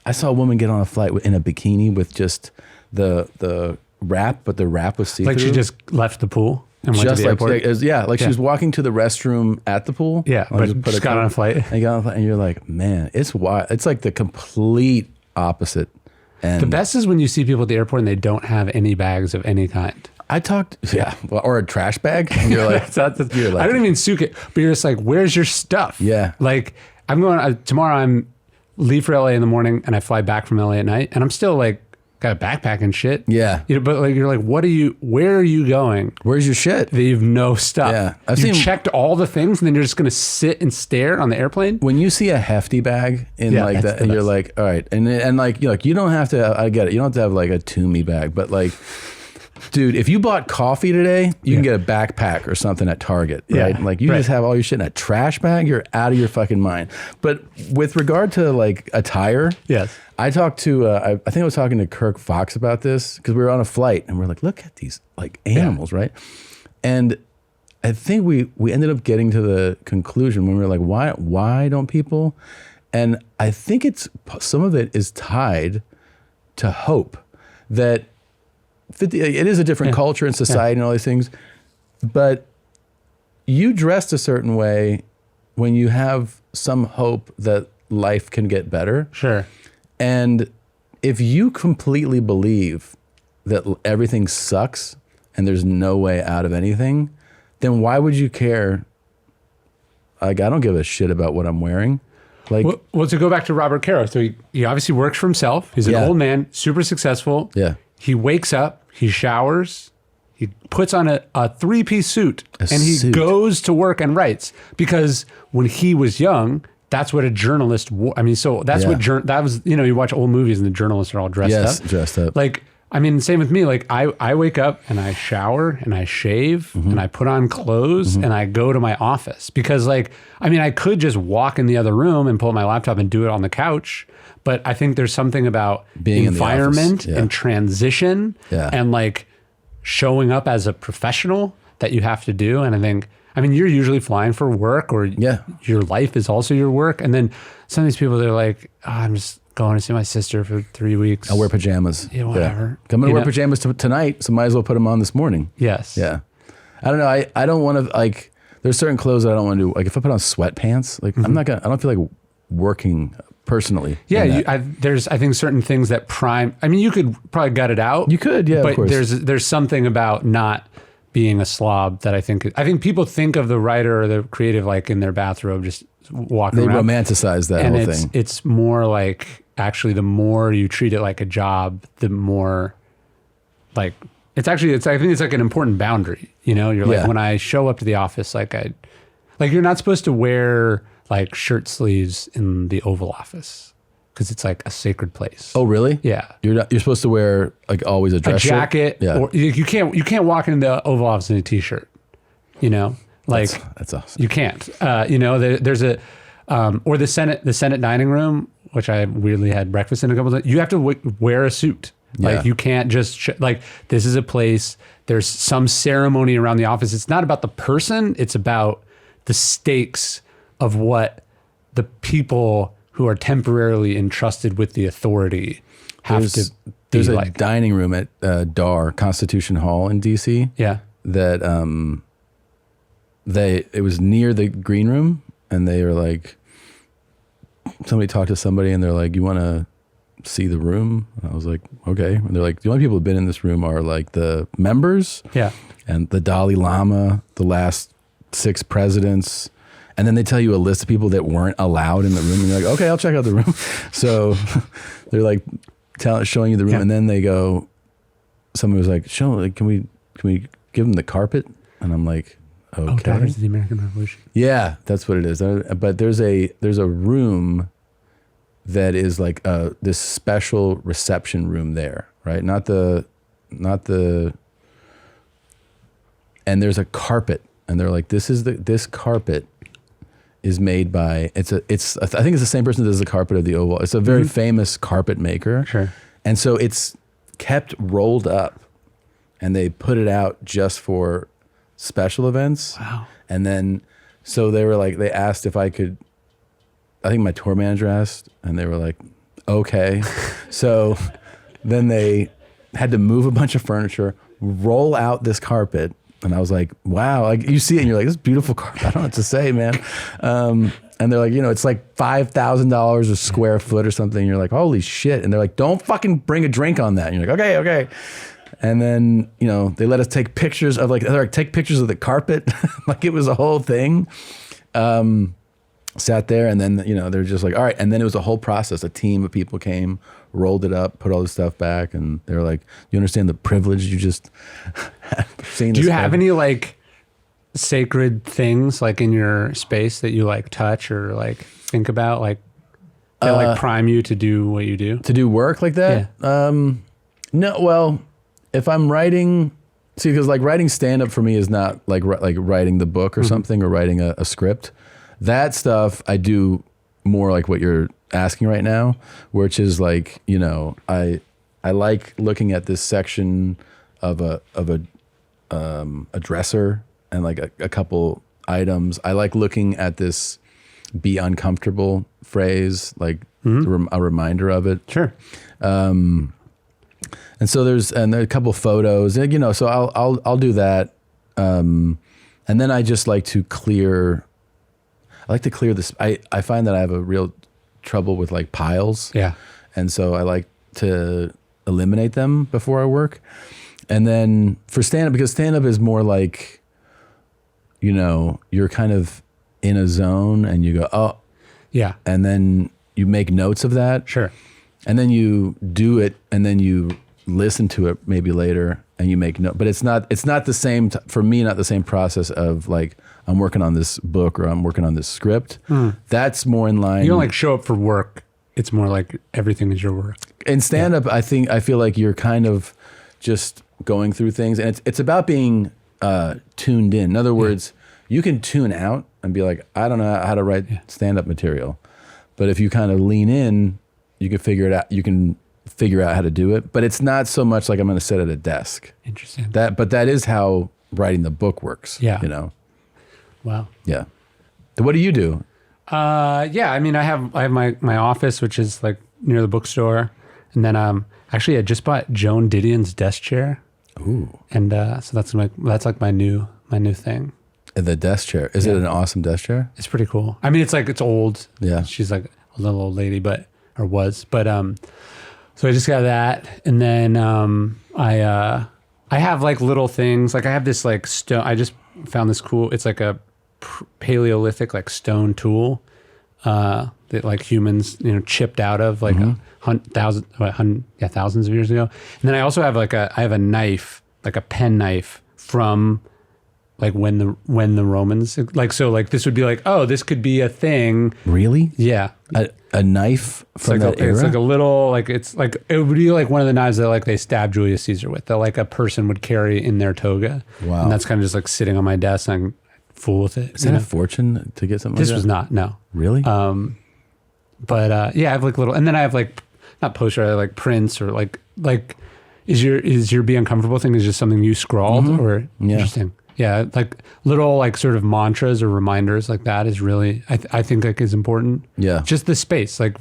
I saw a woman get on a flight in a bikini with just the wrap, but the wrap was see-through. Like she just left the pool and went to Just the like, airport. she was walking to the restroom at the pool. Yeah, but just got on a flight. And got on a flight, and you're like, man, it's wild. It's like the complete opposite. And The best is when you see people at the airport and they don't have any bags of any kind. I talked, or a trash bag, and you're like, I don't even suitcase, but you're just like, where's your stuff? Yeah. Like I'm going tomorrow. I'm leave for LA in the morning and I fly back from LA at night, and I'm still like got a backpack and shit. Yeah. You know, but like you're like, where are you going? Where's your shit? That you have no stuff. Yeah. You checked all the things and then you're just gonna sit and stare on the airplane. When you see a hefty bag in like that, and you're like, all right, and like you don't have to. I get it. You don't have to have like a Toomey bag, but like, dude, if you bought coffee today, you can get a backpack or something at Target, right? Like you just have all your shit in a trash bag. You're out of your fucking mind. But with regard to like attire, Yes. I talked to. I think I was talking to Kirk Fox about this because we were on a flight and we're like, look at these like animals, right? And I think we ended up getting to the conclusion when we were like, why don't people? And I think some of it is tied to hope that it is a different culture and society and all these things, but you dressed a certain way when you have some hope that life can get better. Sure. And if you completely believe that everything sucks and there's no way out of anything, then why would you care? Like, I don't give a shit about what I'm wearing. Like, Well, to go back to Robert Caro, so he obviously works for himself. He's an old man, super successful. Yeah. He wakes up, he showers, he puts on a three-piece suit, and he goes to work and writes. Because when he was young, that's what a journalist wore. I mean, so that's what that was. You know, you watch old movies and the journalists are all dressed up. Yes, dressed up. Like, I mean, same with me. Like, I wake up and I shower and I shave and I put on clothes and I go to my office because, like, I mean, I could just walk in the other room and pull up my laptop and do it on the couch. But I think there's something about being environment in the office. and transition and like showing up as a professional that you have to do. And I mean, you're usually flying for work or your life is also your work. And then some of these people, they're like, oh, I'm just going to see my sister for 3 weeks. I'll wear pajamas. Yeah, whatever. Yeah. I'm going to wear pajamas tonight, so might as well put them on this morning. Yes. Yeah. I don't know. I don't want to, like, there's certain clothes that I don't want to do. Like, if I put on sweatpants, like, I don't feel like working personally. Yeah, there's I think certain things that I mean, you could probably gut it out. You could, yeah, but of course. There's something about not being a slob that I think people think of the writer or the creative like in their bathrobe just walking around. They romanticize that whole thing. It's more like actually the more you treat it like a job, the more like I think it's like an important boundary. You know, you're like when I show up to the office, like you're not supposed to wear like shirt sleeves in the Oval Office. because it's like a sacred place. Oh, really? Yeah. You're supposed to wear like always a dress jacket. shirt? Yeah. Or you can't walk into the Oval Office in a t-shirt. You know, like that's awesome. You can't. You know, there's a or the Senate dining room, which I weirdly had breakfast in a couple of times. You have to wear a suit. Like you can't just like this is a place. There's some ceremony around the office. It's not about the person. It's about the stakes of what the people who are temporarily entrusted with the authority have to. There's a dining room at DAR, Constitution Hall in DC. Yeah. That it was near the green room, and they were like, somebody talked to somebody, and they're like, "You want to see the room?" And I was like, "Okay." And they're like, "The only people who've been in this room are like the members, and the Dalai Lama, the last 6 presidents." And then they tell you a list of people that weren't allowed in the room, and you're like, "Okay, I'll check out the room." So they're like showing you the room, and then they go, someone was like, can we give them the carpet?" And I'm like, "Okay." Oh, Daughters of the American Revolution. Yeah, that's what it is. But there's a room that is like this special reception room there, right? Not the, and there's a carpet, and they're like, this carpet is made by, I think it's the same person that does the carpet of the Oval. It's a very famous carpet maker. Sure. And so it's kept rolled up, and they put it out just for special events. Wow. And then, so they asked if I could, I think my tour manager asked, and they were like, "Okay." So then they had to move a bunch of furniture, roll out this carpet. And I was like, wow, like you see it and you're like, this beautiful carpet. I don't know what to say, man. And they're like, it's like $5,000 a square foot or something. And you're like, holy shit. And they're like, don't fucking bring a drink on that. And you're like, okay. And then, they let us take pictures of take pictures of the carpet. Like it was a whole thing. Sat there, and then, they're just like, all right. And then it was a whole process. A team of people came, rolled it up, put all the stuff back. And they were like, you understand the privilege you just have seen? Do you have any like sacred things like in your space that you like touch or like think about, like that like prime you to do what you do? To do work like that? Yeah. No, well, if I'm writing, because like writing stand-up for me is not like writing the book or something, or writing a script. That stuff I do more like what you're asking right now, which is like, I like looking at this section of a dresser and like a couple items. I like looking at this "be uncomfortable" phrase, like a reminder of it. Sure. And so there's a couple photos, so I'll do that. And then I just like to clear. I like to clear this. I find that I have a real trouble with like piles. Yeah. And so I like to eliminate them before I work. And then for stand-up, because stand-up is more like, you're kind of in a zone and you go, oh. Yeah. And then you make notes of that. Sure. And then you do it, and then you listen to it maybe later and you make notes. But it's not the same, for me, not the same process of like, I'm working on this book or I'm working on this script. That's more in line. You don't like show up for work. It's more like everything is your work. In stand-up, I feel like you're kind of just going through things, and it's about being tuned in. In other words, you can tune out and be like, I don't know how to write stand-up material. But if you kind of lean in, you can figure it out. You can figure out how to do it. But it's not so much like I'm going to sit at a desk. Interesting. But that is how writing the book works. Yeah. Wow. Yeah. What do you do? Yeah. I mean, I have my office, which is like near the bookstore, and then actually I just bought Joan Didion's desk chair. Ooh. And so that's like my new thing. The desk chair. Is it an awesome desk chair? It's pretty cool. I mean, it's old. Yeah. She's like a little old lady, was. So I just got that, and then I have like little things. Like I have this like stone. I just found this cool. It's like a Paleolithic like stone tool that like humans chipped out of like thousands of years ago. And then I also have a knife, like a pen knife from like when the Romans, like, so like this would be like, oh, this could be a thing. Really? Yeah. A knife from that era? It's like a little, like, it's like, it would be like one of the knives that like they stabbed Julius Caesar with, that like a person would carry in their toga. Wow. And that's kind of just like sitting on my desk and I fool with it. Is that a fortune to get something This like that? was not, no. Really? But yeah, I have like little, and then I have like, not poster, I have like prints or like, is your be uncomfortable thing is just something you scrawled or interesting? Yeah, like little like sort of mantras or reminders like that is really, I think like is important. Yeah. Just the space. Like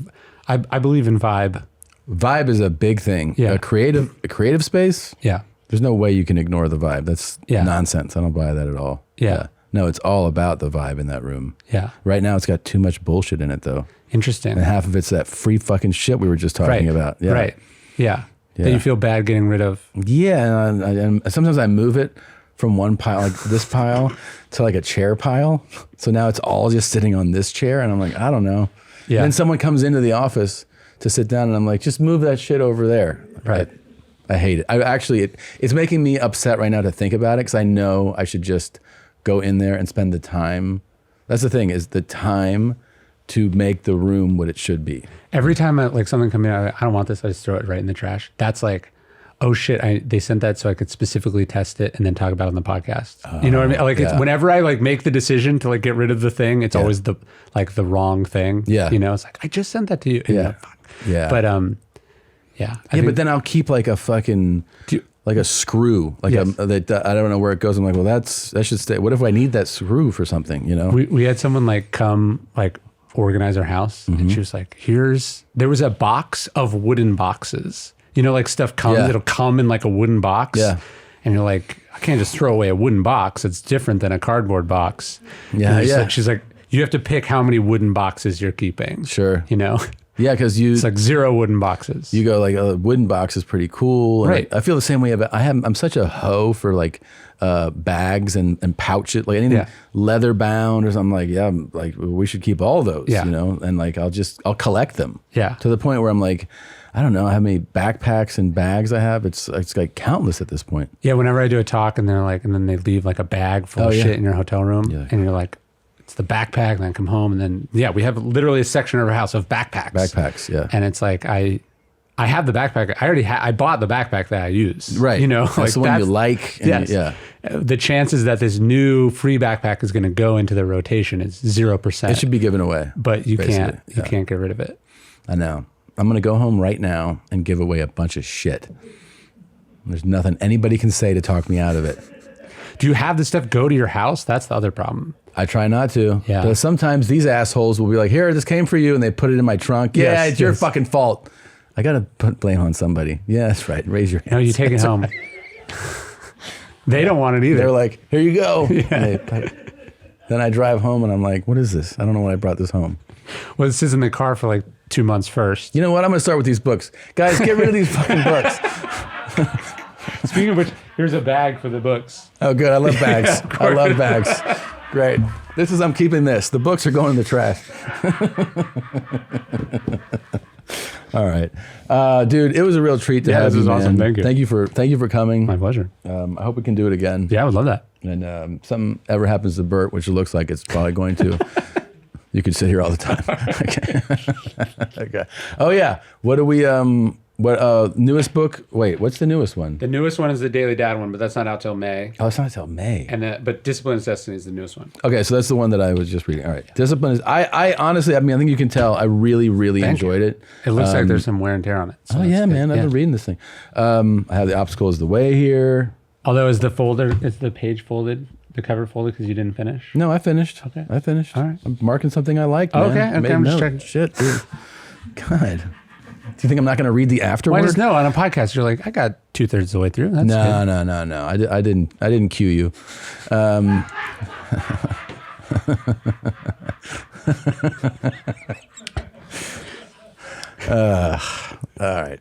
I believe in vibe. Vibe is a big thing. Yeah. A creative space. Yeah. There's no way you can ignore the vibe. That's nonsense. I don't buy that at all. Yeah. No, it's all about the vibe in that room. Yeah. Right now it's got too much bullshit in it though. Interesting. And half of it's that free fucking shit we were just talking about. Yeah. Right. Yeah. That you feel bad getting rid of. Yeah. And sometimes I move it from one pile, like this pile, to like a chair pile. So now it's all just sitting on this chair. And I'm like, I don't know. Yeah. And then someone comes into the office to sit down and I'm like, just move that shit over there. Right. I hate it. It's making me upset right now to think about it because I know I should just go in there and spend the time. That's the thing, is the time to make the room what it should be. Every time like something comes in, I don't want this, I just throw it right in the trash. That's like, oh shit, they sent that so I could specifically test it and then talk about it on the podcast. You know what I mean? Like it's whenever I like make the decision to like get rid of the thing, it's always the wrong thing. Yeah. You know, it's like, I just sent that to you. And Yeah. Yeah. But yeah. But then I'll keep like a fucking, like a screw, like that I don't know where it goes. I'm like, well, that should stay. What if I need that screw for something, you know? We had someone like come like organize our house and she was like, there was a box of wooden boxes. You know, like stuff comes, it'll come in like a wooden box. Yeah. And you're like, I can't just throw away a wooden box. It's different than a cardboard box. Yeah. Like, she's like, you have to pick how many wooden boxes you're keeping. Sure. You know? Yeah, because it's like 0 wooden boxes. You go like a wooden box is pretty cool. And right. I feel the same way about. I'm such a hoe for like bags and pouches, like anything leather bound or something. Like I'm like we should keep all those. You know, and like I'll collect them. Yeah. To the point where I'm like, I don't know how many backpacks and bags I have. It's like countless at this point. Yeah. Whenever I do a talk and they're like, and then they leave like a bag full of shit in your hotel room, and you're like, it's the backpack, and then I come home, and then we have literally a section of our house of backpacks. Backpacks, yeah. And it's like I have the backpack. I bought the backpack that I use. Right. You know, that's like the one you like. And yes. The chances that this new free backpack is going to go into the rotation is 0%. It should be given away. But you can't get rid of it. I know. I'm going to go home right now and give away a bunch of shit. There's nothing anybody can say to talk me out of it. Do you have this stuff go to your house? That's the other problem. I try not to. Yeah. But sometimes these assholes will be like, here, this came for you. And they put it in my trunk. Yeah, it's your fucking fault. I got to put blame on somebody. Yeah, that's right. Raise your hand. No, you take it home. They don't want it either. They're like, here you go. Then I drive home and I'm like, what is this? I don't know why I brought this home. Well, this is in the car for like 2 months first. You know what? I'm going to start with these books. Guys, get rid of these fucking books. Speaking of which, here's a bag for the books. Oh, good. I love bags. I love bags. Great. I'm keeping this. The books are going in the trash. All right. Dude, it was a real treat to have you, man. Awesome. Thank you. Thank you for coming. My pleasure. I hope we can do it again. Yeah, I would love that. And something ever happens to Bert, which it looks like it's probably going to, you could sit here all the time. Okay. Okay. Oh yeah. What do we, newest book? Wait, what's the newest one? The newest one is the Daily Dad one, but that's not out till May. Oh, it's not till May. And but Discipline is Destiny is the newest one. Okay, so that's the one that I was just reading. All right, Discipline is. I honestly, I think you can tell. I really enjoyed it. It looks like there's some wear and tear on it. So oh yeah, man, I've been reading this thing. I have The Obstacle is the Way here. Although is the page folded, the cover folded because you didn't finish? No, I finished. Okay, I finished. All right, I'm marking something I liked. Man. Okay, I'm just checking. Shit, dude. God. Do you think I'm not going to read the afterword? Why just no? On a podcast, you're like, I got 2/3 of the way through. That's no, good. no. I didn't cue you. All right.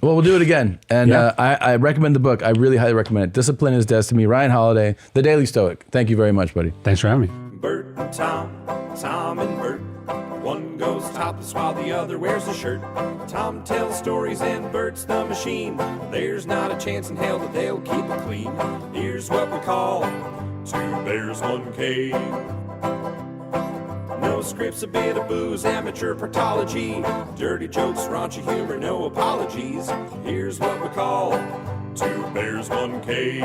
Well, we'll do it again. And I recommend the book. I really highly recommend it. Discipline is Destiny. Ryan Holiday, The Daily Stoic. Thank you very much, buddy. Thanks for having me. Bert and Tom, Tom and Bert. One goes goes topless while the other wears a shirt. Tom tells stories and Bert's the machine. There's not a chance in hell that they'll keep it clean. Here's what we call two bears, one cave. No scripts, a bit of booze, amateur partology, dirty jokes, raunchy humor, no apologies. Here's what we call two bears, one cave.